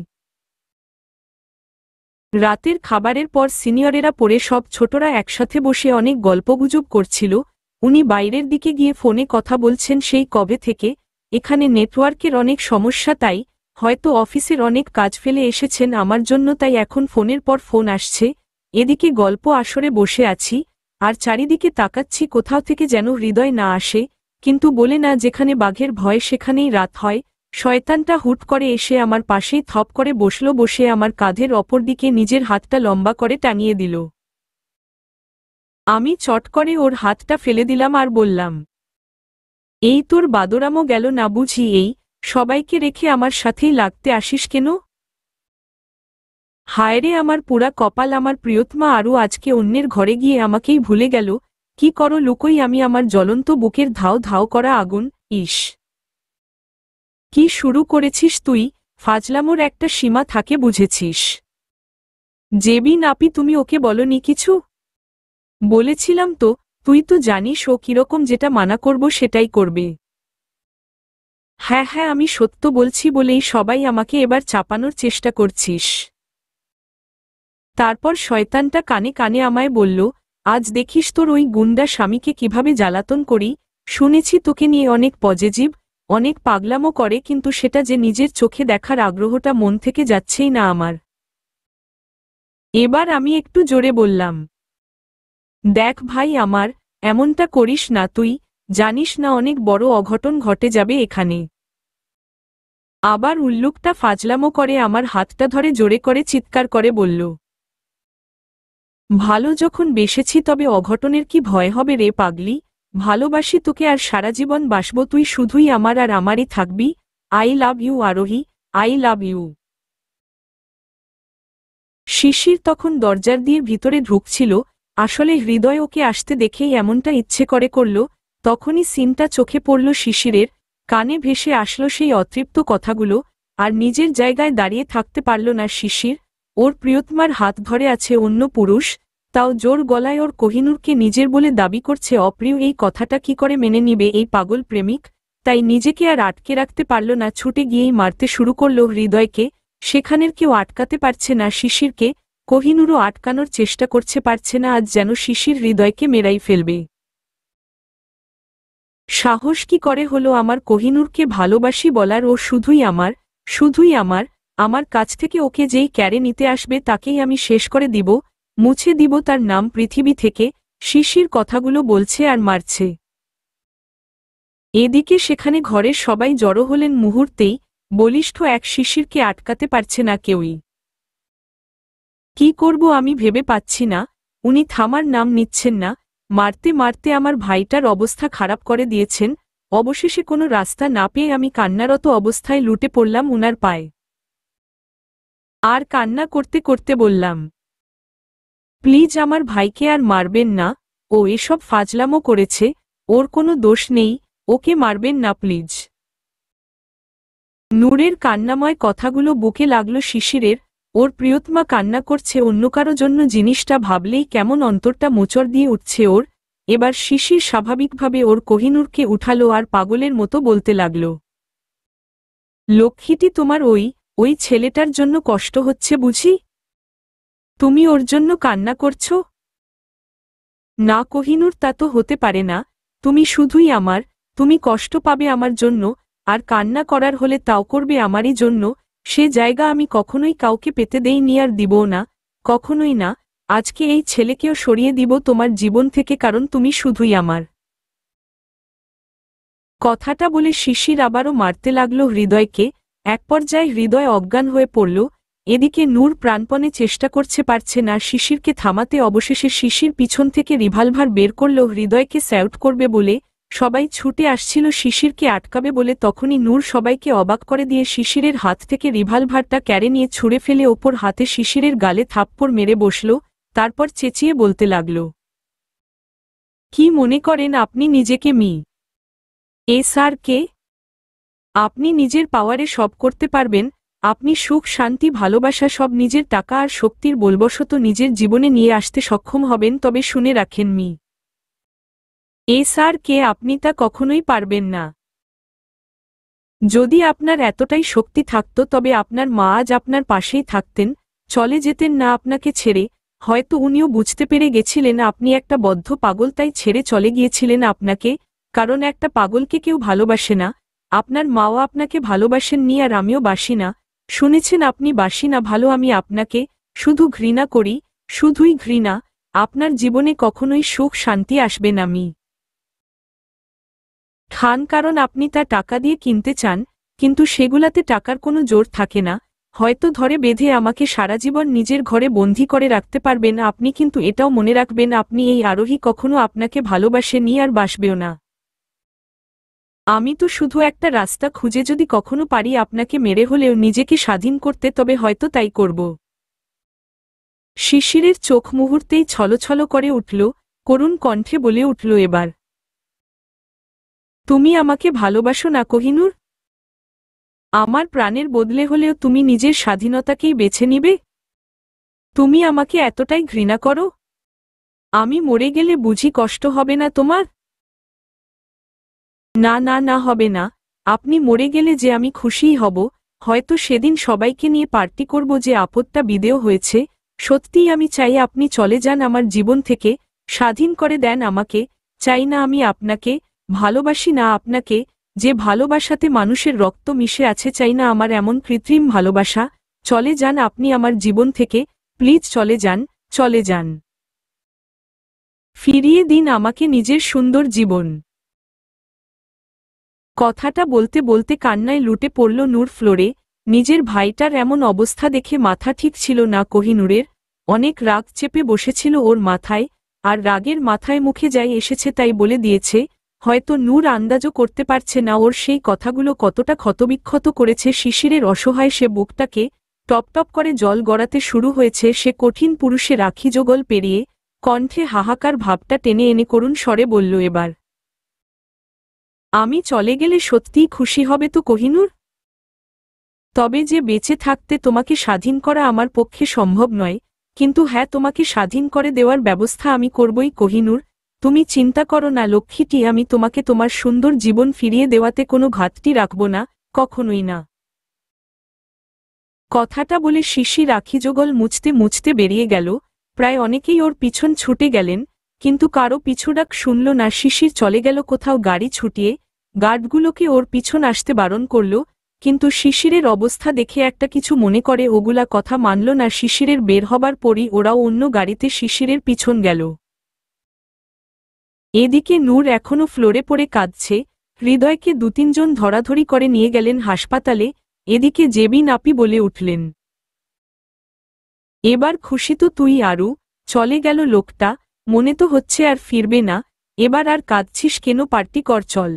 রাতের খাবারের পর সিনিয়রেরা পড়ে সব ছোটরা একসাথে বসে অনেক গল্পগুজব করছিল। উনি বাইরের দিকে গিয়ে ফোনে কথা বলছেন সেই কবে থেকে। এখানে নেটওয়ার্কের অনেক সমস্যা, তাই হয়তো অফিসের অনেক কাজ ফেলে এসেছেন আমার জন্য, তাই এখন ফোনের পর ফোন আসছে। এদিকে গল্প আসরে বসে আছি আর চারিদিকে তাকাচ্ছি, কোথাও থেকে যেন হৃদয় না আসে। কিন্তু বলে না, যেখানে বাঘের ভয় সেখানেই রাত হয়। শয়তানটা হুট করে এসে আমার পাশেই থপ করে বসল, বসে আমার কাঁধের অপর দিকে নিজের হাতটা লম্বা করে টাঙিয়ে দিল। আমি চট করে ওর হাতটা ফেলে দিলাম আর বললাম, এই তোর বাদরামও গেল না বুঝি? এই সবাইকে রেখে আমার সাথেই লাগতে আসিস কেন? হায়রে আমার পুরা কপাল, আমার প্রিয়তমা আরও আজকে অন্যের ঘরে গিয়ে আমাকেই ভুলে গেল। কি করো লুকোই আমি, আমার জ্বলন্ত বুকের ধাও ধাও করা আগুন। ইস, কি শুরু করেছিস তুই? ফাজলামোর একটা সীমা থাকে, বুঝেছিস? জেবি নাপি, তুমি ওকে বলনি কিছু? বলেছিলাম তো, তুই তো জানিস ও কিরকম, যেটা মানা করব সেটাই করবে। হ্যাঁ হ্যাঁ, আমি সত্য বলছি বলেই সবাই আমাকে এবার চাপানোর চেষ্টা করছিস। তারপর শয়তানটা কানে কানে আমায় বলল, আজ দেখিস তোর ওই গুন্ডা স্বামীকে কিভাবে জ্বালাতন করি। শুনেছি তোকে নিয়ে অনেক পজিটিভ, অনেক পাগলামো করে, কিন্তু সেটা যে নিজের চোখে দেখার আগ্রহটা মন থেকে যাচ্ছেই না আমার। এবার আমি একটু জোরে বললাম, দেখ ভাই আমার, এমনটা করিস না, তুই জানিস না অনেক বড় অঘটন ঘটে যাবে এখানে। আবার উল্লুকটা ফাজলামো করে আমার হাতটা ধরে জোরে করে চিৎকার করে বলল, ভালো যখন বেসেছি তবে অঘটনের কি ভয় হবে রে পাগলি? ভালোবাসি তোকে আর সারা জীবন বাসবো, তুই শুধুই আমার আর আমারই থাকবি। আই লাভ ইউ আরোহী, আই লাভ ইউ। শিশির তখন দরজার দিয়ে ভিতরে ঢুকছিল। আসলে হৃদয় ওকে আসতে দেখেই এমনটা ইচ্ছে করে করল। তখনই সিনটা চোখে পড়ল শিশিরের, কানে ভেসে আসলো সেই অতৃপ্ত কথাগুলো। আর নিজের জায়গায় দাঁড়িয়ে থাকতে পারল না শিশির। ওর প্রিয়তমার হাত ধরে আছে অন্য পুরুষ, তাও জোর গলায় ওর কোহিনূরকে নিজের বলে দাবি করছে। অপ্রিয় এই কথাটা কি করে মেনে নিবে এই পাগল প্রেমিক? তাই নিজেকে আর আটকে রাখতে পারল না, ছুটে গিয়েই মারতে শুরু করল হৃদয়কে। সেখানের কেউ আটকাতে পারছে না শিশিরকে, কোহিনূরও আটকানোর চেষ্টা করছে, পারছে না। আজ যেন শিশির হৃদয়কে মেরাই ফেলবে। সাহস কি করে হলো আমার কোহিনূরকে ভালোবাসি বলার? ও শুধুই আমার, শুধুই আমার। আমার কাছ থেকে ওকে যেই ক্যারে নিতে আসবে তাকেই আমি শেষ করে দিব, মুছে দিব তার নাম পৃথিবী থেকে। শিশির কথাগুলো বলছে আর মারছে। এদিকে সেখানে ঘরের সবাই জড়ো হলেন মুহূর্তেই। বলিষ্ঠ এক শিশিরকে আটকাতে পারছে না কেউই। কি করব আমি ভেবে পাচ্ছি না। উনি থামার নাম নিচ্ছেন না, মারতে মারতে আমার ভাইটার অবস্থা খারাপ করে দিয়েছেন। অবশেষে কোনো রাস্তা না পেয়ে আমি কান্নারত অবস্থায় লুটে পড়লাম উনার পায়ে। আর কান্না করতে করতে বললাম, প্লিজ আমার ভাইকে আর মারবেন না, ও এসব ফাজলামো করেছে, ওর কোনো দোষ নেই, ওকে মারবেন না প্লিজ। নূরের কান্নাময় কথাগুলো বুকে লাগলো শিশিরের। ওর প্রিয়তমা কান্না করছে অন্য কারো জন্য, জিনিসটা ভাবলেই কেমন অন্তরটা মোচড় দিয়ে উঠছে ওর। এবার শিশির স্বাভাবিকভাবে ওর কোহিনূরকে উঠালো আর পাগলের মতো বলতে লাগল, লক্ষ্মীটি, তোমার ওই ছেলেটার জন্য কষ্ট হচ্ছে বুঝি? তুমি ওর জন্য কান্না করছ? না কোহিনূর, তা তো হতে পারে না। তুমি শুধুই আমার, তুমি কষ্ট পাবে আমার জন্য, আর কান্না করার হলে তাও করবে আমারই জন্য। সে জায়গা আমি কখনোই কাউকে পেতে দেইনি আর দিবও না, কখনোই না। আজকে এই ছেলেকেও সরিয়ে দিব তোমার জীবন থেকে, কারণ তুমি শুধুই আমার। কথাটা বলে শিশির আবারও মারতে লাগল হৃদয়কে। এক পর্যায়ে হৃদয় অজ্ঞান হয়ে পড়ল। এদিকে নূর প্রাণপণে চেষ্টা করছে, পারছে না শিশিরকে থামাতে। অবশেষে শিশির পিছন থেকে রিভলভার বের করল হৃদয়কে স্যাউট করবে বলে। সবাই ছুটে আসছিল শিশিরকে আটকাবে বলে, তখনই নূর সবাইকে অবাক করে দিয়ে শিশিরের হাত থেকে রিভলভারটা ক্যারে নিয়ে ছুঁড়ে ফেলে ওপর হাতে শিশিরের গালে থাপ্পড় মেরে বসল। তারপর চেঁচিয়ে বলতে লাগল, কি মনে করেন আপনি নিজেকে মি? স্যার কে? আপনি নিজের পাওয়ারে সব করতে পারবেন। আপনি সুখ, শান্তি, ভালোবাসা সব নিজের টাকা আর শক্তির বলবশত নিজের জীবনে নিয়ে আসতে সক্ষম হবেন। তবে শুনে রাখেন মি স্যার কে, আপনি তা কখনোই পারবেন না। যদি আপনার এতটাই শক্তি থাকত তবে আপনার মা আজ আপনার পাশেই থাকতেন, চলে যেতেন না আপনাকে ছেড়ে। হয়তো উনিও বুঝতে পেরে গেছিলেন আপনি একটা বদ্ধ পাগল, তাই ছেড়ে চলে গিয়েছিলেন আপনাকে, কারণ একটা পাগলকে কেউ ভালোবাসে না। আপনার মাও আপনাকে ভালোবাসেননি, আর আমিও বাসি না। শুনেছেন আপনি বাসি না ভালো, আমি আপনাকে শুধু ঘৃণা করি, শুধুই ঘৃণা। আপনার জীবনে কখনোই সুখ শান্তি আসবে না আমি খান, কারণ আপনি তা টাকা দিয়ে কিনতে চান, কিন্তু সেগুলাতে টাকার কোনো জোর থাকে না। হয়তো ধরে বেঁধে আমাকে সারা জীবন নিজের ঘরে বন্দী করে রাখতে পারবেন আপনি, কিন্তু এটাও মনে রাখবেন আপনি এই আরোহী কখনো আপনাকে ভালোবাসেনি আর বাসবেও না। আমি তো শুধু একটা রাস্তা খুঁজে যদি কখনো পারি আপনাকে মেরে হলেও নিজেকে স্বাধীন করতে, তবে হয়তো তাই করব। শিশিরের চোখ মুহূর্তেই ছলছল করে উঠল, করুণ কণ্ঠে বলে উঠল, এবার তুমি আমাকে ভালোবাসো না কোহিনূর? আমার প্রাণের বদলে হলেও তুমি নিজের স্বাধীনতাকেই বেছে নিবে? তুমি আমাকে এতটাই ঘৃণা করো? আমি মরে গেলে বুঝি কষ্ট হবে না তোমার? না না না, হবে না। আপনি মরে গেলে যে আমি খুশিই হব, হয়তো সেদিন সবাইকে নিয়ে পার্টি করব যে আপদটা বিদেয় হয়েছে। সত্যিই আমি চাই আপনি চলে যান আমার জীবন থেকে, স্বাধীন করে দেন আমাকে। চাই না আমি আপনাকে, ভালোবাসি না আপনাকে, যে ভালোবাসাতে মানুষের রক্ত মিশে আছে। চাই না আমার এমন কৃত্রিম ভালোবাসা। চলে যান আপনি আমার জীবন থেকে, প্লিজ চলে যান, চলে যান। ফিরিয়ে দিন আমাকে নিজের সুন্দর জীবন। কথাটা বলতে বলতে কান্নায় লুটে পড়ল নূর ফ্লোরে। নিজের ভাইটার এমন অবস্থা দেখে মাথা ঠিক ছিল না কোহিনূরের। অনেক রাগ চেপে বসেছিল ওর মাথায়, আর রাগের মাথায় মুখে যাই এসেছে তাই বলে দিয়েছে। হয়তো নূর আন্দাজও করতে পারছে না ওর সেই কথাগুলো কতটা ক্ষতবিক্ষত করেছে শিশিরের। অসহায় সে বুকটাকে টপটপ করে জল গড়াতে শুরু হয়েছে। সে কঠিন পুরুষে রাখি জোগল পেরিয়ে কণ্ঠে হাহাকার ভাবটা টেনে এনে করুণ স্বরে বলল, এবার আমি চলে গেলে সত্যিই খুশি হবে তো কোহিনূর? তবে যে বেঁচে থাকতে তোমাকে স্বাধীন করা আমার পক্ষে সম্ভব নয়, কিন্তু হ্যাঁ, তোমাকে স্বাধীন করে দেওয়ার ব্যবস্থা আমি করবই কোহিনূর। তুমি চিন্তা করো না লক্ষ্মীটি, আমি তোমাকে তোমার সুন্দর জীবন ফিরিয়ে দেওয়াতে কোনো ঘাটতি রাখব না, কখনোই না। কথাটা বলে শিশির আখিযোগল মুছতে মুছতে বেরিয়ে গেল। প্রায় অনেকেই ওর পিছন ছুটে গেলেন, কিন্তু কারো পিছুডাক শুনল না। শিশির চলে গেল কোথাও গাড়ি ছুটিয়ে, গার্ডগুলোকে ওর পিছন আসতে বারণ করল, কিন্তু শিশিরের অবস্থা দেখে একটা কিছু মনে করে ওগুলা কথা মানল না। শিশিরের বের হবার পরই ওরাও অন্য গাড়িতে শিশিরের পিছন গেল। এদিকে নূর এখনো ফ্লোরে পড়ে কাঁদছে। হৃদয়কে ২-৩ জন ধরাধরি করে নিয়ে গেলেন হাসপাতালে। এদিকে জেবিন আপি বলে উঠলেন, এবার খুশি তো তুই আরু? চলে গেল লোকটা, মনে তো হচ্ছে আর ফিরবে না। এবার আর কাঁদছিস কেন, পার্টি কর চল।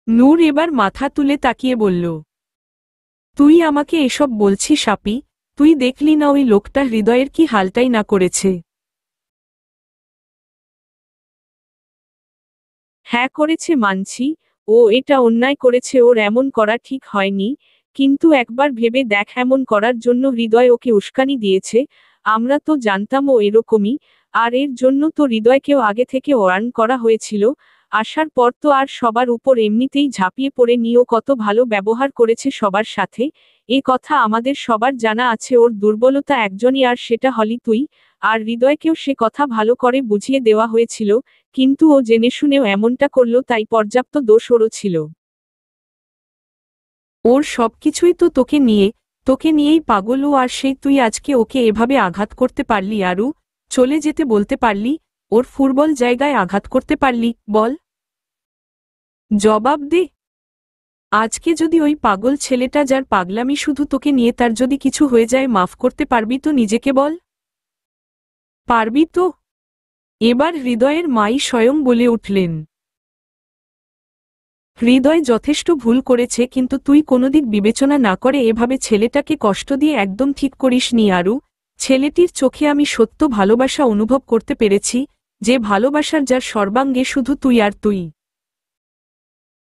নূর এবার মাথা তুলে তাকিয়ে বলল, তুই আমাকে এসব বলছিস আপি? তুই দেখলি না ওই লোকটা হৃদয়ের কি হালটাই না করেছে? হ্যাঁ করেছে মানছি, ও এটা অন্যায় করেছে, ওর এমন করা ঠিক হয়নি। কিন্তু একবার ভেবে দেখ, এমন করার জন্য হৃদয় ওকে উস্কানি দিয়েছে। আমরা তো জানতাম ও এরকমই, আর এর জন্য তো হৃদয়কেও আগে থেকে ওয়ার্ন করা হয়েছিল। আসার পর তো আর সবার উপর এমনিতেই ঝাঁপিয়ে পড়ে নিয়ে ও কত ভালো ব্যবহার করেছে সবার সাথে। এ কথা আমাদের সবার জানা আছে। ওর দুর্বলতা একজনই, আর সেটা হলি তুই। আর হৃদয়কেও সে কথা ভালো করে বুঝিয়ে দেওয়া হয়েছিল, কিন্তু ও জেনে শুনেও এমনটা করল, তাই পর্যাপ্ত দোষ ওরও ছিল। ওর সবকিছুই তো তোকে নিয়েই পাগল ও, আর সেই তুই আজকে ওকে এভাবে আঘাত করতে পারলি আরু? চলে যেতে বলতে পারলি? ওর ফুটবল জায়গায় আঘাত করতে পারলি? বল, জবাব দে। আজকে যদি ওই পাগল ছেলেটা, যার পাগলামি শুধু তোকে নিয়ে, তার যদি কিছু হয়ে যায়, মাফ করতে পারবি তো নিজেকে বল? পারবি তো? এবার হৃদয়ের মাই স্বয়ং বলে উঠলেন, হৃদয় যথেষ্ট ভুল করেছে, কিন্তু তুই কোনোদিক বিবেচনা না করে এভাবে ছেলেটাকে কষ্ট দিয়ে একদম ঠিক করিসনি আরু। ছেলেটির চোখে আমি সত্য ভালোবাসা অনুভব করতে পেরেছি, যে ভালোবাসার যার সর্বাঙ্গে শুধু তুই আর তুই।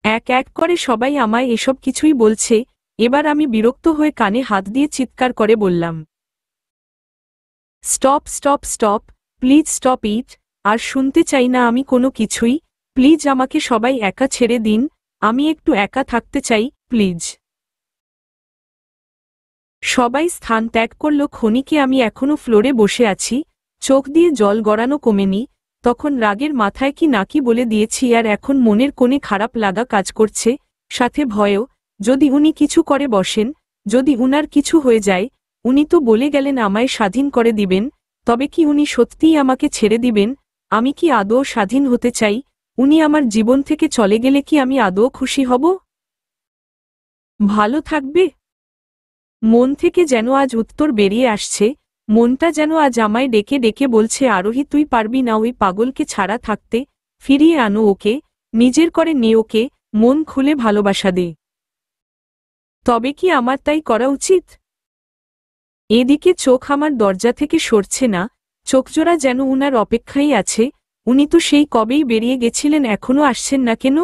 এক এক করে সবাই আমায় এসব কিছুই বলছে। এবার আমি বিরক্ত হয়ে কানে হাত দিয়ে চিৎকার করে বললাম, stop stop stop, please stop it. আর শুনতে চাই না আমি কোনো কিছুই। প্লিজ আমাকে সবাই একা ছেড়ে দিন, আমি একটু একা থাকতে চাই, প্লিজ। সবাই স্থান ত্যাগ করল। ক্ষণিকে আমি এখনো ফ্লোরে বসে আছি, চোখ দিয়ে জল গড়ানো কমেনি। তখন রাগের মাথায় কি নাকি বলে দিয়েছি, আর এখন মনের কোণে খারাপ লাগা কাজ করছে, সাথে ভয়ও। যদি উনি কিছু করে বসেন, যদি উনার কিছু হয়ে যায়। উনি তো বলে গেলেন আমায় স্বাধীন করে দিবেন, তবে কি উনি সত্যিই আমাকে ছেড়ে দিবেন? আমি কি আদৌ স্বাধীন হতে চাই? উনি আমার জীবন থেকে চলে গেলে কি আমি আদৌ খুশি হব? ভালো থাকবে? মন থেকে যেন আজ উত্তর বেরিয়ে আসছে। মনটা যেন আজ আমায় ডেকে ডেকে বলছে, আরোহী তুই পারবি না ওই পাগলকে ছাড়া থাকতে। ফিরিয়ে আনো ওকে, নিজের করে নে ওকে, মন খুলে ভালোবাসা দে। তবে কি আমার তাই করা উচিত? এদিকে চোখ আমার দরজা থেকে সরছে না, চোখজোড়া যেন উনার অপেক্ষাই আছে। উনি তো সেই কবেই বেরিয়ে গেছিলেন, এখনো আসছেন না কেন?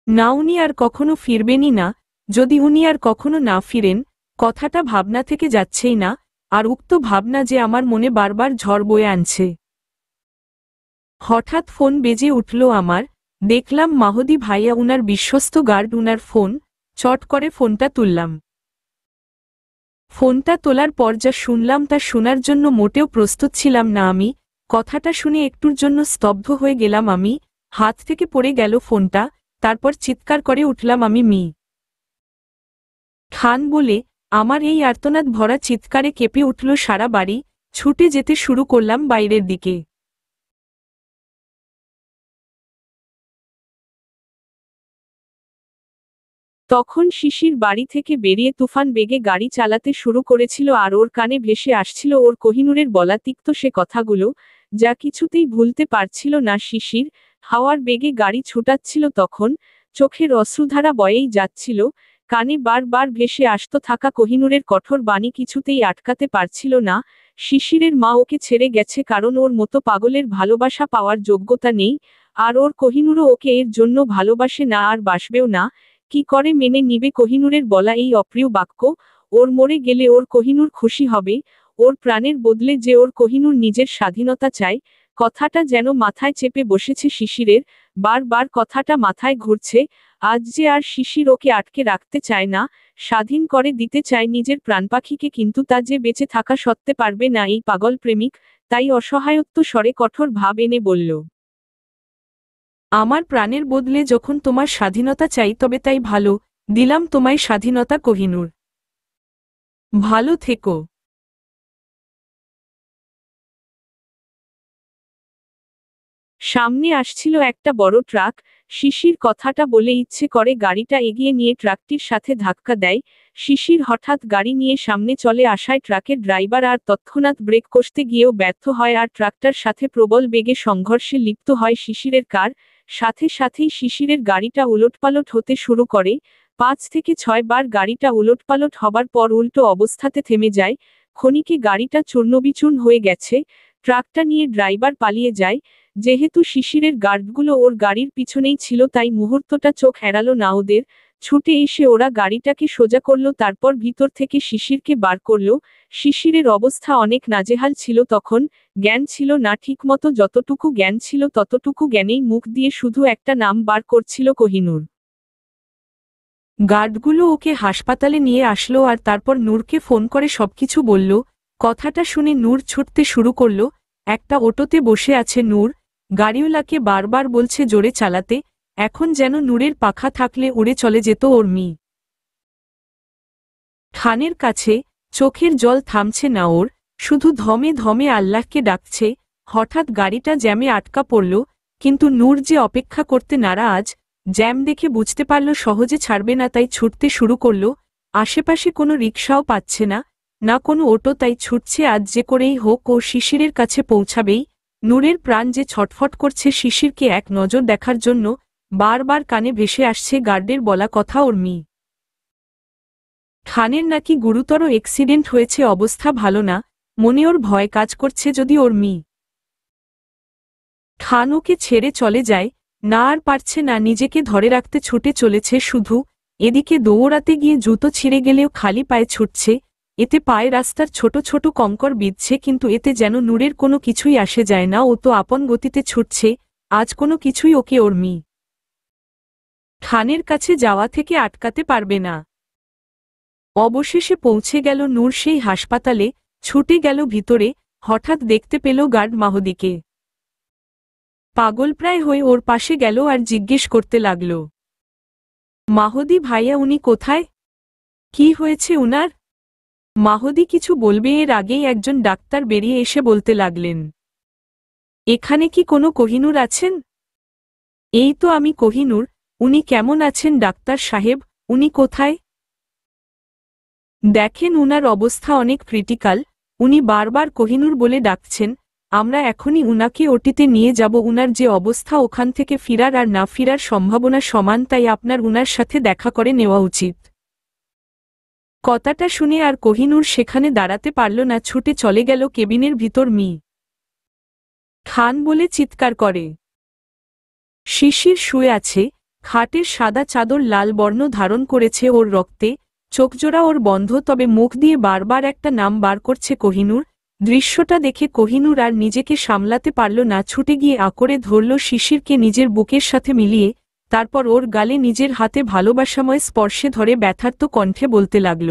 না, উনি আর কখনো ফিরবেনই না। যদি উনি আর কখনো না ফিরেন, কথাটা ভাবনা থেকে যাচ্ছেই না, আর উক্ত ভাবনা যে আমার মনে বারবার ঝড় বয়ে আনছে। হঠাৎ ফোন বেজে উঠল আমার। দেখলাম মাহদি ভাইয়া, উনার বিশ্বস্ত গার্ড, উনার ফোন। চট করে ফোনটা তুললাম। ফোনটা তোলার পর যা শুনলাম তা শোনার জন্য মোটেও প্রস্তুত ছিলাম না আমি। কথাটা শুনে একটুর জন্য স্তব্ধ হয়ে গেলাম আমি। হাত থেকে পড়ে গেল ফোনটা, তারপর চিৎকার করে উঠলাম আমি, মি খান বলে। আমার এই আর্তনাদ ভরা চিৎকারে কেঁপে উঠল সারা বাড়ি। ছুটে যেতে শুরু করলাম বাইরের দিকে। তখন শিশির বাড়ি থেকে বেরিয়ে তুফান বেগে গাড়ি চালাতে শুরু করেছিল, আর ওর কানে ভেসে আসছিল ওর কোহিনূরের বলা তিক্ত সে কথাগুলো, যা কিছুতেই ভুলতে পারছিল না শিশির। হাওয়ার বেগে গাড়ি ছুটাচ্ছিল তখন, চোখের অশ্রুধারা বয়েই যাচ্ছিল, কানে বারবার ভেসে আসতো থাকা কোহিনূরের কঠোর বাণী কিছুতেই আটকাতে পারছিল না। শিশিরের মা ওকে ছেড়ে গেছে কারণ ওর মতো পাগলের ভালোবাসা পাওয়ার যোগ্যতা নেই, আর ওর কোহিনূরও ওকে এর জন্য ভালোবাসে না, আর বাসবেও না। কি করে মেনে নিবে কোহিনূরের বলা এই অপ্রিয় বাক্য? ওর মরে গেলে ওর কোহিনূর খুশি হবে, ওর প্রাণের বদলে যে ওর কোহিনূর নিজের স্বাধীনতা চায়। কথাটা যেন মাথায় চেপে বসেছে শিশিরের, বারবার কথাটা মাথায় ঘুরছে। আজ যে আর শিশির ওকে আটকে রাখতে চায় না, স্বাধীন করে দিতে চায় নিজের প্রাণপাখিকে, কিন্তু তা যে বেঁচে থাকা সত্ত্বে পারবে না এই পাগল প্রেমিক। তাই অসহায়ত্ব স্বরে কঠোর ভাব এনে বলল, আমার প্রাণের বদলে যখন তোমার স্বাধীনতা চাই তবে তাই ভালো, দিলাম তোমায় স্বাধীনতা কোহিনূর। ভালো থেকো। সামনে আসছিল একটা বড় ট্রাক। শিশির কথাটা বলে ইচ্ছে করে গাড়িটা এগিয়ে নিয়ে ট্রাকটির সাথে ধাক্কা দেয়। শিশির হঠাৎ গাড়ি নিয়ে সামনে চলে আসায় ট্রাকের ড্রাইভার আর তৎক্ষণাৎ ব্রেক কষতে গিয়েও ব্যর্থ হয়, আর ট্রাকটার সাথে প্রবল বেগে সংঘর্ষে লিপ্ত হয় শিশিরের কার। সাথে সাথেই শিশিরের গাড়িটা উলটপালট হতে শুরু করে। 5 থেকে 6 বার গাড়িটা উলটপালট হবার পর উল্টো অবস্থাতে থেমে যায়। ক্ষণিকে গাড়িটা চূর্ণবিচূর্ণ হয়ে গেছে। ট্রাকটা নিয়ে ড্রাইভার পালিয়ে যায়। যেহেতু শিশিরের গার্ডগুলো ওর গাড়ির পিছনেই ছিল, তাই মুহূর্তটা চোখ এড়ালো না ওদের। ছুটে এসে ওরা গাড়িটাকে সোজা করল, তারপর ভিতর থেকে শিশিরকে বার করল। শিশিরের অবস্থা অনেক নাজেহাল ছিল তখন, জ্ঞান ছিল না ঠিকমতো, যতটুকু জ্ঞান ছিল ততটুকু জ্ঞানেই মুখ দিয়ে শুধু একটা নাম বার করছিল, কোহিনূর। গার্ডগুলো ওকে হাসপাতালে নিয়ে আসলো, আর তারপর নূরকে ফোন করে সবকিছু বলল। কথাটা শুনে নূর ছুটতে শুরু করল। একটা অটোতে বসে আছে নূর, গাড়িওয়ালাকে বারবার বলছে জোরে চালাতে। এখন যেন নূরের পাখা থাকলে উড়ে চলে যেত ওর মি খানের কাছে। চোখের জল থামছে না ওর, শুধু ধমে ধমে আল্লাহকে ডাকছে। হঠাৎ গাড়িটা জ্যামে আটকা পড়ল, কিন্তু নূর যে অপেক্ষা করতে নারাজ। জ্যাম দেখে বুঝতে পারল সহজে ছাড়বে না, তাই ছুটতে শুরু করল। আশেপাশে কোনো রিকশাও পাচ্ছে না, না কোনো অটো, তাই ছুটছে আজ যে করেই হোক ও শিশিরের কাছে পৌঁছাবেই। নূরের প্রাণ যে ছটফট করছে শিশিরকে এক নজর দেখার জন্য। বারবার কানে ভেসে আসছে গার্ডের বলা কথা, ওর মি খানের নাকি গুরুতর এক্সিডেন্ট হয়েছে, অবস্থা ভালো না। মনে ওর ভয় কাজ করছে যদি ওর মি খান ওকে ছেড়ে চলে যায়। না আর পারছে না, নিজেকে ধরে রাখতে ছুটে চলেছে শুধু। এদিকে দৌড়াতে গিয়ে জুতো ছিঁড়ে গেলেও খালি পায়ে ছুটছে। এতে পায়ে রাস্তার ছোট ছোট কঙ্কর বিঁধছে, কিন্তু এতে যেন নূরের কোনো কিছুই আসে যায় না। ও তো আপন গতিতে ছুটছে, আজ কোনো কিছুই ওকে ওর মি খানের কাছে যাওয়া থেকে আটকাতে পারবে না। অবশেষে পৌঁছে গেল নূর সেই হাসপাতালে, ছুটে গেল ভিতরে, হঠাৎ দেখতে পেল গার্ড মাহদিকে। পাগলপ্রায় হয়ে ওর পাশে গেল আর জিজ্ঞেস করতে লাগল, মাহদি ভাইয়া উনি কোথায়? কি হয়েছে উনার? মাহদি কিছু বলবে এর আগেই একজন ডাক্তার বেরিয়ে এসে বলতে লাগলেন, এখানে কি কোনো কোহিনূর আছেন? এই তো আমি কোহিনূর। উনি কেমন আছেন ডাক্তার সাহেব? উনি কোথায়? দেখেন উনার অবস্থা অনেক ক্রিটিক্যাল, উনি বারবার কোহিনূর বলে ডাকছেন। আমরা এখনই উনাকে ওটিতে নিয়ে যাব। উনার যে অবস্থা, ওখান থেকে ফিরার আর না ফিরার সম্ভাবনা সমান, তাই আপনার উনার সাথে দেখা করে নেওয়া উচিত। কথাটা শুনে আর কোহিনূর সেখানে দাঁড়াতে পারল না, ছুটে চলে গেল কেবিনের ভিতর। মি খান বলে চিৎকার করে। শিশির শুয়ে আছে, খাটের সাদা চাদর লাল বর্ণ ধারণ করেছে ওর রক্তে, চোখজোড়া ওর বন্ধ, তবে মুখ দিয়ে বারবার একটা নাম বার করছে, কোহিনূর। দৃশ্যটা দেখে কোহিনূর আর নিজেকে সামলাতে পারল না, ছুটে গিয়ে আঁকড়ে ধরল শিশিরকে নিজের বুকের সাথে মিলিয়ে, তারপর ওর গালে নিজের হাতে ভালোবাসাময় স্পর্শে ধরে ব্যথার্ত কণ্ঠে বলতে লাগল,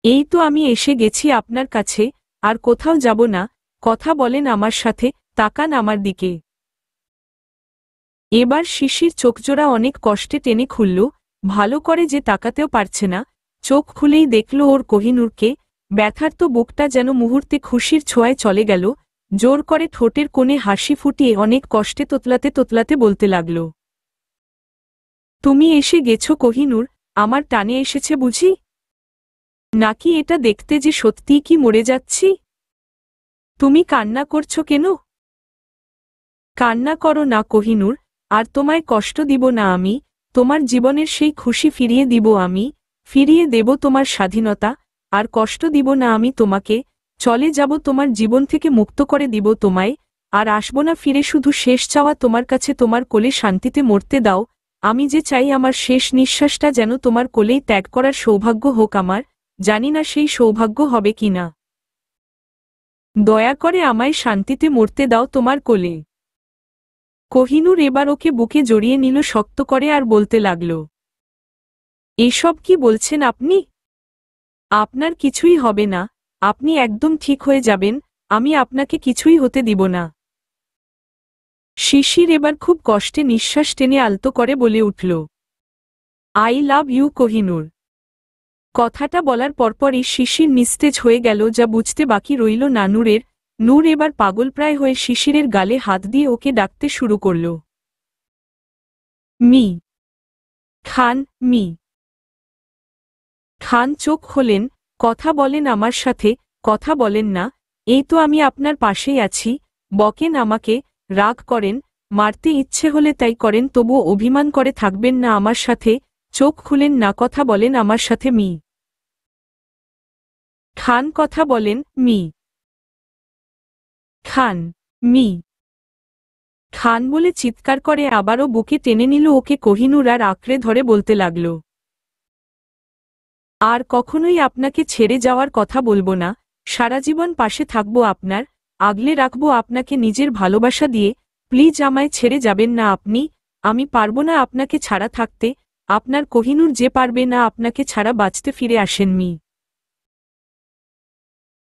এই তো আমি এসে গেছি আপনার কাছে, আর কোথাও যাব না। কথা বলেন আমার সাথে, তাকান আমার দিকে। এবার শিশির চোখজোড়া অনেক কষ্টে টেনে খুলল, ভালো করে যে তাকাতেও পারছে না। চোখ খুলেই দেখল ওর কোহিনূরকে। ব্যথার্ত বুকটা যেন মুহূর্তে খুশির ছোঁয়ায় চলে গেল। জোর করে ঠোঁটের কোণে হাসি ফুটিয়ে অনেক কষ্টে তোতলাতে তোতলাতে বলতে লাগল, তুমি এসে গেছো কোহিনূর, আমার টানে এসেছে বুঝি? নাকি এটা দেখতে যে সত্যিই কি মরে যাচ্ছি? তুমি কান্না করছো কেন? কান্না করো না কোহিনূর, আর তোমায় কষ্ট দিব না আমি। তোমার জীবনের সেই খুশি ফিরিয়ে দিব আমি, ফিরিয়ে দেব তোমার স্বাধীনতা, আর কষ্ট দিব না আমি তোমাকে। চলে যাব তোমার জীবন থেকে, মুক্ত করে দিব তোমায়, আর আসব না ফিরে। শুধু শেষ চাওয়া তোমার কাছে, তোমার কোলে শান্তিতে মরতে দাও। আমি যে চাই আমার শেষ নিঃশ্বাসটা যেন তোমার কোলেই ত্যাগ করার সৌভাগ্য হোক আমার। জানি না সেই সৌভাগ্য হবে কিনা। দয়া করে আমায় শান্তিতে মরতে দাও তোমার কোলে। কোহিনূর এবার ওকে বুকে জড়িয়ে নিল শক্ত করে আর বলতে লাগল, এসব কি বলছেন আপনি? আপনার কিছুই হবে না, আপনি একদম ঠিক হয়ে যাবেন, আমি আপনাকে কিছুই হতে দিব না। শিশির এবার খুব কষ্টে নিঃশ্বাস টেনে আলতো করে বলে উঠল, আই লাভ ইউ কোহিনূর। কথাটা বলার পরপরই শিশির নিস্তেজ হয়ে গেল, যা বুঝতে বাকি রইল না নূরের। নূর এবার পাগলপ্রায় হয়ে শিশিরের গালে হাত দিয়ে ওকে ডাকতে শুরু করল, মি খান, মি খান। চোখ খোলেন, কথা বলেন আমার সাথে, কথা বলেন না। এই তো আমি আপনার পাশেই আছি। বকেন আমাকে, রাগ করেন, মারতে ইচ্ছে হলে তাই করেন, তবুও অভিমান করে থাকবেন না আমার সাথে। চোখ খুলেন না, কথা বলেন আমার সাথে। মি খান, কথা বলেন। মি খান, মি খান বলে চিৎকার করে আবারও বুকে টেনে নিল ওকে কোহিনূর, আর আঁকড়ে ধরে বলতে লাগল, আর কখনোই আপনাকে ছেড়ে যাওয়ার কথা বলবো না। সারা জীবন পাশে থাকবো আপনার, আগলে রাখবো আপনাকে নিজের ভালোবাসা দিয়ে। প্লিজ আমায় ছেড়ে যাবেন না আপনি। আমি পারবো না আপনাকে ছাড়া থাকতে। আপনার কোহিনূর যে পারবে না আপনাকে ছাড়া বাঁচতে। ফিরে আসেন মি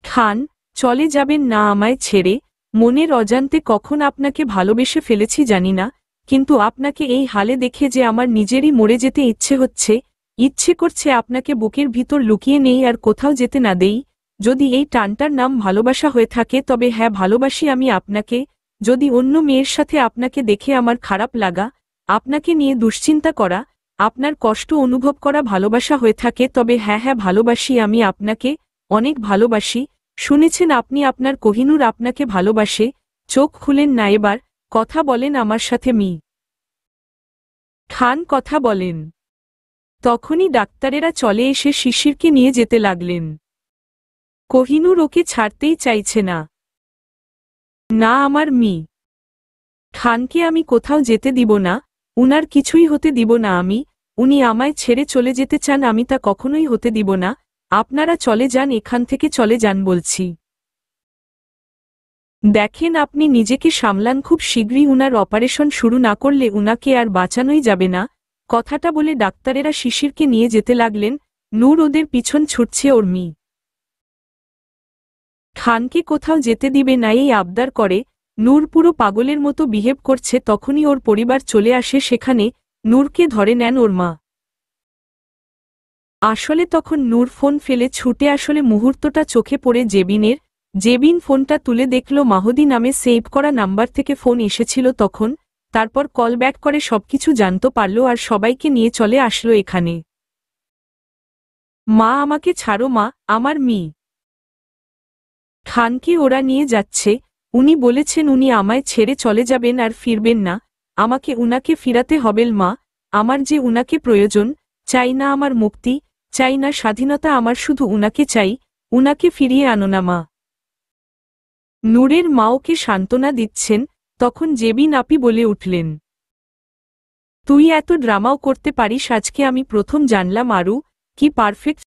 খান, চলে যাবেন না আমায় ছেড়ে। মনের অজান্তে কখন আপনাকে ভালোবেসে ফেলেছি জানি না, কিন্তু আপনাকে এই হালে দেখে যে আমার নিজেরই মরে যেতে ইচ্ছে হচ্ছে। ইচ্ছে করছে আপনাকে বুকের ভিতর লুকিয়ে নেই, আর কোথাও যেতে না দেই। যদি এই টানটার নাম ভালোবাসা হয়ে থাকে, তবে হ্যাঁ, ভালোবাসি আমি আপনাকে। যদি অন্য মেয়ের সাথে আপনাকে দেখে আমার খারাপ লাগা, আপনাকে নিয়ে দুশ্চিন্তা করা, আপনার কষ্ট অনুভব করা ভালোবাসা হয়ে থাকে, তবে হ্যাঁ হ্যাঁ, ভালোবাসি আমি আপনাকে, অনেক ভালোবাসি। শুনেছেন আপনি, আপনার কোহিনূর আপনাকে ভালোবাসে। চোখ খুলেন না এবার, কথা বলেন আমার সাথে। মি খান, কথা বলেন। তখনই ডাক্তারেরা চলে এসে শিশিরকে নিয়ে যেতে লাগলেন। কোহিনূর ওকে ছাড়তেই চাইছে না। না, আমার মি খানকে আমি কোথাও যেতে দিব না, উনার কিছুই হতে দিব না আমি। উনি আমায় ছেড়ে চলে যেতে চান, আমি তা কখনোই হতে দিব না। আপনারা চলে যান, এখান থেকে চলে যান বলছি। দেখেন আপনি নিজেকে সামলান, খুব শীঘ্রই উনার অপারেশন শুরু না করলে উনাকে আর বাঁচানোই যাবে না। কথাটা বলে ডাক্তারেরা শিশিরকে নিয়ে যেতে লাগলেন। নূর ওদের পিছন ছুটছে ওর মি খানকে কোথাও যেতে দিবে না এই আবদার করে। নূর পুরো পাগলের মতো বিহেভ করছে, তখনই ওর পরিবার চলে আসে সেখানে। নূরকে ধরে নেন ওর মা। আসলে তখন নূর ফোন ফেলে ছুটে আসলে মুহূর্তটা চোখে পড়ে জেবিনের। জেবিন ফোনটা তুলে দেখল মাহদি নামে সেভ করা নাম্বার থেকে ফোন এসেছিল তখন। তারপর কল ব্যাক করে সবকিছু জানতে পারল আর সবাইকে নিয়ে চলে আসলো এখানে। মা, আমাকে ছাড়ো মা, আমার মি খানকে ওরা নিয়ে যাচ্ছে। উনি বলেছেন উনি আমায় ছেড়ে চলে যাবেন আর ফিরবেন না। আমাকে উনাকে ফিরাতে হবেল মা। আমার যে উনাকে প্রয়োজন। চাই না আমার মুক্তি, চাই না স্বাধীনতা, আমার শুধু উনাকে চাই। উনাকে ফিরিয়ে আনো না মা। নূরের মা ওকে সান্ত্বনা দিচ্ছেন। তখন জেবিন আপি বলে উঠলেন, তুই এত ড্রামাও করতে পারিস, আজকে আমি প্রথম জানলাম। আরু, কি পারফেক্ট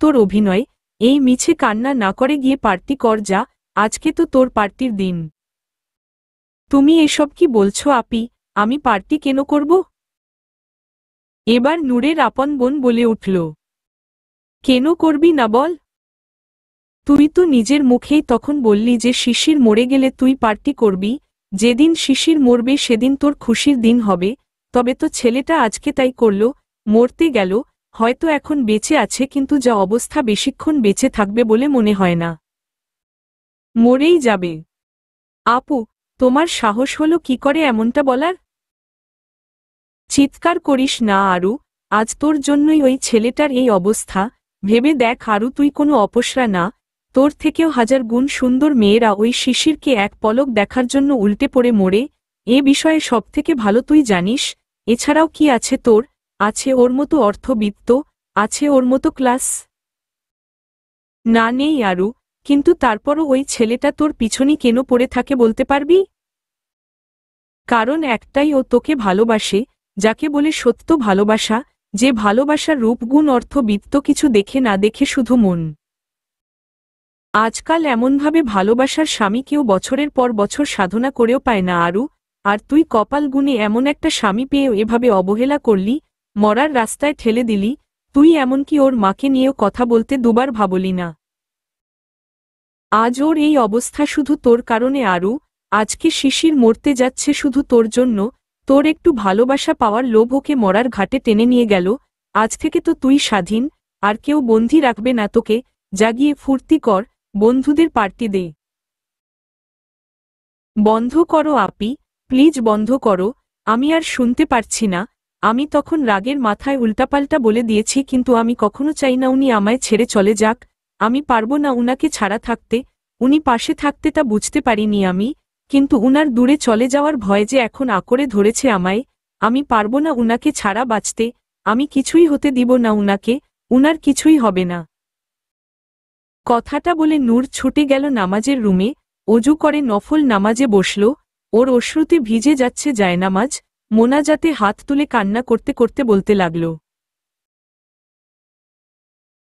তোর অভিনয়। এই মিছে কান্না না করে গিয়ে পার্টি কর যা, আজকে তো তোর পার্টির দিন। তুমি এসব কি বলছো আপি? আমি পার্টি কেন করব? এবার নূরের আপন বোন বলে উঠল, কেন করবি না বল? তুই তো নিজের মুখেই তখন বললি যে শিশির মরে গেলে তুই পার্টি করবি। যেদিন শিশির মরবে সেদিন তোর খুশির দিন হবে। তবে তো ছেলেটা আজকে তাই করল, মরতে গেল। হয়তো এখন বেঁচে আছে, কিন্তু যা অবস্থা বেশিক্ষণ বেঁচে থাকবে বলে মনে হয় না। মরেই যাবে। আপু, তোমার সাহস হলো কি করে এমনটা বলার? চিৎকার করিস না আরু, আজ তোর জন্যই ওই ছেলেটার এই অবস্থা। ভেবে দেখ আরু, তুই কোনো অপসরা না। তোর থেকেও হাজার গুণ সুন্দর মেয়েরা ওই শিশিরকে এক পলক দেখার জন্য উল্টে পড়ে মরে। এ বিষয়ে সবথেকে ভালো তুই জানিস। এছাড়াও কি আছে তোর? আছে ওর মতো অর্থবিত্ত, আছে ওর মতো ক্লাস। না, নেই আরু, কিন্তু তারপরও ওই ছেলেটা তোর পিছনই কেন পড়ে থাকে বলতে পারবি? কারণ একটাই, ও তোকে ভালোবাসে, যাকে বলে সত্য ভালোবাসা। যে ভালোবাসার রূপগুণ অর্থ বিত্ত কিছু দেখে না, দেখে শুধু মন। আজকাল এমনভাবে ভালোবাসার স্বামী কেউ বছরের পর বছর সাধনা করেও পায় না আরু। আর তুই কপাল গুণে এমন একটা স্বামী পেয়েও এভাবে অবহেলা করলি, মরার রাস্তায় ঠেলে দিলি। তুই এমনকি ওর মাকে নিয়েও কথা বলতে দুবার ভাবলি না। আজ ওর এই অবস্থা শুধু তোর কারণে আরু। আজকে শিশির মরতে যাচ্ছে শুধু তোর জন্য। তোর একটু ভালোবাসা পাওয়ার লোভ ওকে মরার ঘাটে টেনে নিয়ে গেল। আজ থেকে তো তুই স্বাধীন, আর কেউ বন্দী রাখবে না তোকে। জাগিয়ে ফুর্তি কর, বন্ধুদের পার্টি দে। বন্ধ করো আপি, প্লিজ বন্ধ করো। আমি আর শুনতে পারছি না। আমি তখন রাগের মাথায় উল্টাপাল্টা বলে দিয়েছি, কিন্তু আমি কখনো চাই না উনি আমায় ছেড়ে চলে যাক। আমি পারবো না উনাকে ছাড়া থাকতে। উনি পাশে থাকতে তা বুঝতে পারিনি আমি, কিন্তু উনার দূরে চলে যাওয়ার ভয় যে এখন আঁকড়ে ধরেছে আমায়। আমি পারবো না উনাকে ছাড়া বাঁচতে। আমি কিছুই হতে দিব না উনাকে। উনার কিছুই হবে না। কথাটা বলে নূর ছুটে গেল নামাজের রুমে। অজু করে নফল নামাজে বসল। ওর অশ্রুতে ভিজে যাচ্ছে জায়নামাজ। মোনাজাতে হাত তুলে কান্না করতে করতে বলতে লাগল,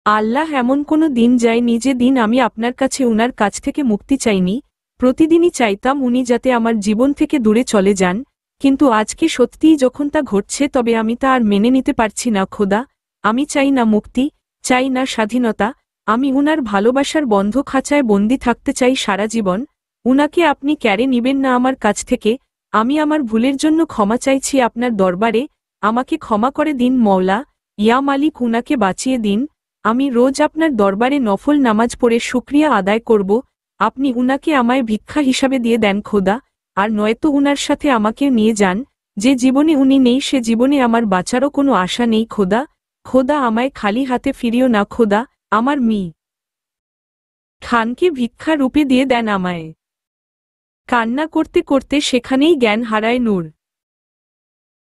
আল্লাহ, এমন কোনো দিন যায়নি যে দিন আমি আপনার কাছে উনার কাছ থেকে মুক্তি চাইনি। প্রতিদিনই চাইতাম উনি যাতে আমার জীবন থেকে দূরে চলে যান, কিন্তু আজকে সত্যিই যখন তা ঘটছে তবে আমি তা আর মেনে নিতে পারছি না খোদা। আমি চাই না মুক্তি, চাই না স্বাধীনতা। আমি উনার ভালোবাসার বন্ধ খাঁচায় বন্দি থাকতে চাই সারা জীবন। উনাকে আপনি কেড়ে নিবেন না আমার কাছ থেকে। আমি আমার ভুলের জন্য ক্ষমা চাইছি আপনার দরবারে। আমাকে ক্ষমা করে দিন মওলা। ইয়া মালিক, উনাকে বাঁচিয়ে দিন। আমি রোজ আপনার দরবারে নফল নামাজ পড়ে শুকরিয়া আদায় করব। আপনি উনাকে আমায় ভিক্ষা হিসাবে দিয়ে দেন খোদা, আর নয়তো উনার সাথে আমাকে নিয়ে যান। যে জীবনে উনি নেই সে জীবনে আমার বাঁচারও কোনো আশা নেই খোদা। খোদা, আমায় খালি হাতে ফিরিও না খোদা। আমার মি খানকে ভিক্ষা রূপে দিয়ে দেন আমায়। কান্না করতে করতে সেখানেই জ্ঞান হারায় নূর।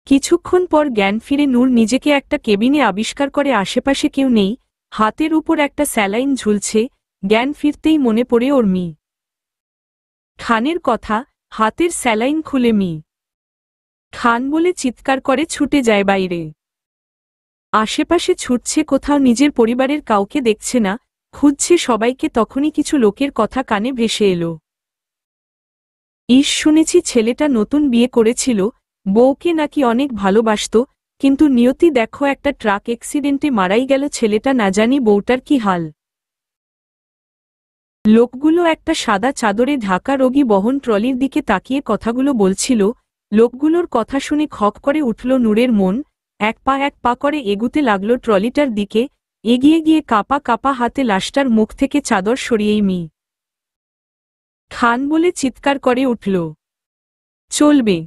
কিছুক্ষণ পর জ্ঞান ফিরে নূর নিজেকে একটা কেবিনে আবিষ্কার করে, আশেপাশে কেউ নেই। হাতের উপর একটা স্যালাইন ঝুলছে। জ্ঞান ফিরতেই মনে পড়ে ওর মি খানের কথা। হাতের স্যালাইন খুলে মি খান বলে চিৎকার করে ছুটে যায় বাইরে। আশেপাশে ছুটছে, কোথাও নিজের পরিবারের কাউকে দেখছে না। খুঁজছে সবাইকে, তখনই কিছু লোকের কথা কানে ভেসে এলো। শুনেছি ছেলেটা নতুন বিয়ে করেছিল, বউকে নাকি অনেক ভালোবাসত, কিন্তু নিয়তি দেখো, একটা ট্রাক অ্যাক্সিডেন্টে মারাই গেল ছেলেটা, না জানি বউটার কি হাল। লোকগুলো একটা সাদা চাদরে ঢাকা রোগী বহন ট্রলির দিকে তাকিয়ে কথাগুলো বলছিল। লোকগুলোর কথা শুনে খক করে উঠল নূরের মন। এক পা করে এগুতে লাগলো ট্রলিটার দিকে। এগিয়ে গিয়ে কাপা কাপা হাতে লাশটার মুখ থেকে চাদর সরিয়েই মি খান বলে চিৎকার করে উঠল, চলবে।